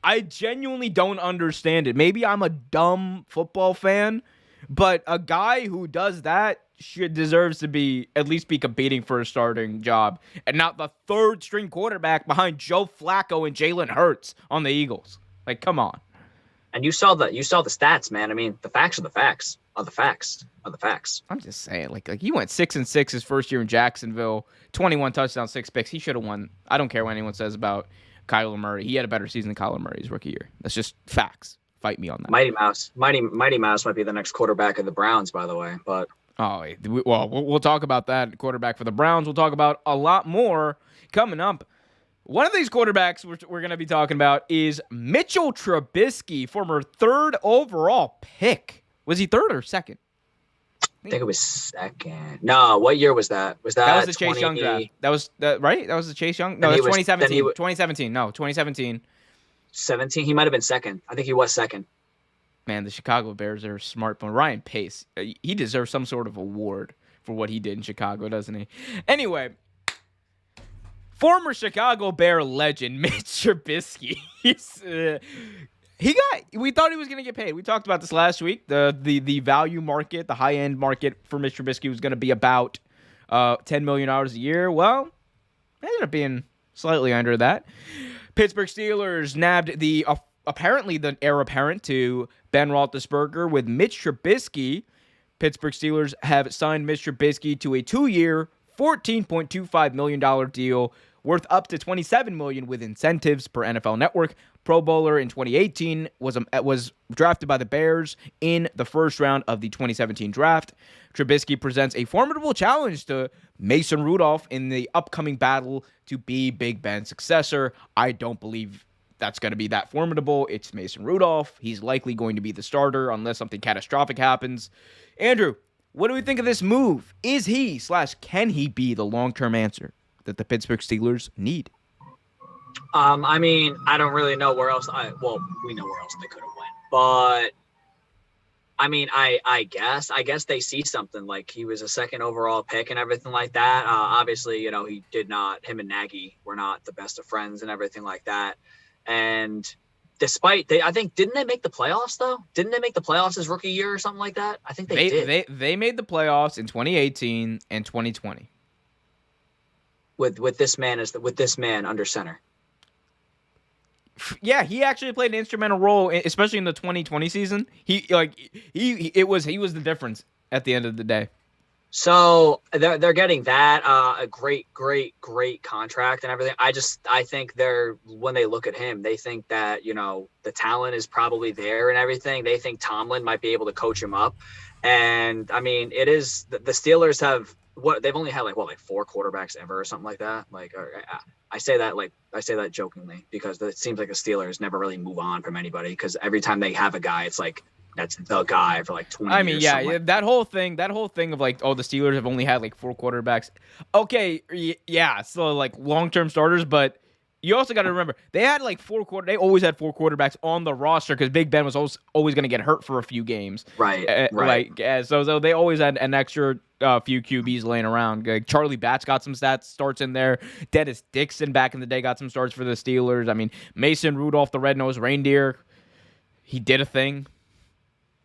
I genuinely don't understand it. Maybe I'm a dumb football fan, but a guy who does that deserves to at least be competing for a starting job and not the 3rd string quarterback behind Joe Flacco and Jalen Hurts on the Eagles. Like, come on. And you saw the stats, man. I mean, the facts are the facts. Are the facts. I'm just saying, like he went 6-6 his first year in Jacksonville, 21 touchdowns, 6 picks. He should have won. I don't care what anyone says about Kyler Murray. He had a better season than Kyler Murray's rookie year. That's just facts. Fight me on that. Mighty Mouse might be the next quarterback of the Browns, by the way. But we'll talk about that quarterback for the Browns. We'll talk about a lot more coming up. One of these quarterbacks we're going to be talking about is Mitchell Trubisky, former 3rd overall pick. Was he 3rd or 2nd? I think it was 2nd. No, what year was that? That was the Chase Young draft. That was right? That was the Chase Young? No, it was 2017. 2017. No, 2017. 17? He might have been 2nd. I think he was 2nd. Man, the Chicago Bears are smart. But Ryan Pace, he deserves some sort of award for what he did in Chicago, doesn't he? Anyway, former Chicago Bear legend Mitch Trubisky. We thought he was going to get paid. We talked about this last week. The value market, the high-end market for Mitch Trubisky was going to be about $10 million a year. Well, it ended up being slightly under that. Pittsburgh Steelers nabbed the heir apparent to Ben Roethlisberger with Mitch Trubisky. Pittsburgh Steelers have signed Mitch Trubisky to a 2-year, $14.25 million deal worth up to $27 million with incentives per NFL Network. Pro Bowler in 2018 was drafted by the Bears in the 1st round of the 2017 draft. Trubisky presents a formidable challenge to Mason Rudolph in the upcoming battle to be Big Ben's successor. I don't believe that's going to be that formidable. It's Mason Rudolph. He's likely going to be the starter unless something catastrophic happens. Andrew, what do we think of this move? Is he/can he be the long-term answer that the Pittsburgh Steelers need? I mean, I don't really know where else. We know where else they could have went, but I mean, I guess they see something like he was a 2nd overall pick and everything like that. Obviously, him and Nagy were not the best of friends and everything like that. And didn't they make the playoffs though? Didn't they make the playoffs his rookie year or something like that? I think they did. They made the playoffs in 2018 and 2020. With this man under center. Yeah, he actually played an instrumental role, especially in the 2020 season. He was the difference at the end of the day. So they're getting that a great contract and everything. I think when they look at him, they think that the talent is probably there and everything. They think Tomlin might be able to coach him up, and I mean it is the Steelers have they've only had like 4 quarterbacks ever or something like that. I say that jokingly because it seems like the Steelers never really move on from anybody because every time they have a guy, it's like that's the guy for like 20 years. I mean, yeah, that whole thing of like, oh, the Steelers have only had like 4 quarterbacks. Okay, yeah, so like long-term starters, but you also got to remember they had like They always had 4 quarterbacks on the roster because Big Ben was always going to get hurt for a few games. Right. So they always had an extra few QBs laying around. Like Charlie Batts got some starts in there. Dennis Dixon back in the day got some starts for the Steelers. I mean, Mason Rudolph, the red-nosed reindeer, he did a thing.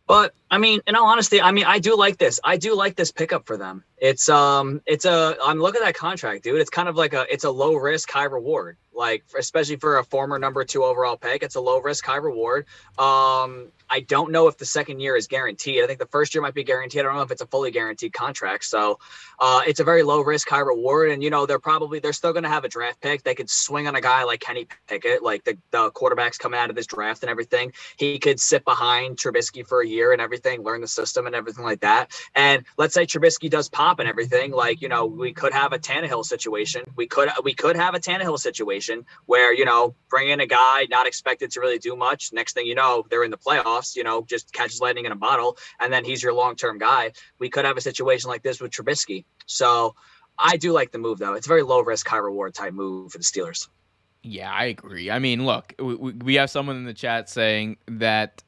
But I mean, in all honesty, I mean, I do like this. I do like this pickup for them. I'm looking at that contract, dude. It's kind of like it's a low risk, high reward. Like, especially for a former number 2 overall pick, it's a low risk, high reward. I don't know if the second year is guaranteed. I think the first year might be guaranteed. I don't know if it's a fully guaranteed contract. So it's a very low risk, high reward. And, they're still going to have a draft pick. They could swing on a guy like Kenny Pickett, like the quarterbacks coming out of this draft and everything. He could sit behind Trubisky for a year and everything, learn the system and everything like that. And let's say Trubisky does pop and everything. Like, we could have a Tannehill situation. We could have a Tannehill situation where, bring in a guy not expected to really do much. Next thing you know, they're in the playoffs, just catches lightning in a bottle, and then he's your long-term guy. We could have a situation like this with Trubisky. So I do like the move, though. It's a very low-risk, high-reward type move for the Steelers. Yeah, I agree. I mean, look, we have someone in the chat saying that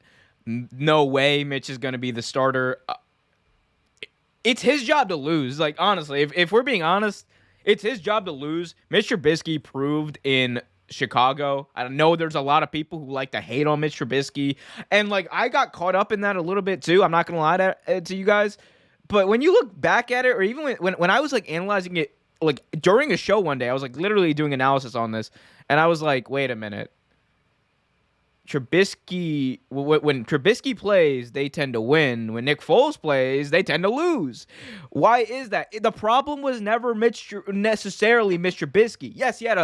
no way Mitch is going to be the starter. It's his job to lose. Like, honestly, if we're being honest, it's his job to lose. Mitch Trubisky proved in Chicago. I know there's a lot of people who like to hate on Mitch Trubisky. And, like, I got caught up in that a little bit, too. I'm not going to lie to you guys. But when you look back at it, or even when I was, like, analyzing it, like, during a show one day, I was, like, literally doing analysis on this. And I was like, wait a minute. Trubisky, when Trubisky plays, they tend to win. When Nick Foles plays, they tend to lose. Why is that? The problem was never necessarily Mitch Trubisky. Yes, he had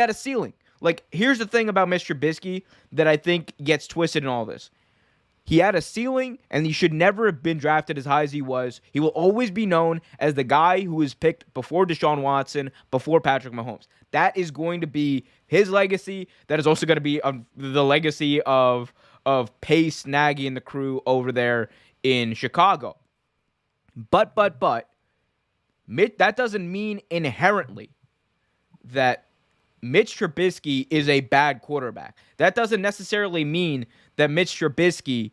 a ceiling. Like, here's the thing about Mitch Trubisky that I think gets twisted in all this. He had a ceiling, and he should never have been drafted as high as he was. He will always be known as the guy who was picked before Deshaun Watson, before Patrick Mahomes. That is going to be his legacy. That is also going to be the legacy of Pace, Nagy, and the crew over there in Chicago. But, that doesn't mean inherently that Mitch Trubisky is a bad quarterback. That doesn't necessarily mean that Mitch Trubisky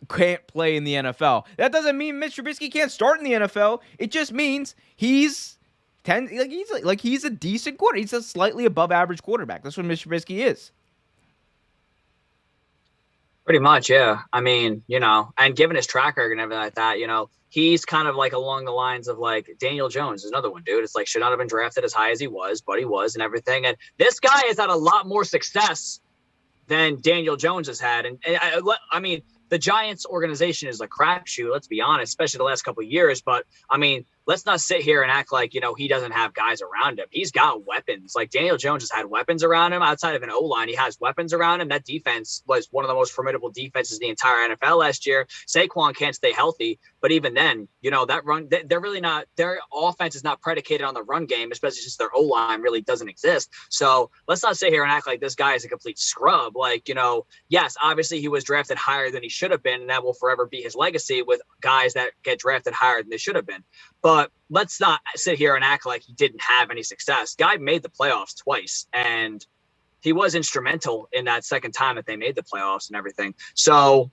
can't play in the NFL. That doesn't mean Mitch Trubisky can't start in the NFL. It just means he's a decent quarterback. He's a slightly above average quarterback. That's what Mitch Trubisky is. Pretty much, yeah. I mean, and given his track record and everything like that, he's kind of like along the lines of like Daniel Jones is another one, dude. It's like should not have been drafted as high as he was, but he was and everything. And this guy has had a lot more success than Daniel Jones has had. And I mean, the Giants organization is a crapshoot, let's be honest, especially the last couple of years. But I mean, let's not sit here and act like, he doesn't have guys around him. He's got weapons. Like Daniel Jones has had weapons around him outside of an O-line. He has weapons around him. That defense was one of the most formidable defenses in the entire NFL last year. Saquon can't stay healthy. But even then, that run, they're really not, their offense is not predicated on the run game, especially since their O-line really doesn't exist. So let's not sit here and act like this guy is a complete scrub. Like, yes, obviously he was drafted higher than he should have been, and that will forever be his legacy with guys that get drafted higher than they should have been. But let's not sit here and act like he didn't have any success. Guy made the playoffs twice, and he was instrumental in that second time that they made the playoffs and everything. So,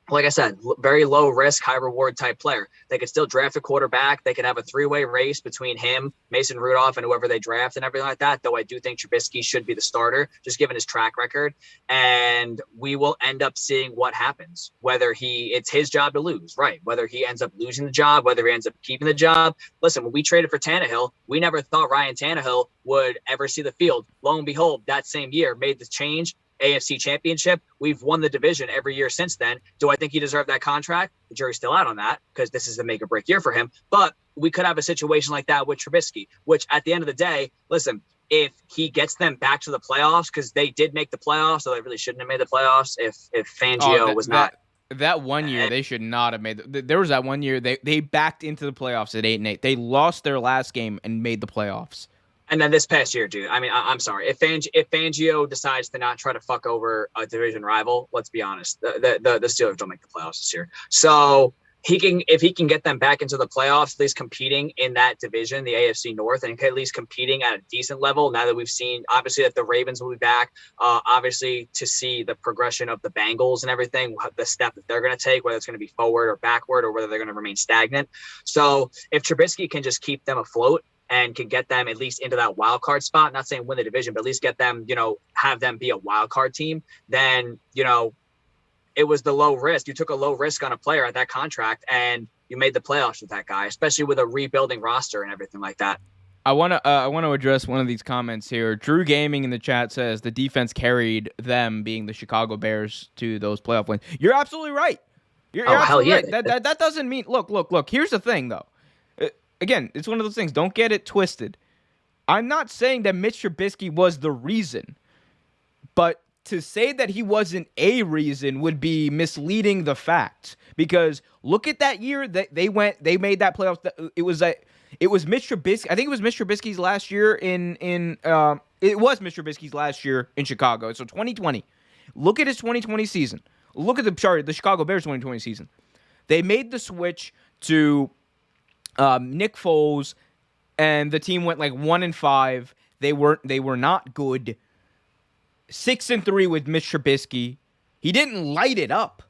like I said, very low risk, high reward type player. They could still draft a quarterback. They could have a 3-way race between him, Mason Rudolph, and whoever they draft and everything like that. Though I do think Trubisky should be the starter, just given his track record. And we will end up seeing what happens. Whether it's his job to lose, right? Whether he ends up losing the job, whether he ends up keeping the job. Listen, when we traded for Tannehill, we never thought Ryan Tannehill would ever see the field. Lo and behold, that same year made the change. AFC Championship. We've won the division every year since then. Do I think he deserved that contract? The jury's still out on that because this is the make or break year for him. But we could have a situation like that with Trubisky, which at the end of the day, listen, if he gets them back to the playoffs, because they did make the playoffs, so they really shouldn't have made the playoffs if Fangio was not. That one year, they should not have made there was that one year they backed into the playoffs at 8-8. They lost their last game and made the playoffs. And then this past year, dude, I mean, I'm sorry. If Fangio decides to not try to fuck over a division rival, let's be honest, the Steelers don't make the playoffs this year. So if he can get them back into the playoffs, at least competing in that division, the AFC North, and at least competing at a decent level. Now that we've seen, obviously, that the Ravens will be back, obviously to see the progression of the Bengals and everything, the step that they're going to take, whether it's going to be forward or backward, or whether they're going to remain stagnant. So if Trubisky can just keep them afloat and can get them at least into that wild card spot, not saying win the division, but at least get them, have them be a wild card team, then, it was the low risk. You took a low risk on a player at that contract, and you made the playoffs with that guy, especially with a rebuilding roster and everything like that. I want to address one of these comments here. Drew Gaming in the chat says the defense carried them, being the Chicago Bears, to those playoff wins. You're absolutely right. You're absolutely hell yeah. Right. That doesn't mean look. Here's the thing though. Again, it's one of those things. Don't get it twisted. I'm not saying that Mitch Trubisky was the reason, but to say that he wasn't a reason would be misleading the facts, because look at that year that they made that playoffs. It was Mitch Trubisky. I think it was Mitch Trubisky's last year it was Mitch Trubisky's last year in Chicago. So 2020. Look at his 2020 season. Look at the Chicago Bears 2020 season. They made the switch to Nick Foles, and the team went like 1-5. They were not good. 6-3 with Mitch Trubisky. He didn't light it up,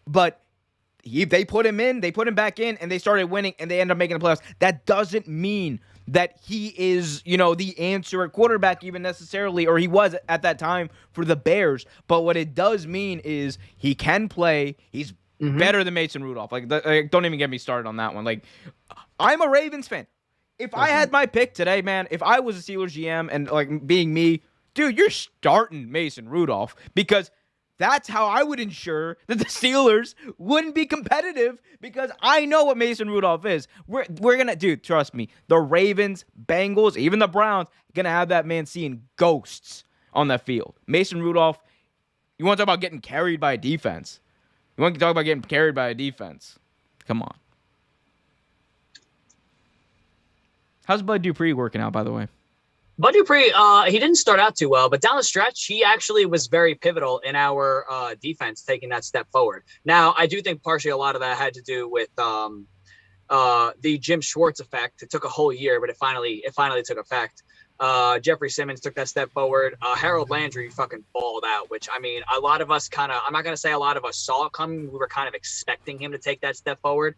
but they put him back in, and they started winning, and they ended up making the playoffs. That doesn't mean that he is, the answer at quarterback even necessarily, or he was at that time for the Bears. But what it does mean is he can play. He's better than Mason Rudolph. Don't even get me started on that one. Like, I'm a Ravens fan. If I had my pick today, man, if I was a Steelers GM and being me, dude, you're starting Mason Rudolph, because that's how I would ensure that the Steelers wouldn't be competitive, because I know what Mason Rudolph is. We're going to, dude, trust me, the Ravens, Bengals, even the Browns, going to have that man seeing ghosts on that field. Mason Rudolph, you want to talk about getting carried by a defense? You want to talk about getting carried by a defense? Come on. How's Bud Dupree working out, by the way? Bud Dupree, he didn't start out too well, but down the stretch, he actually was very pivotal in our defense, taking that step forward. Now, I do think partially a lot of that had to do with the Jim Schwartz effect. It took a whole year, but it finally took effect. Jeffrey Simmons took that step forward. Harold Landry fucking balled out, which, I mean, a lot of us I'm not going to say a lot of us saw it coming. We were kind of expecting him to take that step forward.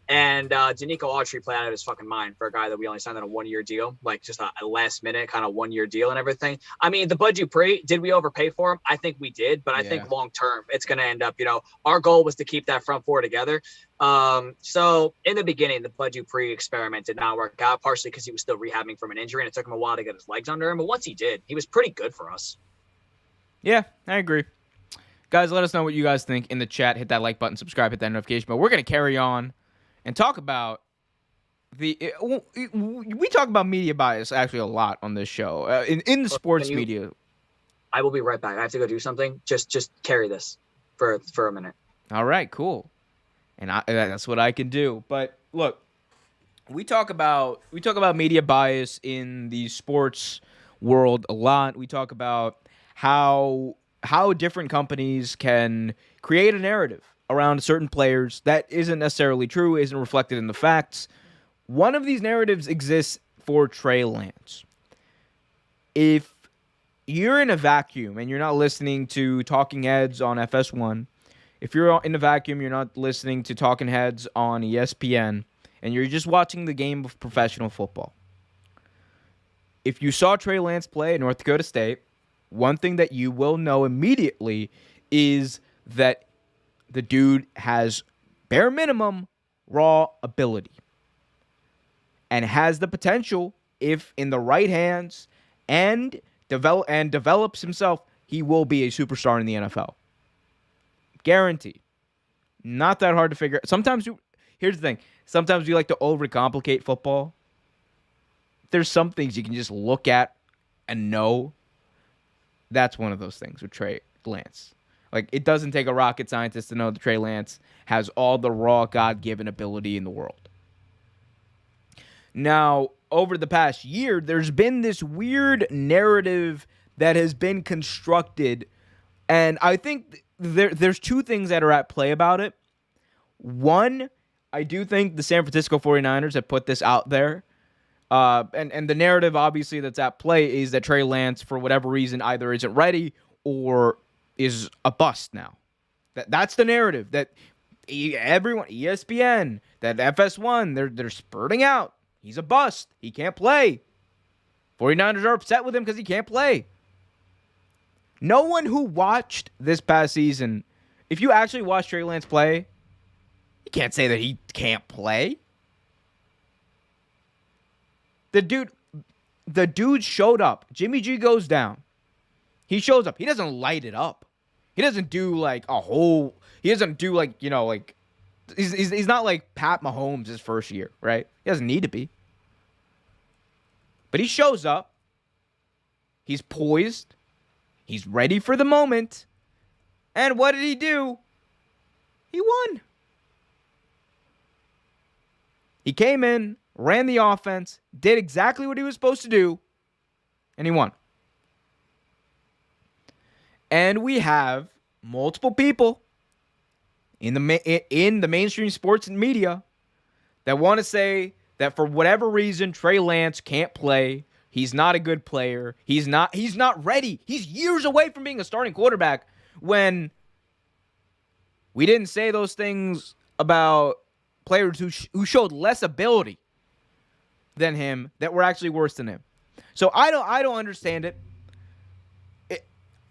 And Danico Autry played out of his fucking mind for a guy that we only signed on a 1-year deal, like just a last minute kind of 1-year deal and everything. I mean, the Bud Dupree, did we overpay for him? I think we did, but I think long term it's going to end up, our goal was to keep that front four together. So in the beginning, the Bud Dupree experiment did not work out, partially because he was still rehabbing from an injury and it took him a while to get his legs under him. But once he did, he was pretty good for us. Yeah, I agree. Guys, let us know what you guys think in the chat. Hit that like button, subscribe, hit that notification bell. We're going to carry on and talk about we talk about media bias actually a lot on this show in the sports media. I will be right back. I have to go do something. Just carry this for a minute. All right, cool. And that's what I can do. But look, we talk about media bias in the sports world a lot. We talk about how different companies can create a narrative around certain players that isn't necessarily true, isn't reflected in the facts. One of these narratives exists for Trey Lance. If you're in a vacuum and you're not listening to Talking Heads on FS1, if you're in a vacuum, you're not listening to Talking Heads on ESPN, and you're just watching the game of professional football, if you saw Trey Lance play at North Dakota State, one thing that you will know immediately is that the dude has bare minimum raw ability and has the potential, if in the right hands and develops himself, he will be a superstar in the NFL. Guaranteed. Not that hard to figure out. Here's the thing. Sometimes you like to overcomplicate football. There's some things you can just look at and know. That's one of those things with Trey Lance. Like, it doesn't take a rocket scientist to know that Trey Lance has all the raw God-given ability in the world. Now, over the past year, there's been this weird narrative that has been constructed, and I think there's two things that are at play about it. One I do think the San Francisco 49ers have put this out there. And the narrative, obviously, that's at play is that Trey Lance, for whatever reason, either isn't ready or is a bust now. That's the narrative that everyone, ESPN, that FS1, they're spurting out. He's a bust. He can't play. 49ers are upset with him because he can't play. No one who watched this past season, if you actually watched Trey Lance play, you can't say that he can't play. The dude showed up. Jimmy G goes down. He shows up. He doesn't light it up. He doesn't do like a whole. He doesn't do like, you know, like he's not like Pat Mahomes his first year, right? He doesn't need to be. But he shows up. He's poised. He's ready for the moment. And what did he do? He won. He came in, ran the offense, did exactly what he was supposed to do, and he won. And we have multiple people in the mainstream sports and media that want to say that for whatever reason Trey Lance can't play. He's not a good player. He's not ready. He's years away from being a starting quarterback, when we didn't say those things about players who showed less ability than him that were actually worse than him. So I don't understand it.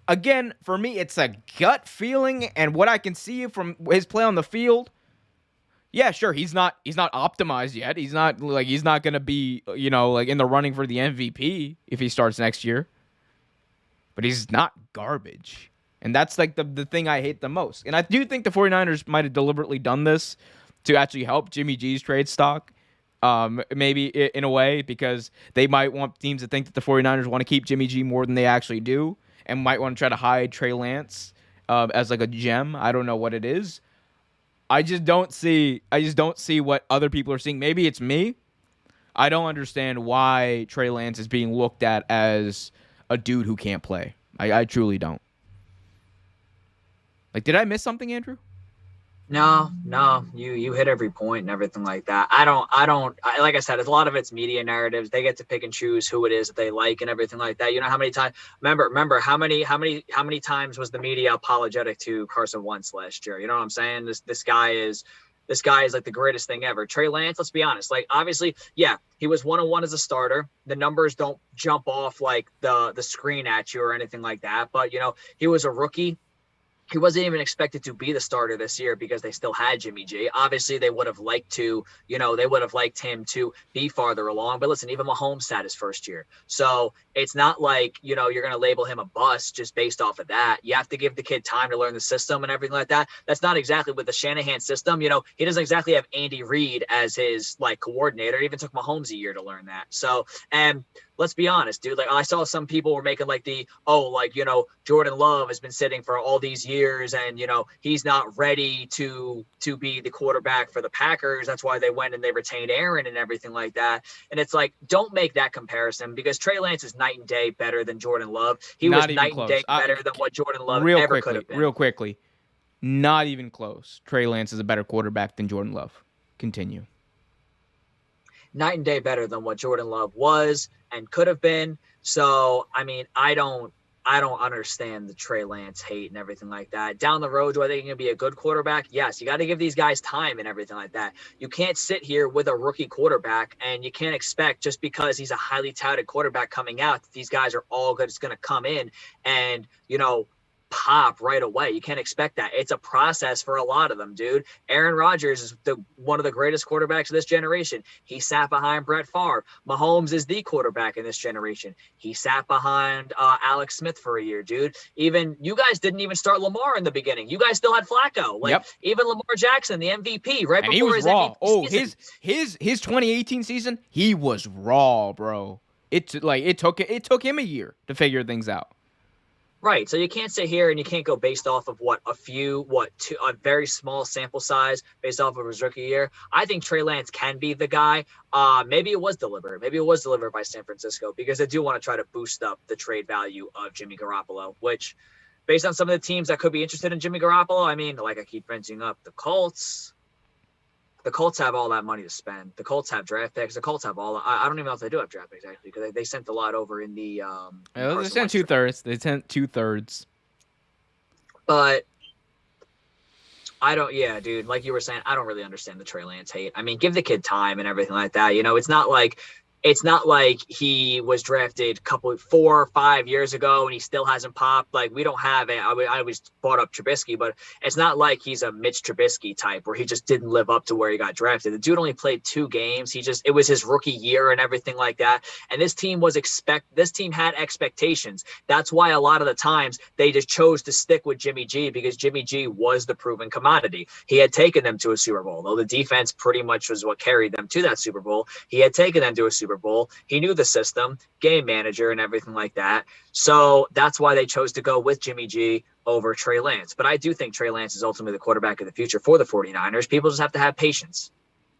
Again, for me, it's a gut feeling, and what I can see from his play on the field. Yeah, sure, he's not optimized yet. He's not going to be, you know, like in the running for the MVP if he starts next year. But he's not garbage. And that's like the thing I hate the most. And I do think the 49ers might have deliberately done this to actually help Jimmy G's trade stock. Maybe in a way, because they might want teams to think that the 49ers want to keep Jimmy G more than they actually do, and might want to try to hide Trey Lance as like a gem. I don't know what it is. I just don't see what other people are seeing. Maybe it's me. I don't understand why Trey Lance is being looked at as a dude who can't play. I truly don't. Like, did I miss something, Andrew? No, you hit every point and everything like that. Like I said, a lot of it's media narratives. They get to pick and choose who it is that they like and everything like that. You know how many times? Remember how many times was the media apologetic to Carson Wentz last year? You know what I'm saying? This guy is like the greatest thing ever. Trey Lance, let's be honest. Like, obviously, yeah, he was 1-1 as a starter. The numbers don't jump off like the screen at you or anything like that. But, you know, he was a rookie. He wasn't even expected to be the starter this year because they still had Jimmy G. Obviously, they would have liked him to be farther along. But listen, even Mahomes had his first year. So it's not like, you know, you're going to label him a bust just based off of that. You have to give the kid time to learn the system and everything like that. That's not exactly with the Shanahan system. You know, he doesn't exactly have Andy Reid as his, like, coordinator. It even took Mahomes a year to learn that. So, and let's be honest, dude. Like, I saw some people were making like you know, Jordan Love has been sitting for all these years and, you know, he's not ready to be the quarterback for the Packers. That's why they went and they retained Aaron and everything like that. And it's like, don't make that comparison, because Trey Lance is night and day better than Jordan Love. He was night and day better than what Jordan Love ever could have been. Real quickly, not even close. Trey Lance is a better quarterback than Jordan Love. Continue. Night and day better than what Jordan Love was and could have been. So, I mean, I don't understand the Trey Lance hate and everything like that. Down the road, do I think he can be a good quarterback? Yes, you got to give these guys time and everything like that. You can't sit here with a rookie quarterback and you can't expect, just because he's a highly touted quarterback coming out, that these guys are all good. It's going to come in and, you know, pop right away. You can't expect that. It's a process for a lot of them, dude. Aaron Rodgers is one of the greatest quarterbacks of this generation. He sat behind Brett Favre. Mahomes is the quarterback in this generation. He sat behind Alex Smith for a year, dude. Even you guys didn't even start Lamar in the beginning. You guys still had Flacco. Like, even Lamar Jackson, the MVP, right and before he was his raw. MVP season. His 2018 season, he was raw, bro. It took him a year to figure things out. Right. So you can't sit here and you can't go based off of a very small sample size based off of his rookie year. I think Trey Lance can be the guy. Maybe it was deliberate. Maybe it was delivered by San Francisco, because they do want to try to boost up the trade value of Jimmy Garoppolo, which, based on some of the teams that could be interested in Jimmy Garoppolo, I mean, like I keep bringing up the Colts, The Colts have all that money to spend. The Colts have draft picks. The Colts have all. I don't even know if they do have draft picks actually, because they sent a lot over in the. They sent 2/3. They sent 2/3. But I don't. Yeah, dude. Like you were saying, I don't really understand the Trey Lance hate. I mean, give the kid time and everything like that. You know, it's not like he was drafted 4 or 5 years ago and he still hasn't popped. Like, we don't have it. I always brought up Trubisky, but it's not like he's a Mitch Trubisky type where he just didn't live up to where he got drafted. The dude only played 2 games. It was his rookie year and everything like that. And this team had expectations. That's why a lot of the times they just chose to stick with Jimmy G, because Jimmy G was the proven commodity. He had taken them to a Super Bowl, though the defense pretty much was what carried them to that Super Bowl. He had taken them to a Super Bowl. He knew the system, game manager, and everything like that. So that's why they chose to go with Jimmy G over Trey Lance. But I do think Trey Lance is ultimately the quarterback of the future for the 49ers. People just have to have patience.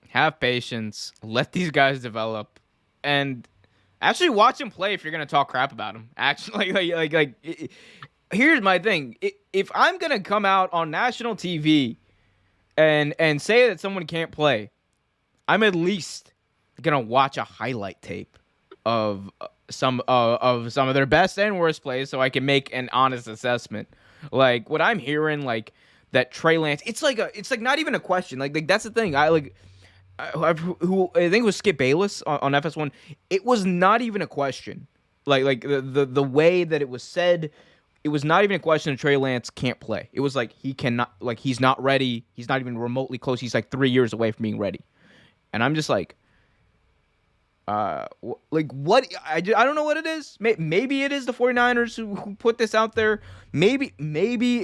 Have patience. Let these guys develop. And actually watch him play if you're going to talk crap about him. Actually, here's my thing. If I'm going to come out on national TV and say that someone can't play, I'm at least gonna watch a highlight tape of some of their best and worst plays so I can make an honest assessment. Like, what I'm hearing, like, that Trey Lance, it's like not even a question. Like that's the thing. I think it was Skip Bayless on FS1. It was not even a question. Like the way that it was said, it was not even a question that Trey Lance can't play. It was like he cannot, like, he's not ready. He's not even remotely close. He's like 3 years away from being ready. And I'm just like, what? I don't know what it is. Maybe it is the 49ers who put this out there. Maybe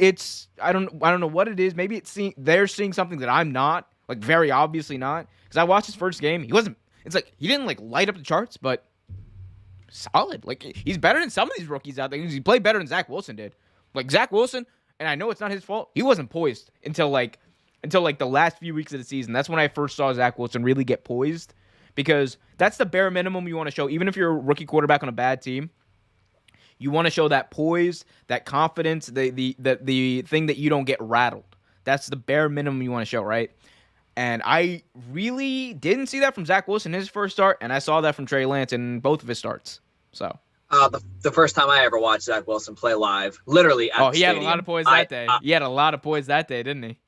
it's I don't know what it is. Maybe they're seeing something that I'm not, like, very obviously not. Because I watched his first game. He didn't like light up the charts, but solid. Like, he's better than some of these rookies out there. He played better than Zach Wilson did. Like, Zach Wilson, and I know it's not his fault, he wasn't poised until the last few weeks of the season. That's when I first saw Zach Wilson really get poised. Because that's the bare minimum you want to show. Even if you're a rookie quarterback on a bad team, you want to show that poise, that confidence, the thing that you don't get rattled. That's the bare minimum you want to show, right? And I really didn't see that from Zach Wilson in his first start, and I saw that from Trey Lance in both of his starts. So, the first time I ever watched Zach Wilson play live, literally at the he had stadium, a lot of poise that day. He had a lot of poise that day, didn't he?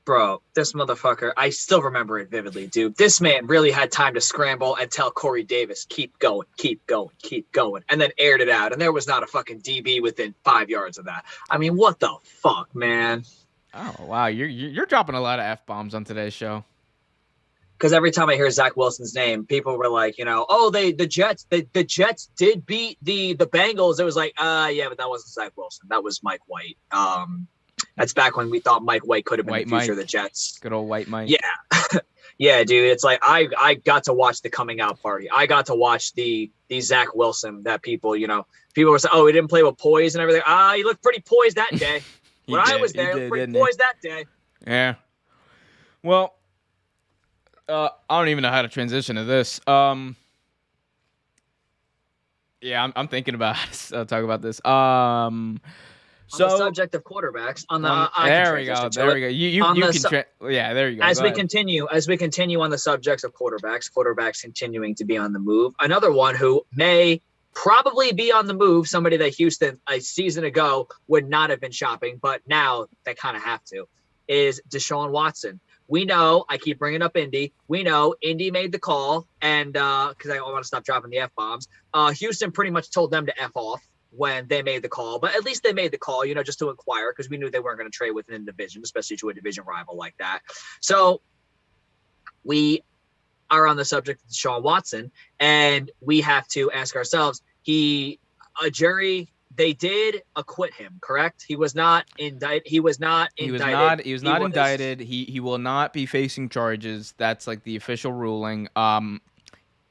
Bro, this motherfucker, I still remember it vividly, dude. This man really had time to scramble and tell Corey Davis, keep going, keep going, keep going, and then aired it out. And there was not a fucking DB within 5 yards of that. I mean, what the fuck, man? Oh, wow. You're dropping a lot of F-bombs on today's show. Because every time I hear Zach Wilson's name, people were like, the Jets did beat the Bengals. It was like, yeah, but that wasn't Zach Wilson. That was Mike White. That's back when we thought Mike White could have been the future of the Jets. Good old White Mike. Yeah. Yeah, dude. It's like I got to watch the coming out party. I got to watch the Zach Wilson that people were saying, oh, he didn't play with poise and everything. He looked pretty poised that day. When I was there, he looked pretty poised that day. Yeah. Well, I don't even know how to transition to this. Yeah, I'm thinking about talk about this. So, on the subject of quarterbacks, there we go. There you go. As we continue on the subjects of quarterbacks continuing to be on the move. Another one who may probably be on the move, somebody that Houston a season ago would not have been shopping, but now they kind of have to, is Deshaun Watson. We know, I keep bringing up Indy. We know Indy made the call, and because I want to stop dropping the F-bombs, Houston pretty much told them to F off when they made the call, but at least they made the call, just to inquire, because we knew they weren't going to trade within the division, especially to a division rival like that. So we are on the subject of Deshaun Watson, and we have to ask ourselves, they did acquit him, correct? He was not indicted. He was not indicted. He was not indicted. He will not be facing charges. That's like the official ruling. And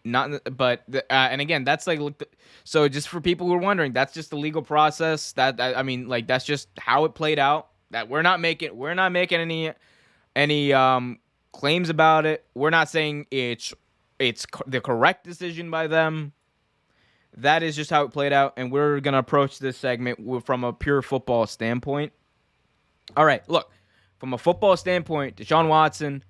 again, that's like, so just for people who are wondering, that's just the legal process. That's just how it played out. That we're not making any claims about it. We're not saying it's the correct decision by them. That is just how it played out, and we're gonna approach this segment from a pure football standpoint. All right, look, from a football standpoint, Deshaun Watson,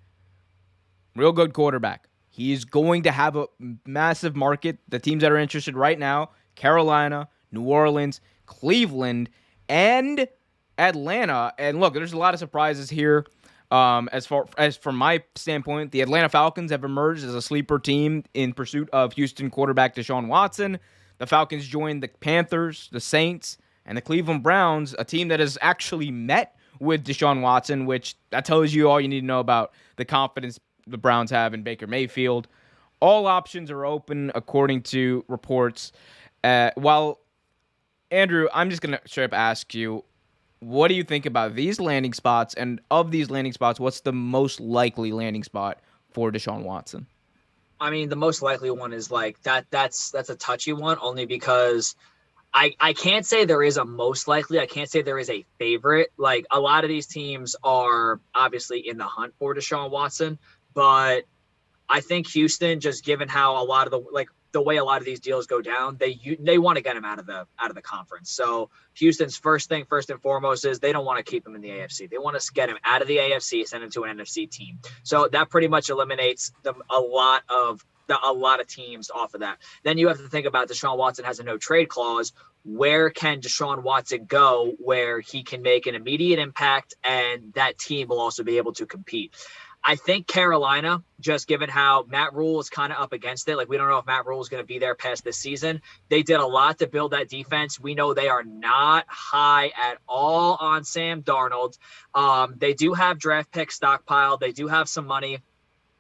real good quarterback. He's going to have a massive market. The teams that are interested right now, Carolina, New Orleans, Cleveland, and Atlanta. And look, there's a lot of surprises here. As far as from my standpoint, the Atlanta Falcons have emerged as a sleeper team in pursuit of Houston quarterback Deshaun Watson. The Falcons joined the Panthers, the Saints, and the Cleveland Browns, a team that has actually met with Deshaun Watson, which that tells you all you need to know about the confidence the Browns have in Baker Mayfield. All options are open according to reports. While, Andrew, I'm just going to straight up ask you, what do you think about these landing spots? And of these landing spots, what's the most likely landing spot for Deshaun Watson? I mean, the most likely one is like that's a touchy one, only because I can't say there is a most likely. I can't say there is a favorite. Like, a lot of these teams are obviously in the hunt for Deshaun Watson, but I think Houston, just given how a lot of the way a lot of these deals go down, they want to get him out of the conference. So Houston's first and foremost is they don't want to keep him in the AFC. They want to get him out of the AFC, send him to an NFC team. So that pretty much eliminates a lot of teams off of that. Then you have to think about Deshaun Watson has a no trade clause. Where can Deshaun Watson go where he can make an immediate impact and that team will also be able to compete? I think Carolina, just given how Matt Rule is kind of up against it, like we don't know if Matt Rule is going to be there past this season. They did a lot to build that defense. We know they are not high at all on Sam Darnold. They do have draft picks stockpiled. They do have some money.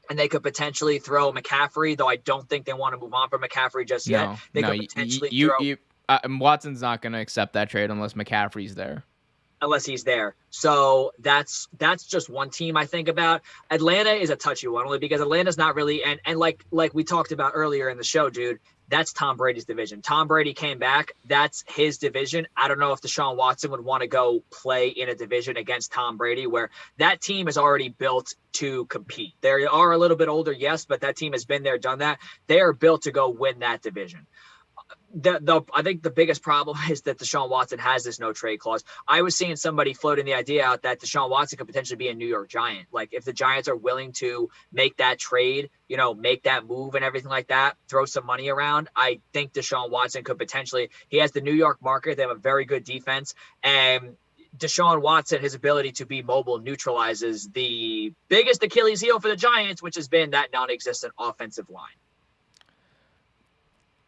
And they could potentially throw McCaffrey, though I don't think they want to move on from McCaffrey just yet. They could potentially Watson's not going to accept that trade unless McCaffrey's there. Unless he's there. So that's just one team I think about. Atlanta is a touchy one, only because Atlanta's not really, and like we talked about earlier in the show, dude, that's Tom Brady's division. Tom Brady came back. That's his division. I don't know if Deshaun Watson would want to go play in a division against Tom Brady, where that team is already built to compete. They are a little bit older, yes, but that team has been there, done that. They are built to go win that division. I think the biggest problem is that Deshaun Watson has this no trade clause. I was seeing somebody floating the idea out that Deshaun Watson could potentially be a New York Giant. Like, if the Giants are willing to make that trade, make that move and everything like that, throw some money around, I think Deshaun Watson could potentially, he has the New York market. They have a very good defense, and Deshaun Watson, his ability to be mobile, neutralizes the biggest Achilles heel for the Giants, which has been that non-existent offensive line.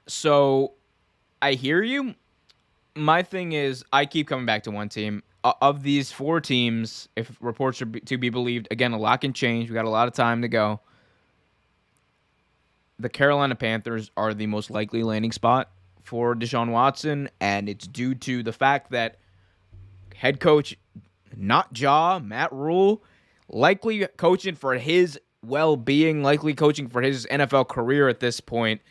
So I hear you. My thing is, I keep coming back to one team. Of these four teams, if reports are to be believed, again, a lot can change. We got a lot of time to go. The Carolina Panthers are the most likely landing spot for Deshaun Watson, and it's due to the fact that head coach, not Matt Rule, likely coaching for his well-being, likely coaching for his NFL career at this point.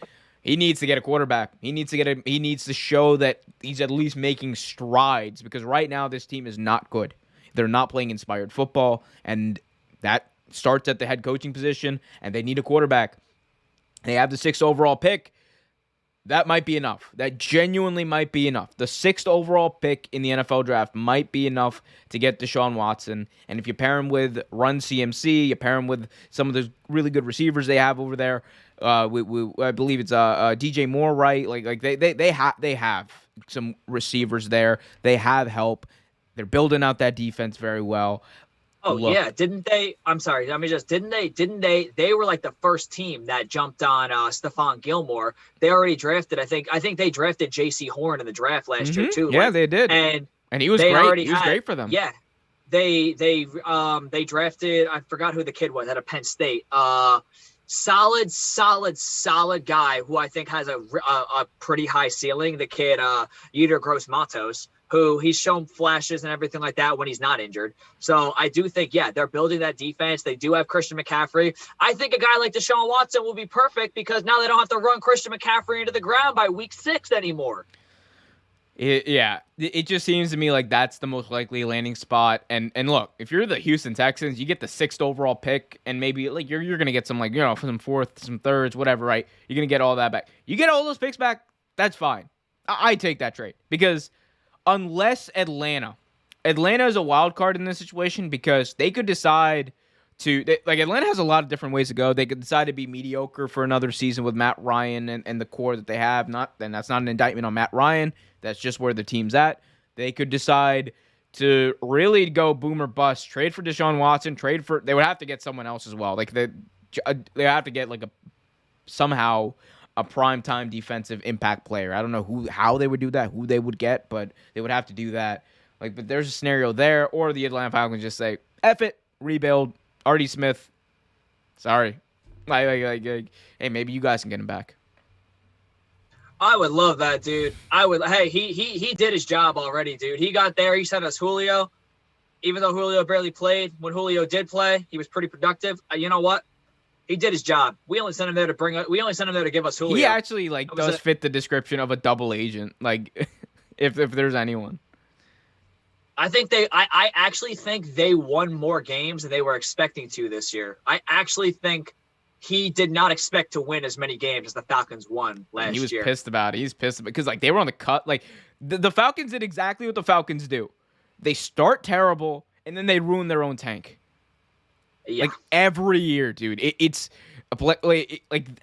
He needs to get a quarterback. He needs to show that he's at least making strides, because right now this team is not good. They're not playing inspired football, and that starts at the head coaching position, and they need a quarterback. They have the 6th overall pick. That might be enough. That genuinely might be enough. The 6th overall pick in the NFL draft might be enough to get Deshaun Watson. And if you pair him with Run CMC, you pair him with some of those really good receivers they have over there. I believe it's DJ Moore, right? Like they have some receivers there. They have help. They're building out that defense very well. Oh, yeah. Didn't they? I'm sorry. Didn't they were like the first team that jumped on Stephon Gilmore. They already drafted. I think they drafted J.C. Horn in the draft last year too. Yeah, they did. And he was great. He was great for them. Yeah. They drafted, I forgot who the kid was out of Penn State. Solid guy who I think has a pretty high ceiling. The kid, Yetur Gross-Matos, who he's shown flashes and everything like that when he's not injured. So I do think, they're building that defense. They do have Christian McCaffrey. I think a guy like Deshaun Watson will be perfect, because now they don't have to run Christian McCaffrey into the ground by week 6 anymore. It just seems to me like that's the most likely landing spot. And look, if you're the Houston Texans, you get the 6th overall pick, and maybe like you're gonna get some some 4th, some 3rds, whatever, right? You're gonna get all that back. You get all those picks back, that's fine. I take that trade, because unless Atlanta is a wild card in this situation, because they could decide like Atlanta has a lot of different ways to go. They could decide to be mediocre for another season with Matt Ryan and the core that they have. And that's not an indictment on Matt Ryan. That's just where the team's at. They could decide to really go boom or bust, trade for Deshaun Watson, they would have to get someone else as well. Like they have to get like somehow a primetime defensive impact player. I don't know how they would do that, who they would get, but they would have to do that. Like, but there's a scenario there, or the Atlanta Falcons just say, F it, rebuild, Artie Smith. Sorry. Hey, maybe you guys can get him back. I would love that, dude. Hey, he did his job already, dude. He got there. He sent us Julio. Even though Julio barely played, when Julio did play, he was pretty productive. You know what? He did his job. We only sent him there to give us Julio. He actually does fit the description of a double agent. Like, if there's anyone. I actually think they won more games than they were expecting to this year. I actually think he did not expect to win as many games as the Falcons won last year. He was pissed about it. He's pissed because they were on the cut. Like the Falcons did exactly what the Falcons do. They start terrible and then they ruin their own tank. Yeah. Like every year, dude. It's like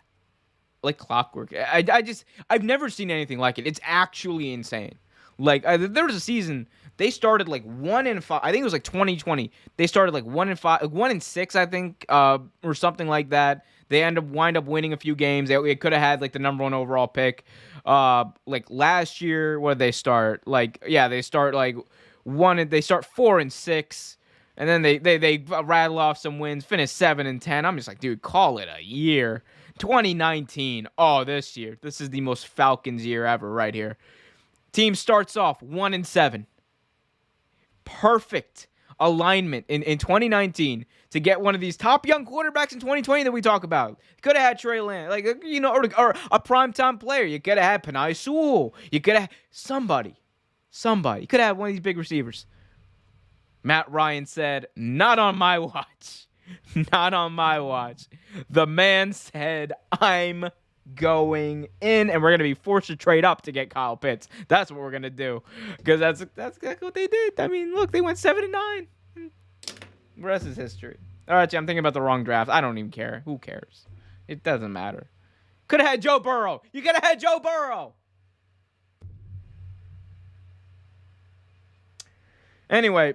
clockwork. I've never seen anything like it. It's actually insane. Like there was a season they started like 1-5. I think it was like 2020. They started like 1-5, 1-6, I think, or something like that. They wind up winning a few games. They could have had like the number 1 overall pick. Like last year, what did they start? They start like they start 4-6, and then they rattle off some wins, finish 7-10. I'm just like, dude, call it a year. 2019. Oh, this year. This is the most Falcons year ever right here. Team starts off 1-7. Perfect alignment in 2019 to get one of these top young quarterbacks in 2020 that we talk about. Could have had Trey Lance, or a primetime player. You could have had Penei Sewell. You could have somebody. You could have one of these big receivers. Matt Ryan said, "Not on my watch. Not on my watch." The man said, "I'm going in, and we're going to be forced to trade up to get Kyle Pitts." That's what we're going to do, because that's what they did. I mean, look, they went 7-9. The rest is history. All right, I'm thinking about the wrong draft. I don't even care. Who cares? It doesn't matter. Could have had Joe Burrow. You could have had Joe Burrow. Anyway,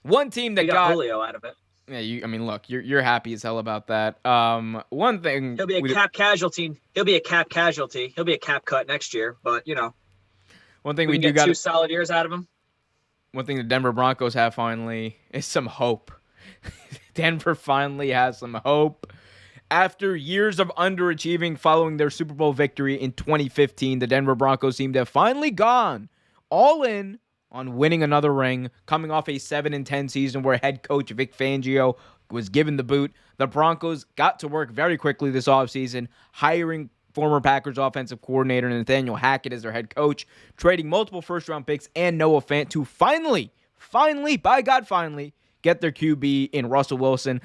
one team that got Julio out of it. Yeah, look, you're happy as hell about that. One thing he'll be a cap casualty. He'll be a cap casualty. He'll be a cap cut next year. But one thing we do got 2 solid years out of him. One thing the Denver Broncos have finally is some hope. Denver finally has some hope. After years of underachieving following their Super Bowl victory in 2015, the Denver Broncos seem to have finally gone all in on winning another ring, coming off a 7-10 season where head coach Vic Fangio was given the boot. The Broncos got to work very quickly this offseason, hiring former Packers offensive coordinator Nathaniel Hackett as their head coach, trading multiple first-round picks and Noah Fant to finally, by God, finally, get their QB in Russell Wilson.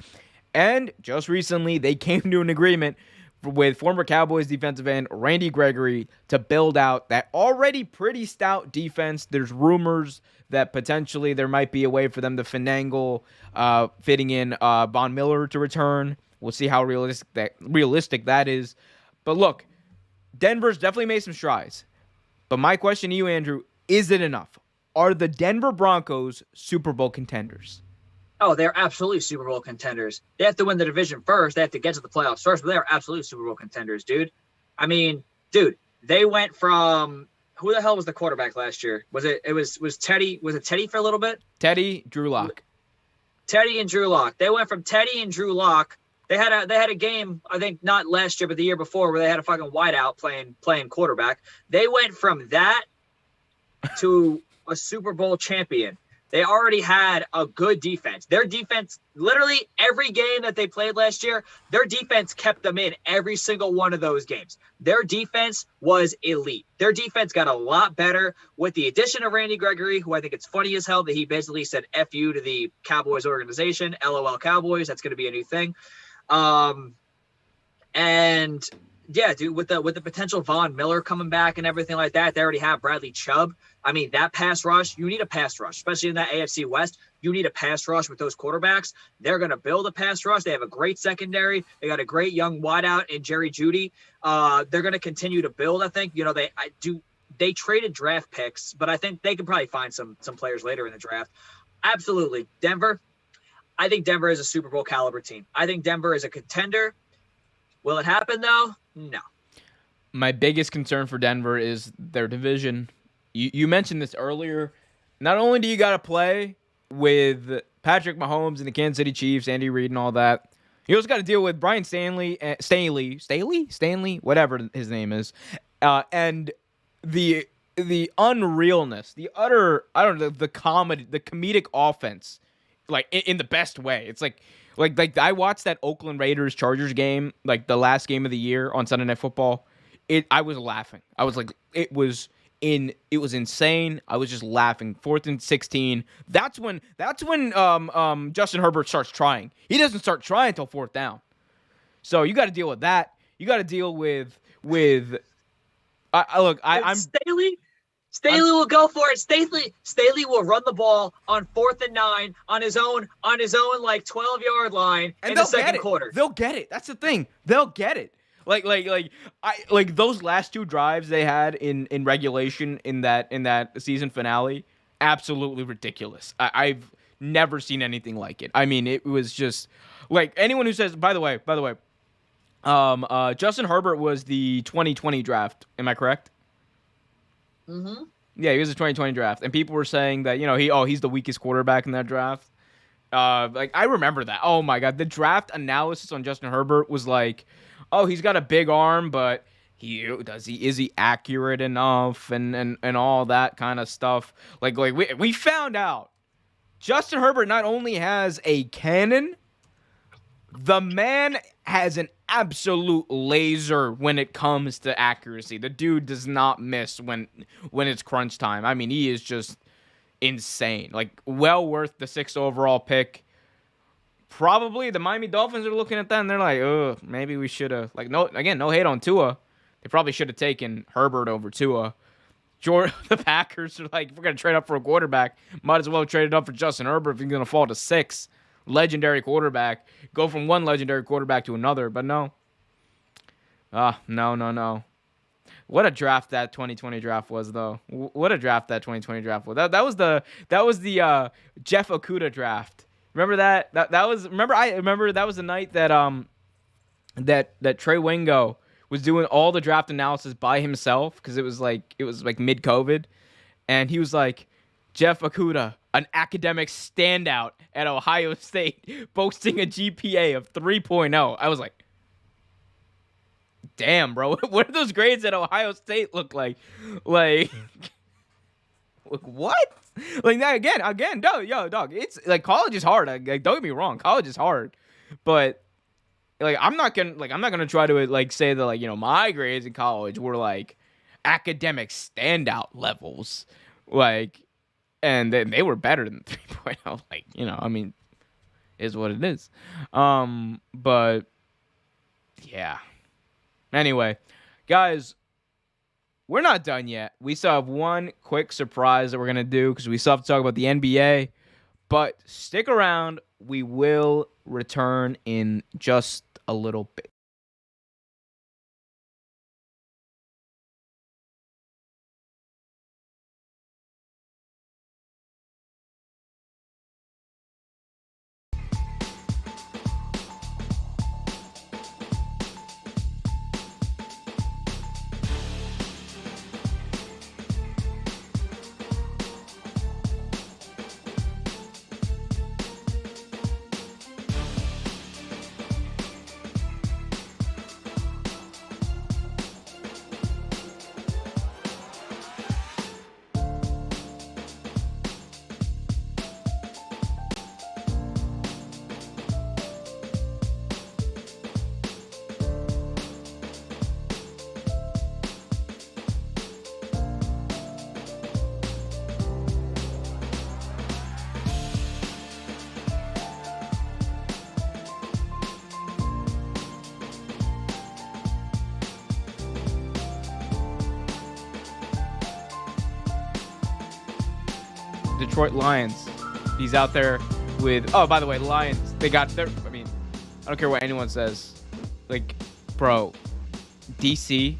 And just recently, they came to an agreement with former Cowboys defensive end Randy Gregory to build out that already pretty stout defense. There's rumors that potentially there might be a way for them to finagle fitting in Von Miller to return. We'll see how realistic that is. But look, Denver's definitely made some strides. But my question to you, Andrew, is it enough? Are the Denver Broncos Super Bowl contenders? Oh, they're absolutely Super Bowl contenders. They have to win the division first. They have to get to the playoffs first, but they're absolute Super Bowl contenders, dude. I mean, dude, they went from who the hell was the quarterback last year? Was Teddy? Was it Teddy for a little bit? Teddy, Drew Lock. Teddy and Drew Lock. They went from Teddy and Drew Lock. They had a game, I think not last year, but the year before, where they had a fucking wideout playing quarterback. They went from that to a Super Bowl champion. They already had a good defense. Their defense, literally every game that they played last year, their defense kept them in every single one of those games. Their defense was elite. Their defense got a lot better with the addition of Randy Gregory, who I think it's funny as hell that he basically said F you to the Cowboys organization, LOL Cowboys. That's going to be a new thing. And Yeah, dude, with the potential Von Miller coming back and everything like that, they already have Bradley Chubb. I mean, that pass rush, you need a pass rush, especially in that AFC West. You need a pass rush with those quarterbacks. They're going to build a pass rush. They have a great secondary. They got a great young wideout in Jerry Jeudy. They're going to continue to build, I think. You know, they traded draft picks, but I think they can probably find some players later in the draft. Absolutely. Denver, I think Denver is a Super Bowl caliber team. I think Denver is a contender. Will it happen, though? No. My biggest concern for Denver is their division. You mentioned this earlier. Not only do you got to play with Patrick Mahomes and the Kansas City Chiefs, Andy Reid and all that, you also got to deal with Brian Stanley, whatever his name is, and the unrealness, the utter, I don't know, the comedic offense, like in the best way. It's like I watched that Oakland Raiders Chargers game, like the last game of the year on Sunday Night Football. I was laughing. I was like, it was insane. I was just laughing. 4th and 16. That's when Justin Herbert starts trying. He doesn't start trying until 4th down. So you got to deal with that. You got to deal with I'm Staley will go for it. Staley will run the ball on 4th and 9 on his own like 12-yard line in the second quarter. They'll get it. That's the thing. They'll get it. Like those last 2 drives they had in regulation in that season finale, absolutely ridiculous. I've never seen anything like it. I mean, it was just like anyone who says, by the way, Justin Herbert was the 2020 draft. Am I correct? Mm-hmm. Yeah, he was the 2020 draft, and people were saying that he's the weakest quarterback in that draft. I remember that. Oh my god, the draft analysis on Justin Herbert was like, oh, he's got a big arm, but is he accurate enough and all that kind of stuff. Like we found out Justin Herbert not only has a cannon, the man has an absolute laser when it comes to accuracy. The dude does not miss when it's crunch time. I mean, he is just insane. Like, well worth the 6th overall pick. Probably the Miami Dolphins are looking at that and they're like, oh, maybe we should have. Like, no hate on Tua. They probably should have taken Herbert over Tua. The Packers are like, if we're going to trade up for a quarterback, might as well trade it up for Justin Herbert if he's going to fall to 6. Legendary quarterback. Go from one legendary quarterback to another, but no. No. What a draft that 2020 draft was, though. What a draft that 2020 draft was. That was the Jeff Okudah draft. Remember that? I remember that was the night that that Trey Wingo was doing all the draft analysis by himself because it was like mid-COVID, and he was like, Jeff Okudah, an academic standout at Ohio State, boasting a GPA of 3.0. I was like, damn, bro, what do those grades at Ohio State look like? Like what? Like that again, dog. It's like college is hard. Like, don't get me wrong, college is hard, but like I'm not gonna try to like say that like my grades in college were like academic standout levels, like. And then they were better than 3.0. Like, I mean, is what it is. But yeah. Anyway, guys, we're not done yet. We still have one quick surprise that we're going to do because we still have to talk about the NBA. But stick around. We will return in just a little bit. Detroit Lions. He's out there with. Oh, by the way, the Lions. They got their. I mean, I don't care what anyone says. Like, bro, DC.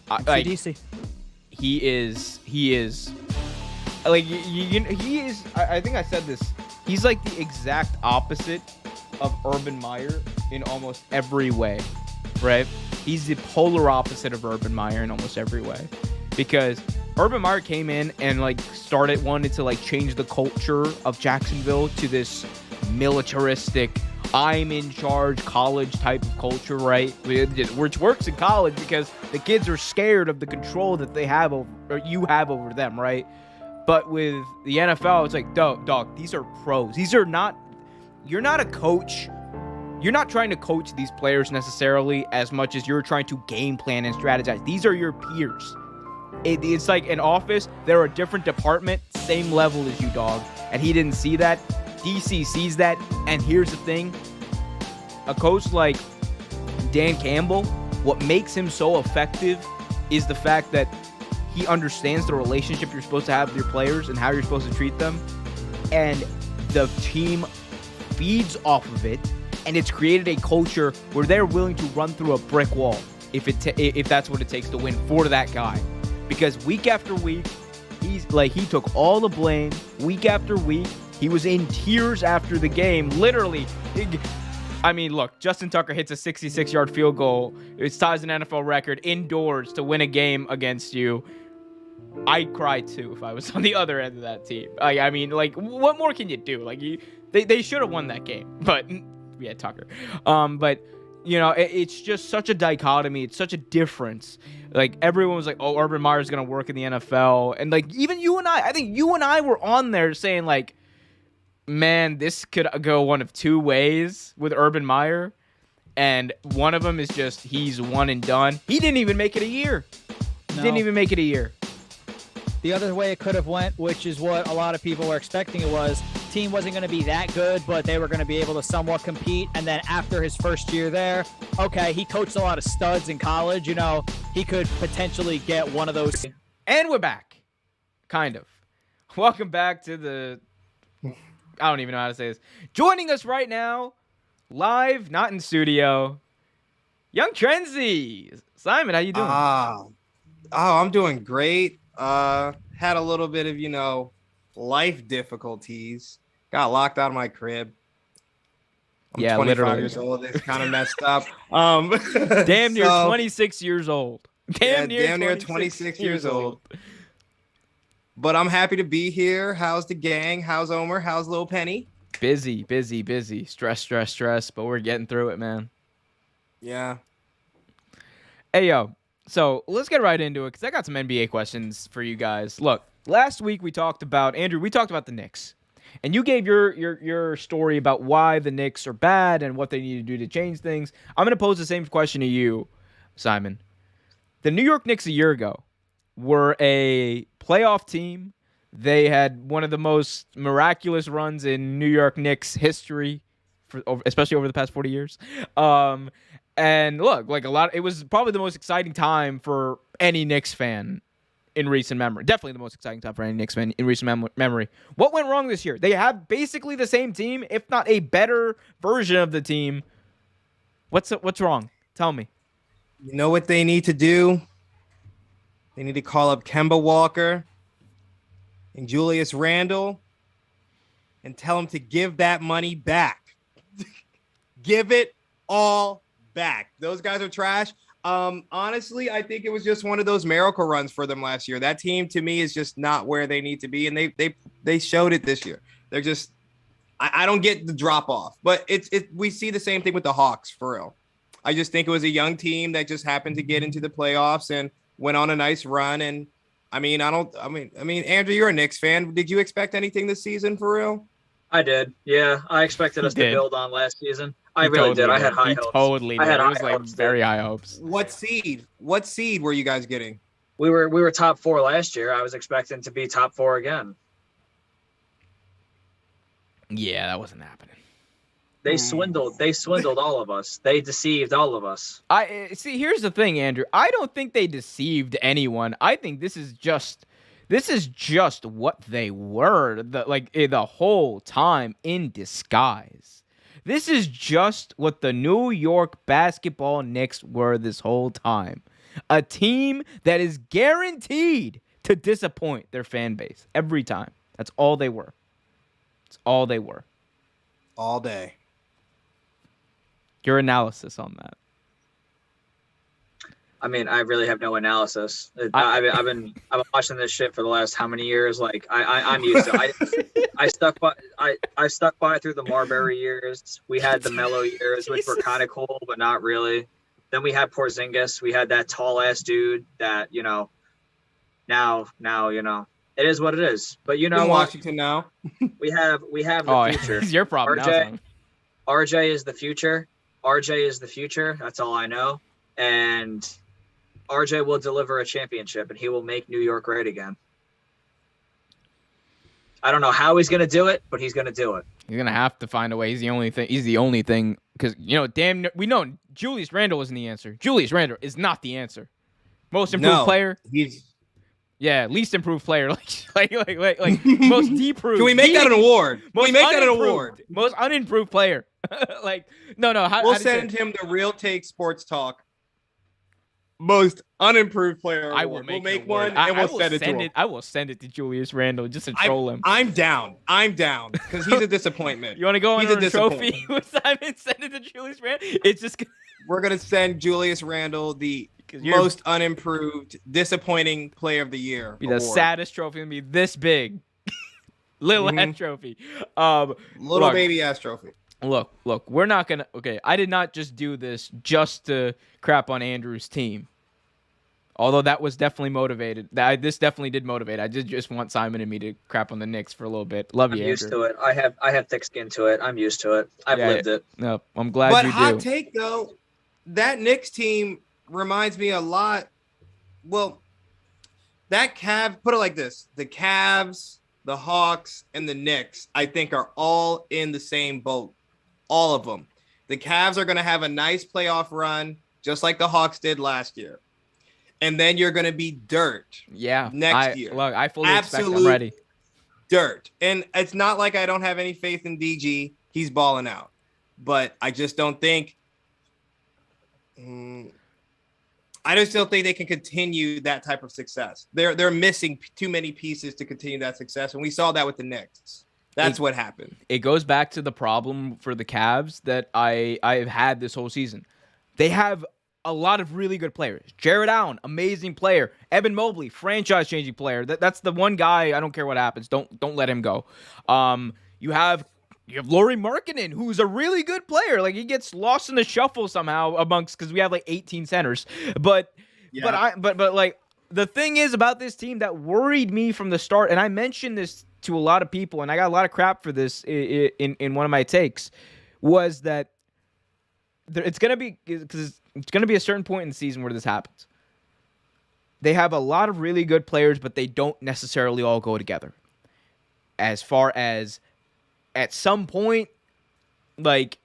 Like, DC. He is. Like he is. I think I said this. He's like the exact opposite of Urban Meyer in almost every way, right? He's the polar opposite of Urban Meyer in almost every way, because Urban Meyer came in and like wanted to like change the culture of Jacksonville to this militaristic, I'm in charge college type of culture, right? Which works in college because the kids are scared of the control that they have over, or you have over them, right? But with the NFL, it's like, dog, these are pros. These are not, you're not a coach. You're not trying to coach these players necessarily as much as you're trying to game plan and strategize. These are your peers. It's like an office. They're a different department, same level as you, dog. And he didn't see that. DC sees that. And here's the thing. A coach like Dan Campbell, what makes him so effective is the fact that he understands the relationship you're supposed to have with your players and how you're supposed to treat them. And the team feeds off of it. And it's created a culture where they're willing to run through a brick wall if that's what it takes to win for that guy. Because week after week, he took all the blame. Week after week, he was in tears after the game. Literally. I mean, look, Justin Tucker hits a 66-yard field goal. It ties an NFL record indoors to win a game against you. I'd cry too if I was on the other end of that team. I mean, like, what more can you do? Like, they should have won that game, but we had Tucker. But you know, it's just such a dichotomy. It's such a difference. Like, everyone was like, "Oh, Urban Meyer's gonna work in the NFL," and like, even you and I think you and I were on there saying like, "Man, this could go one of two ways with Urban Meyer," and one of them is just he's one and done. He didn't even make it a year. He didn't even make it a year. The other way it could have went, which is what a lot of people were expecting, it was team wasn't going to be that good, but they were going to be able to somewhat compete. And then after his first year there, okay, he coached a lot of studs in college. You know, he could potentially get one of those. And we're back. Kind of. Welcome back to the... I don't even know how to say this. Joining us right now, live, not in studio, Young Trenzy. Simon, how you doing? I'm doing great. Had a little bit of, life difficulties. Got locked out of my crib. I'm 25 literally. years old. It's kind of messed up. Damn near 26 years old. Damn near 26 years old. But I'm happy to be here. How's the gang? How's Omer? How's Lil Penny? Busy. Stress. But we're getting through it, man. Yeah. Hey, yo. So let's get right into it because I got some NBA questions for you guys. Look, last week we talked about the Knicks. And you gave your story about why the Knicks are bad and what they need to do to change things. I'm going to pose the same question to you, Simon. The New York Knicks a year ago were a playoff team. They had one of the most miraculous runs in New York Knicks history, especially over the past 40 years. And look, it was probably the most exciting time for any Knicks fan in recent memory. Definitely the most exciting time for any Knicks fan in recent memory. What went wrong this year? They have basically the same team, if not a better version of the team. What's wrong? Tell me. You know what they need to do? They need to call up Kemba Walker and Julius Randle and tell them to give that money back. Give it all back. Those guys are trash. Honestly, I think it was just one of those miracle runs for them last year. That team, to me, is just not where they need to be, and they showed it this year. They're just, I don't get the drop off, but we see the same thing with the Hawks for real. I just think it was a young team that just happened to get into the playoffs and went on a nice run. And I mean, Andrew, you're a Knicks fan. Did you expect anything this season for real? I did. Yeah, I expected us to build on last season. I really did. I had high hopes. Totally did. It was like very high hopes. What seed were you guys getting? We were top 4 last year. I was expecting to be top 4 again. Yeah, that wasn't happening. They swindled all of us. They deceived all of us. I see. Here's the thing, Andrew. I don't think they deceived anyone. I think this is just This is just what they were the whole time in disguise. This is just what the New York basketball Knicks were this whole time. A team that is guaranteed to disappoint their fan base every time. That's all they were. That's all they were. All day. Your analysis on that. I mean, I really have no analysis. I've been watching this shit for the last how many years? Like I'm used to it. I stuck by it through the Marbury years. We had the Melo years, which were kind of cool, but not really. Then we had Porzingis. We had that tall ass dude that, now, it is what it is. But you know in what? Washington now. We have the future. It's your problem now, son. RJ is the future. RJ is the future. That's all I know. And RJ will deliver a championship, and he will make New York great again. I don't know how he's going to do it, but he's going to do it. He's going to have to find a way. He's the only thing. Because, we know Julius Randle isn't the answer. Julius Randle is not the answer. Most improved player. Least improved player. Like most deproved. Can we make that an award? Can we make that an award? Most unimproved player. No. We'll send him the Real Take Sports Talk most unimproved player award. We'll make one and we'll send it to him. I will send it to Julius Randle just to troll him. I'm down because he's a disappointment. You want to go on a trophy with Simon? Send it to Julius Randle. It's just we're gonna send Julius Randle the most unimproved, disappointing player of the year. Be the saddest trophy. Gonna be this big, little ass trophy. Little baby ass trophy. Look, we're not going to... Okay, I did not just do this just to crap on Andrew's team. Although that was definitely motivated. This definitely did motivate. I did just want Simon and me to crap on the Knicks for a little bit. Love you, Andrew. I'm used to it. I have thick skin to it. I'm used to it. I've lived it. No, I'm glad you do. But hot take, though, that Knicks team reminds me a lot... Well, that Cavs... Put it like this. The Cavs, the Hawks, and the Knicks, I think, are all in the same boat. All of them. The Cavs are going to have a nice playoff run, just like the Hawks did last year. And then you're going to be dirt next year. Look, I fully expect I'm ready. Dirt. And it's not like I don't have any faith in DG. He's balling out. But I just don't think I just don't think they can continue that type of success. They're missing too many pieces to continue that success. And we saw that with the Knicks. That's what happened. It goes back to the problem for the Cavs that I've had this whole season. They have a lot of really good players. Jared Allen, amazing player. Evan Mobley, franchise-changing player. That's the one guy. I don't care what happens. Don't let him go. You have Lauri Markkanen, who's a really good player. Like he gets lost in the shuffle somehow because we have like 18 centers. But like the thing is about this team that worried me from the start, and I mentioned this to a lot of people, and I got a lot of crap for this in one of my takes, was that it's gonna be a certain point in the season where this happens. They have a lot of really good players, but they don't necessarily all go together. As far as at some point, like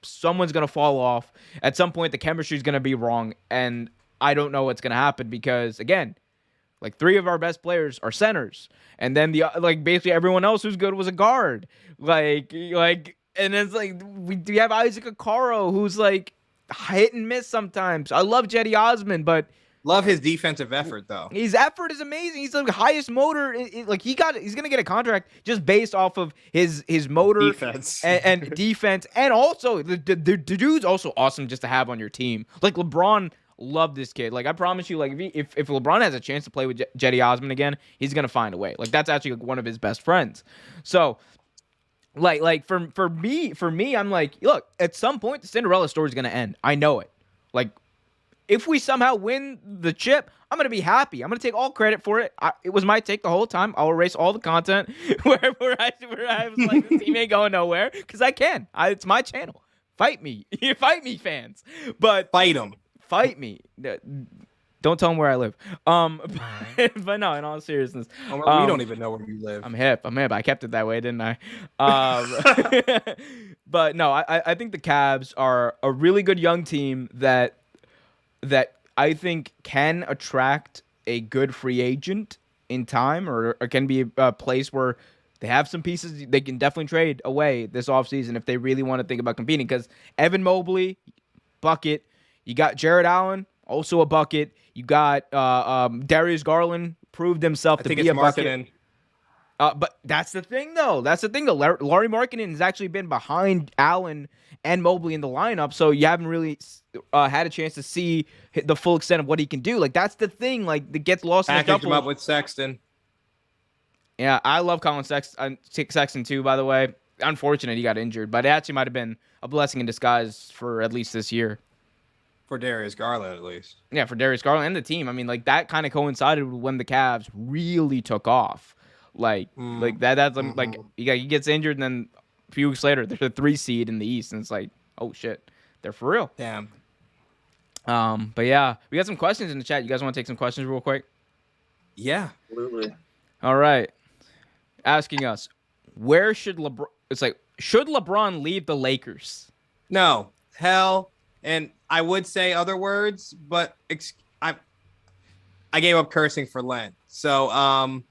someone's gonna fall off. At some point, the chemistry is gonna be wrong, and I don't know what's gonna happen because again. Like 3 of our best players are centers, and then basically everyone else who's good was a guard. And it's like we have Isaac Okoro who's like hit and miss sometimes. I love Jetty Osman, but love his defensive effort though. His effort is amazing. He's the highest motor. He's gonna get a contract just based off of his motor defense and defense, and also the dude's also awesome just to have on your team. Like LeBron. Love this kid. Like I promise you, like if LeBron has a chance to play with Jetty Osman again, he's gonna find a way. Like that's actually one of his best friends. So, like for me, I'm like, look, at some point the Cinderella story is gonna end. I know it. Like if we somehow win the chip, I'm gonna be happy. I'm gonna take all credit for it. It was my take the whole time. I'll erase all the content where I was like, this team ain't going nowhere because I can. It's my channel. Fight me, fans. But fight them. Fight me. Don't tell them where I live. But no, in all seriousness. We don't even know where you live. I'm hip. I kept it that way, didn't I? But no, I think the Cavs are a really good young team that I think can attract a good free agent in time, or can be a place where they have some pieces they can definitely trade away this offseason if they really want to think about competing. Because Evan Mobley, bucket. You got Jared Allen, also a bucket. You got Darius Garland, proved himself to be a bucket. But that's the thing, though. Laurie Markkinen has actually been behind Allen and Mobley in the lineup, so you haven't really had a chance to see the full extent of what he can do. Like, that's the thing. Like, that gets lost in the Package shuffle. him up with Sexton. Yeah, I love Colin Sexton too, by the way. Unfortunate he got injured, but it actually might have been a blessing in disguise for at least this year. For Darius Garland, at least. Yeah, for Darius Garland and the team. I mean, like, that kind of coincided with when the Cavs really took off. Like that's like he gets injured, and then a few weeks later, they're the 3 seed in the East, and it's like, oh shit, they're for real. Damn. But yeah, we got some questions in the chat. You guys want to take some questions real quick? Yeah. Absolutely. All right. Asking us, where should LeBron? It's like, should LeBron leave the Lakers? No. Hell. And I would say other words, but I gave up cursing for Lent. So,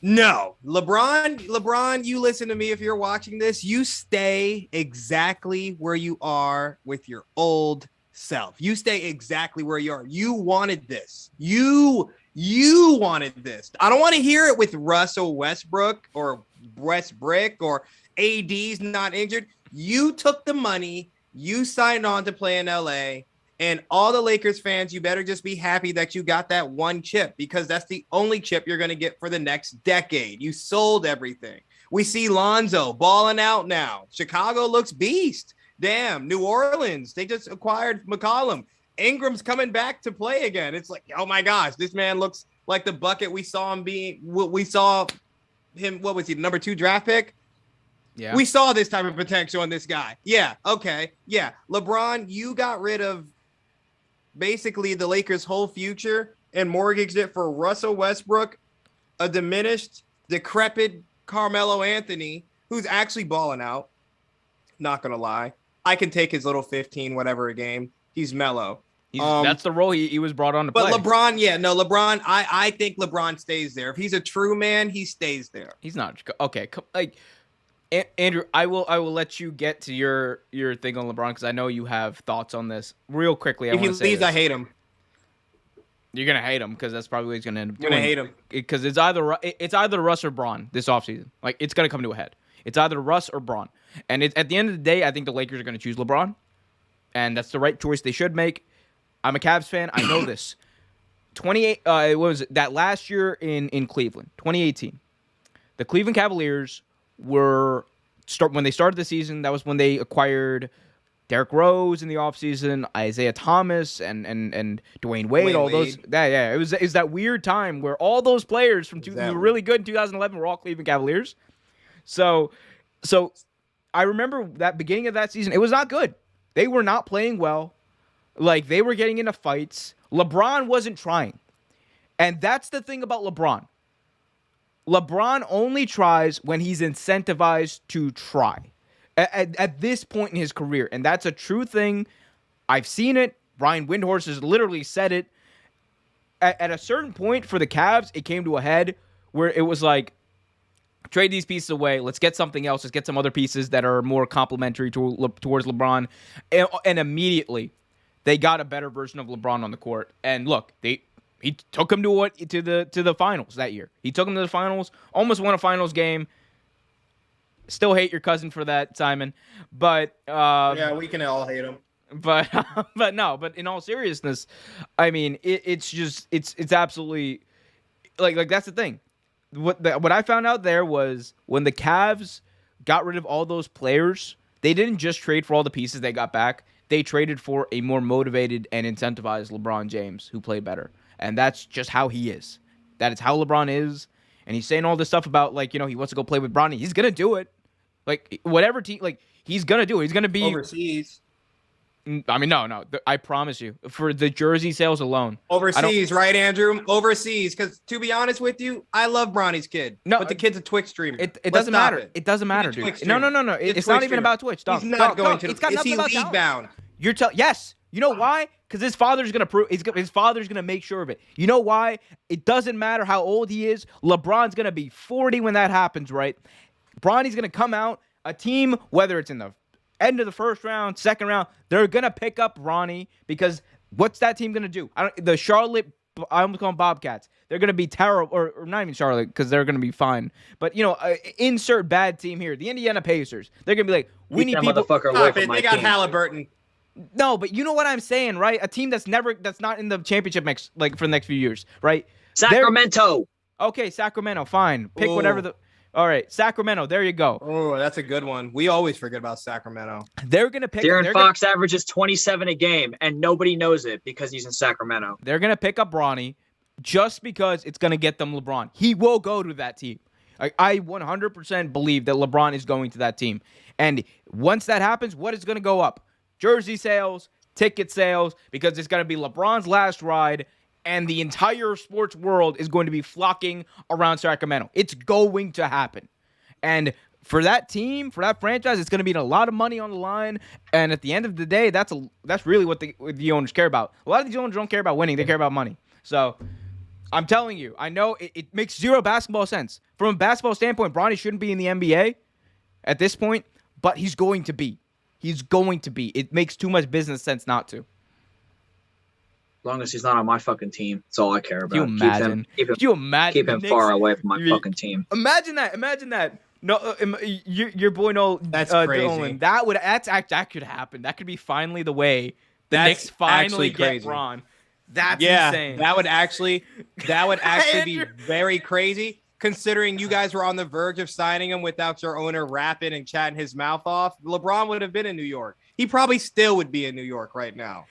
no. LeBron, you listen to me if you're watching this. You stay exactly where you are with your old self. You stay exactly where you are. You wanted this. You wanted this. I don't want to hear it with Russell Westbrook or Westbrick or AD's not injured. You took the money. You signed on to play in LA. And all the Lakers fans, you better just be happy that you got that one chip, because that's the only chip you're going to get for the next decade. You sold everything. We see Lonzo balling out now. Chicago looks beast. Damn, New Orleans, they just acquired McCollum. Ingram's coming back to play again. It's like, oh my gosh, this man looks like the bucket we saw him being. We saw him, what was he, number 2 draft pick? Yeah. We saw this type of potential in this guy. Yeah, okay. Yeah, LeBron, you got rid of basically the Lakers' whole future and mortgaged it for Russell Westbrook, a diminished, decrepit Carmelo Anthony, who's actually balling out. Not going to lie. I can take his little 15, whatever a game. He's mellow. That's the role he was brought on to play. But LeBron, I think LeBron stays there. If he's a true man, he stays there. He's not. Okay, like, Andrew, I will let you get to your thing on LeBron, because I know you have thoughts on this. Real quickly, If he leaves, I hate him. You're gonna hate him, because that's probably what he's gonna end up doing. I'm gonna hate him because it's either Russ or Braun this offseason. Like, it's gonna come to a head. It's either Russ or Braun, and at the end of the day, I think the Lakers are gonna choose LeBron, and that's the right choice they should make. I'm a Cavs fan. I know this. 28. What was it? That last year in Cleveland, 2018, the Cleveland Cavaliers when they started the season. That was when they acquired Derrick Rose in the offseason, Isaiah Thomas and Dwayne Wade, those. Yeah. It was that weird time where all those players who were really good in 2011 were all Cleveland Cavaliers. So I remember that beginning of that season, it was not good. They were not playing well. Like, they were getting into fights. LeBron wasn't trying. And that's the thing about LeBron. LeBron only tries when he's incentivized to try at this point in his career. And that's a true thing. I've seen it. Brian Windhorst has literally said it. At a certain point for the Cavs, it came to a head where it was like, trade these pieces away. Let's get something else. Let's get some other pieces that are more complementary towards LeBron. And immediately, they got a better version of LeBron on the court. And look, he took him to the finals that year. He took him to the finals, almost won a finals game. Still hate your cousin for that, Simon. But yeah, we can all hate him. But in all seriousness, I mean, it's absolutely like that's the thing. What I found out there was when the Cavs got rid of all those players, they didn't just trade for all the pieces they got back. They traded for a more motivated and incentivized LeBron James who played better. And that's just how he is. That is how LeBron is. And he's saying all this stuff about, like, he wants to go play with Bronny. He's going to do it. Like, whatever team, like, he's going to do it. He's going to be overseas. I mean, no. I promise you. For the jersey sales alone. Overseas, right, Andrew? Overseas. Because, to be honest with you, I love Bronny's kid. No, but the kid's a Twitch streamer. It doesn't matter. It doesn't matter, dude. No. It's not even about Twitch. He's not going to. It's got nothing about league bound. Yes. You know why? Because his father's gonna prove. His father's gonna make sure of it. You know why? It doesn't matter how old he is. LeBron's gonna be 40 when that happens, right? Bronny's gonna come out. A team, whether it's in the end of the first round, second round, they're gonna pick up Bronny because what's that team gonna do? The Charlotte. I almost call them Bobcats. They're going to be terrible, or not even Charlotte, because they're going to be fine. But, insert bad team here. The Indiana Pacers. They're going to be like, we need people. Motherfucker away from my They got team. Halliburton. No, but you know what I'm saying, right? A team that's not in the championship for the next few years, right? Sacramento. Okay, Sacramento, fine. Pick Ooh. whatever all right, Sacramento, there you go. Oh, that's a good one. We always forget about Sacramento. They're going to pick De'Aaron Fox averages 27 a game, and nobody knows it because he's in Sacramento. They're going to pick up Bronny just because it's going to get them LeBron. He will go to that team. I 100% believe that LeBron is going to that team. And once that happens, what is going to go up? Jersey sales, ticket sales, because it's going to be LeBron's last ride, and the entire sports world is going to be flocking around Sacramento. It's going to happen. And for that team, for that franchise, it's going to be a lot of money on the line. And at the end of the day, that's really what the owners care about. A lot of these owners don't care about winning. They care about money. So I'm telling you, I know it makes zero basketball sense. From a basketball standpoint, Bronny shouldn't be in the NBA at this point, but he's going to be. He's going to be. It makes too much business sense not to. As long as he's not on my fucking team, that's all I care about. Can you imagine? Keep him far away from my fucking team. Imagine that. No, your boy Noel. That's crazy. Dolan, that could happen. That could be finally the way the Knicks finally get Bron. That's insane. That would actually be very crazy. Considering you guys were on the verge of signing him without your owner rapping and chatting his mouth off, LeBron would have been in New York. He probably still would be in New York right now.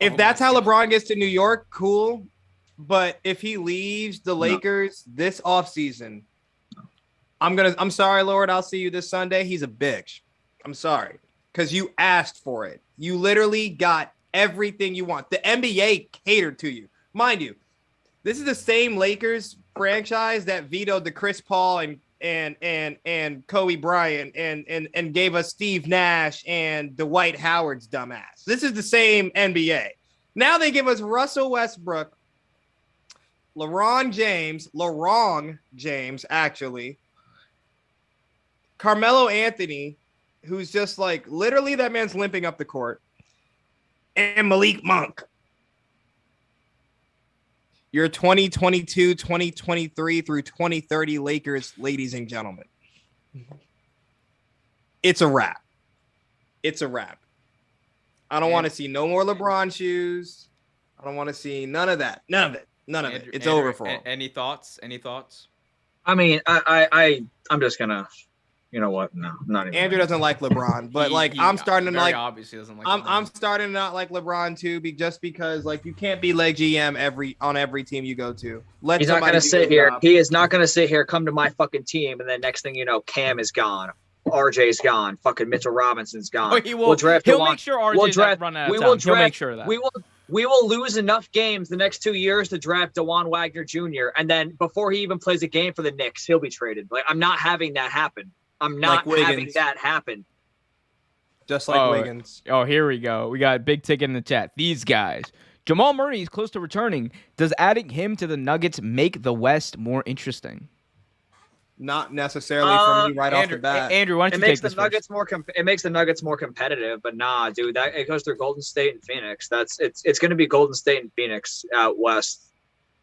If that's how LeBron gets to New York, cool. But if he leaves the Lakers this offseason, I'm sorry, Lord, I'll see you this Sunday. He's a bitch. I'm sorry. Because you asked for it. You literally got everything you want. The NBA catered to you. Mind you, this is the same Lakers franchise that vetoed the Chris Paul and Kobe Bryant and gave us Steve Nash and Dwight Howard's dumbass. This is the same NBA. Now they give us Russell Westbrook, LeBron James, actually, Carmelo Anthony, who's just like literally that man's limping up the court, and Malik Monk. Your 2022, 2023 through 2030 Lakers, ladies and gentlemen. It's a wrap. It's a wrap. I don't want to see no more LeBron shoes. I don't want to see none of that. None of it. It's over for him. Any thoughts? I mean, I'm just gonna. You know what? No, not even. Andrew doesn't like LeBron, but I'm starting to like. Obviously doesn't like. I'm starting to not like LeBron too, just because like you can't be leg GM on every team you go to. He's not gonna sit here. He is not gonna sit here. Come to my fucking team, and then next thing you know, Cam is gone. RJ's gone. Fucking Mitchell Robinson's gone. Oh, he will. We'll draft. He'll make sure RJ's not run out of time. He'll make sure of that. We will lose enough games the next 2 years to draft DeJuan Wagner Jr. And then before he even plays a game for the Knicks, he'll be traded. Like I'm not having that happen. I'm not having that happen. Just like Wiggins. Oh, here we go. We got big ticket in the chat. These guys. Jamal Murray is close to returning. Does adding him to the Nuggets make the West more interesting? Not necessarily for me right off the bat. Andrew, why don't you take this Nuggets it makes the Nuggets more competitive, but nah, dude, that it goes through Golden State and Phoenix. It's going to be Golden State and Phoenix out west.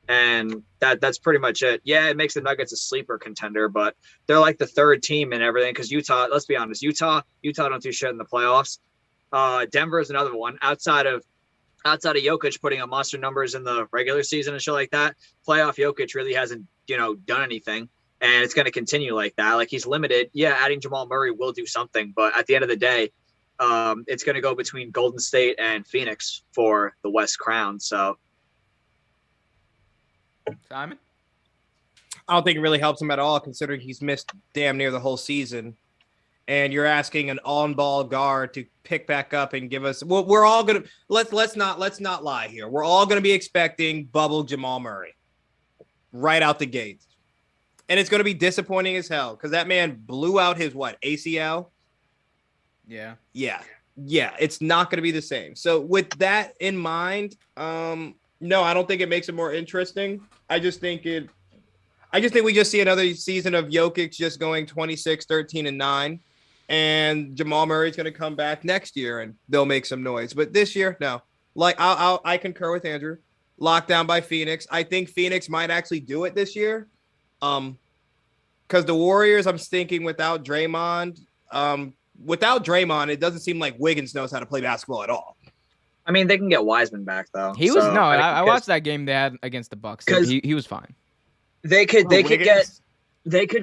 And that's pretty much it. Yeah, it makes the Nuggets a sleeper contender, but they're like the third team and everything because Utah, let's be honest, Utah don't do shit in the playoffs. Denver is another one. Outside of Jokic putting up monster numbers in the regular season and shit like that, playoff Jokic really hasn't, done anything. And it's going to continue like that. Like he's limited. Yeah, adding Jamal Murray will do something, but at the end of the day, it's going to go between Golden State and Phoenix for the West crown. So. Simon? I don't think it really helps him at all, considering he's missed damn near the whole season. And you're asking an on-ball guard to pick back up and give us. Well, we're all gonna let's not lie here. We're all gonna be expecting bubble Jamal Murray right out the gate, and it's gonna be disappointing as hell because that man blew out his ACL. Yeah. yeah, it's not going to be the same. So with that in mind, no, I don't think it makes it more interesting. I just think we just see another season of Jokic just going 26, 13, and 9. And Jamal Murray's going to come back next year and they'll make some noise. But this year, no. Like I concur with Andrew. Locked down by Phoenix. I think Phoenix might actually do it this year. Because the Warriors, I'm thinking without Draymond, it doesn't seem like Wiggins knows how to play basketball at all. I mean, they can get Wiseman back though. I watched that game they had against the Bucks. He was fine. They could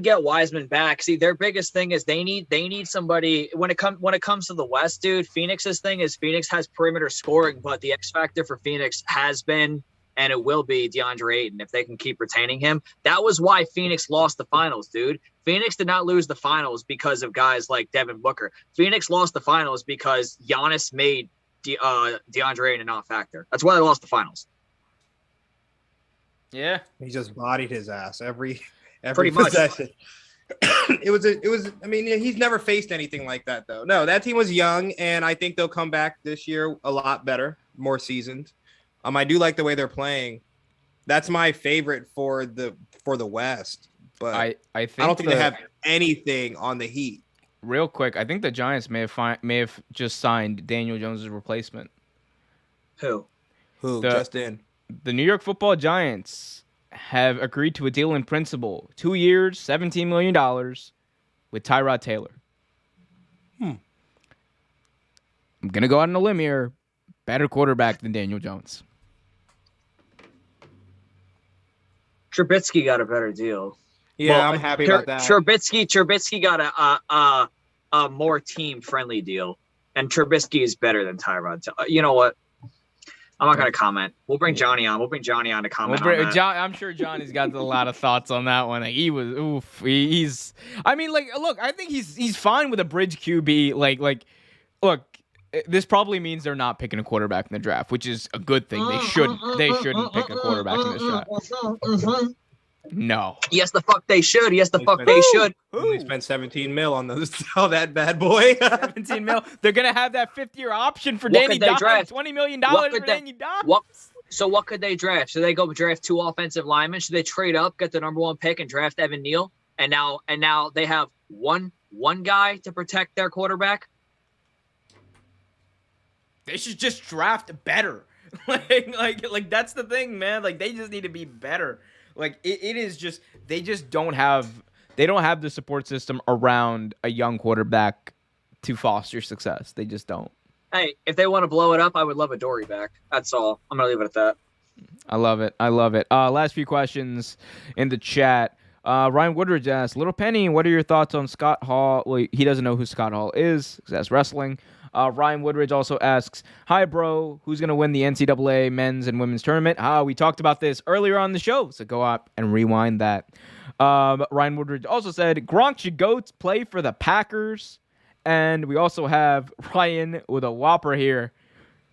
get Wiseman back. See, their biggest thing is they need somebody when it comes to the West, dude. Phoenix's thing is Phoenix has perimeter scoring, but the X factor for Phoenix has been and it will be DeAndre Ayton if they can keep retaining him. That was why Phoenix lost the finals, dude. Phoenix did not lose the finals because of guys like Devin Booker. Phoenix lost the finals because Giannis made DeAndre Ayton a non-factor. That's why they lost the finals. Yeah, he just bodied his ass every pretty possession. It was. I mean, he's never faced anything like that though. No, that team was young, and I think they'll come back this year a lot better, more seasoned. I do like the way they're playing. That's my favorite for the West. But I don't think they have anything on the Heat. Real quick, I think the Giants may have just signed Daniel Jones' replacement. Who? Just in. The New York Football Giants have agreed to a deal in principle, 2 years, $17 million, with Tyrod Taylor. I'm gonna go out on a limb here. Better quarterback than Daniel Jones. Trubisky got a better deal. Yeah, I'm happy about that. Trubisky got a more team friendly deal, and Trubisky is better than Tyrod. You know what? I'm not going to comment. We'll bring Johnny on. To comment on that. I'm sure Johnny's got a lot of thoughts on that one. Like, he was, oof. He's. I mean, like, look, I think he's fine with a bridge QB. Like, look, this probably means they're not picking a quarterback in the draft, which is a good thing. They shouldn't pick a quarterback in this draft. No. Yes, the fuck they should. They should. They spent 17 mil on those. Oh, that bad boy. 17 mil. They're gonna have that 5th-year option for Danny Dimes. $20 million for Danny Dimes. So what could they draft? Should they go draft 2 offensive linemen? Should they trade up, get the number 1 pick, and draft Evan Neal? And now they have one guy to protect their quarterback. They should just draft better. like that's the thing, man. Like, they just need to be better. Like, it is just, they don't have the support system around a young quarterback to foster success. They just don't. Hey, if they want to blow it up, I would love a Dory back. That's all. I'm going to leave it at that. I love it. Last few questions in the chat. Ryan Woodridge asks, Little Penny, what are your thoughts on Scott Hall? Well, he doesn't know who Scott Hall is, because that's wrestling. Ryan Woodridge also asks, hi, bro, who's going to win the NCAA men's and women's tournament? We talked about this earlier on the show, so go up and rewind that. Ryan Woodridge also said, Gronk should go play for the Packers. And we also have Ryan with a whopper here.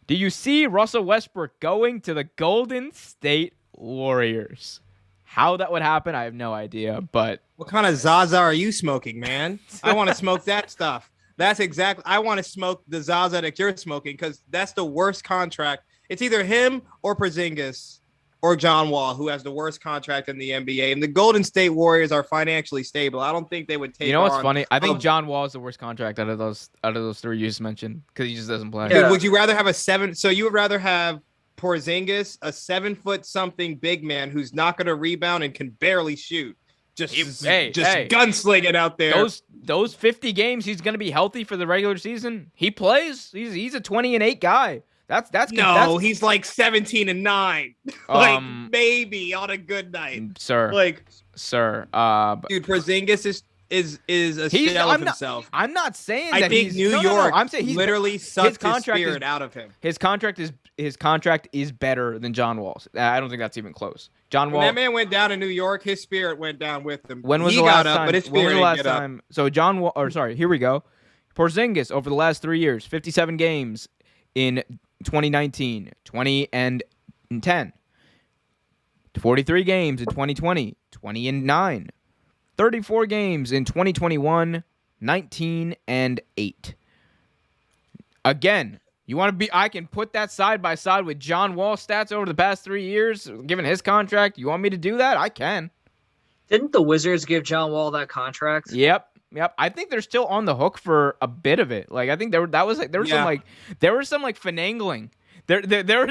Do you see Russell Westbrook going to the Golden State Warriors? How that would happen, I have no idea, but... What kind of Zaza are you smoking, man? I want to smoke that stuff. I want to smoke the Zaza that you're smoking, because that's the worst contract. It's either him or Porzingis or John Wall, who has the worst contract in the NBA. And the Golden State Warriors are financially stable. I don't think they would take. You know what's funny? I think John Wall is the worst contract out of those 3 you just mentioned, because he just doesn't play. Yeah. Would you rather have a 7? So you would rather have Porzingis, a 7-foot-something big man who's not going to rebound and can barely shoot, just gunslinging out there. Those 50 games, he's going to be healthy for the regular season. He plays. He's a 20-8 guy. He's like 17-9. Like, maybe on a good night, sir. Dude, Porzingis is a shell of himself. I'm not saying that. I think New York. I'm saying he's literally sucked his spirit out of him. His contract is better than John Wall's. I don't think that's even close. John Wall. When that man went down in New York, his spirit went down with him. When was the last time? But his spirit when was the last time? So John Wall. Or sorry, here we go. Porzingis over the last 3 years, 57 games in 2019, 20-10. 43 games in 2020, 20-9. 34 games in 2021, 19-8. Again, you want to be? I can put that side by side with John Wall stats over the past 3 years, given his contract. You want me to do that? I can. Didn't the Wizards give John Wall that contract? Yep. I think they're still on the hook for a bit of it. Like I think there was some finagling. There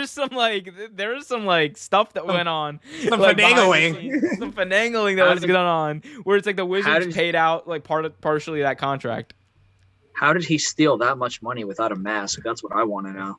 was some stuff that went on. Some like, finagling. Some finagling that was going on where it's like the Wizards paid out like partially that contract. How did he steal that much money without a mask? That's what I want to know.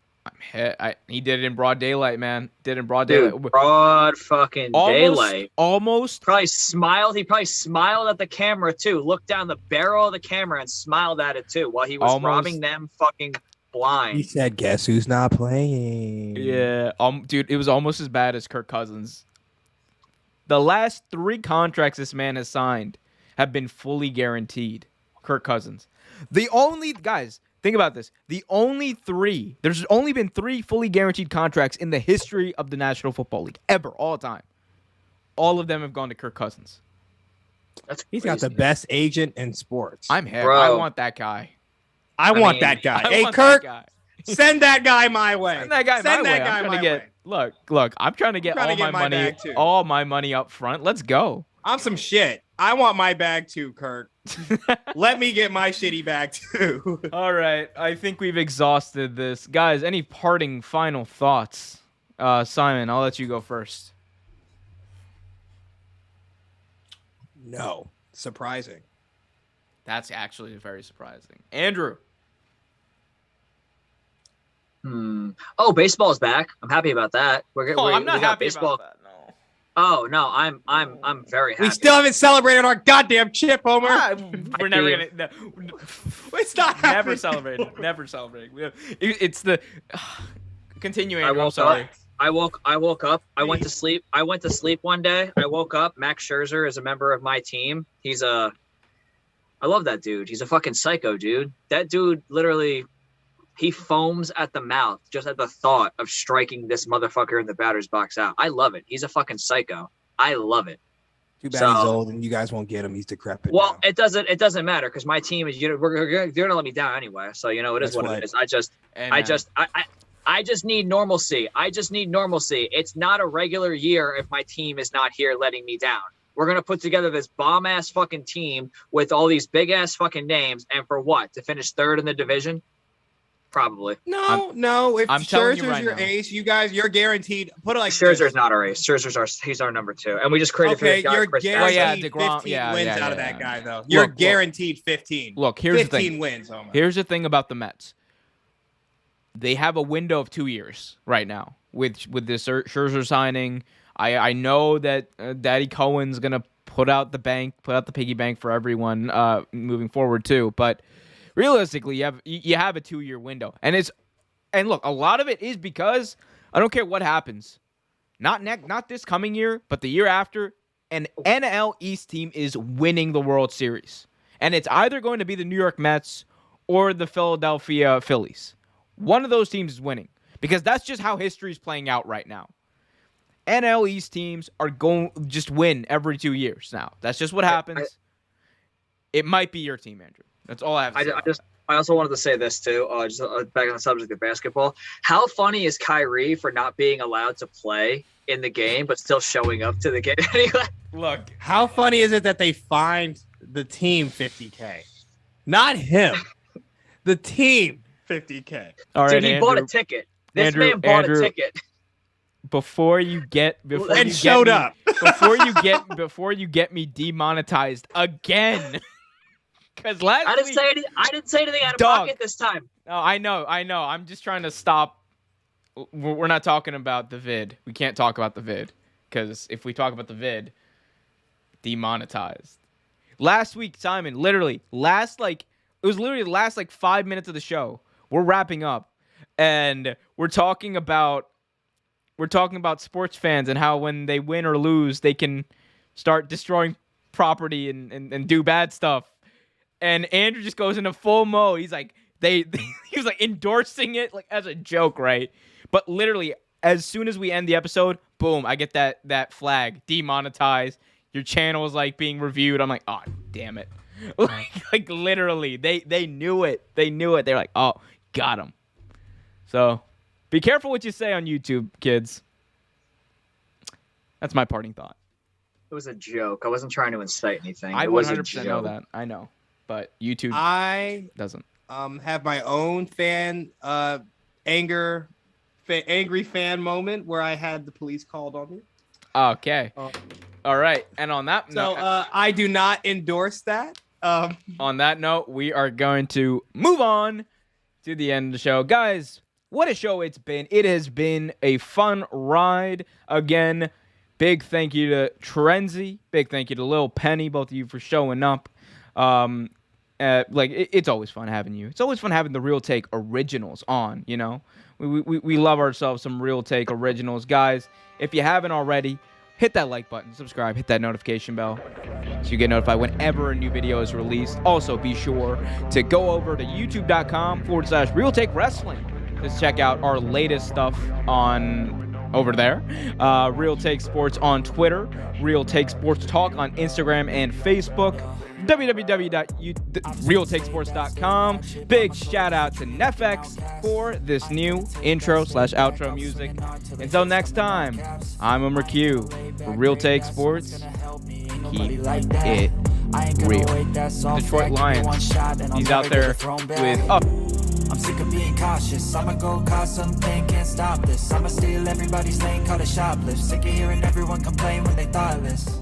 He did it in broad daylight, man. Did it in broad Dude, daylight. broad fucking daylight. Almost. Probably smiled. He probably smiled at the camera too. Looked down the barrel of the camera and smiled at it too while he was robbing them fucking blind. He said, "Guess who's not playing?" Yeah, dude, it was almost as bad as Kirk Cousins. The last 3 contracts this man has signed have been fully guaranteed. Kirk Cousins. Think about this. There's only been 3 fully guaranteed contracts in the history of the National Football League, ever, all the time. All of them have gone to Kirk Cousins. That's He's crazy. got the best agent in sports. I'm happy. Bro. I want that guy. I want that guy. I Hey, want Kirk, that guy. send that guy my way. Send that guy my way. I'm trying to get. Look. I'm trying to get trying to get my money, bag, too. all my money up front. Let's go. I'm some shit. I want my bag too, Kirk. Let me get my shitty bag too. All right. I think we've exhausted this. Guys, any parting final thoughts? Simon, I'll let you go first. No. Surprising. That's actually very surprising. Andrew. Oh, baseball's back. I'm happy about that. I'm not happy baseball. about that. No. Oh no, I'm very happy. We still haven't celebrated our goddamn chip, Homer. We're never gonna. No, It's not never happening. celebrate. Never celebrate. It's the. Continue, I Andrew. I'm woke sorry. up. I woke up. I went to sleep. I went to sleep one day. I woke up. Max Scherzer is a member of my team. I love that dude. He's a fucking psycho, dude. That dude literally, he foams at the mouth just at the thought of striking this motherfucker in the batter's box out. I love it. He's a fucking psycho. I love it. Too bad he's old and you guys won't get him. He's decrepit. Well, now. it doesn't matter because my team is they're gonna let me down anyway. So it is what it is. I just need normalcy. I just need normalcy. It's not a regular year if my team is not here letting me down. We're going to put together this bomb-ass fucking team with all these big-ass fucking names. And for what? To finish 3rd in the division? Probably. No. If I'm telling you Scherzer's right your now. ace, you guys, you're guaranteed. Put it like Scherzer's this. not our ace. He's our number 2. And we just created for Okay, this guy, you're Chris guaranteed Well, yeah, DeGrom, 15 yeah, wins yeah, out of yeah. that guy, though. You're Look. guaranteed 15. Look, here's 15 the thing. wins, Homer. Here's the thing about the Mets. They have a window of 2 years right now with this Scherzer signing. I know that Daddy Cohen's gonna put out the piggy bank for everyone moving forward too. But realistically, you have a 2-year window, and look, a lot of it is because I don't care what happens, not this coming year, but the year after, an NL East team is winning the World Series, and it's either going to be the New York Mets or the Philadelphia Phillies. One of those teams is winning because that's just how history is playing out right now. NL East teams are going just win every 2 years now. That's just what happens. It might be your team, Andrew. That's all I have to say. I also wanted to say this too, back on the subject of basketball. How funny is Kyrie for not being allowed to play in the game but still showing up to the game anyway? Look, How funny is it that they fined the team $50K? Not him. The team $50K. all right, Dude, he Andrew. bought a ticket. This Andrew- man bought Andrew- a ticket. Before you get Showed me, up. before you get me demonetized again. Because last I didn't week, say anything out of Dog. pocket this time. No, I know. I'm just trying to stop. We're not talking about the vid. We can't talk about the vid because if we talk about the vid, demonetized. Last week, Simon, literally the last 5 minutes of the show. We're wrapping up, and we're talking about sports fans and how when they win or lose, they can start destroying property and do bad stuff. And Andrew just goes into full mode. He's like, he was like endorsing it like as a joke, right? But literally, as soon as we end the episode, boom, I get that flag, demonetized. Your channel is like being reviewed. I'm like, oh, damn it. like literally, they knew it. They knew it. They're like, oh, got him. So be careful what you say on YouTube, kids. That's my parting thought. It was a joke. I wasn't trying to incite anything. I It was a 100% know joke. that. I know. But YouTube I doesn't. have my own angry fan moment where I had the police called on me. Okay. All right. And on that So note, I do not endorse that. on that note, we are going to move on to the end of the show. Guys, what a show it's been. It has been a fun ride. Again, big thank you to Trenzy. Big thank you to Lil Penny, both of you for showing up. It's always fun having you. It's always fun having the Real Take originals on, you know. We love ourselves some Real Take originals. Guys, if you haven't already, hit that like button, subscribe, hit that notification bell so you get notified whenever a new video is released. Also, be sure to go over to youtube.com/Real Take Wrestling. Just check out our latest stuff on over there. Real Take Sports on Twitter, Real Take Sports Talk on Instagram and Facebook, www.realtakesports.com. Big shout out to Nefx for this new intro/outro music. Until next time, I'm Umar Q for Real Take Sports. Keep it real. Detroit Lions. He's out there with up. I'm sick of being cautious. I'ma go cause something, can't stop this. I'ma steal everybody's lane, call it shoplift. Sick of hearing everyone complain when they thoughtless.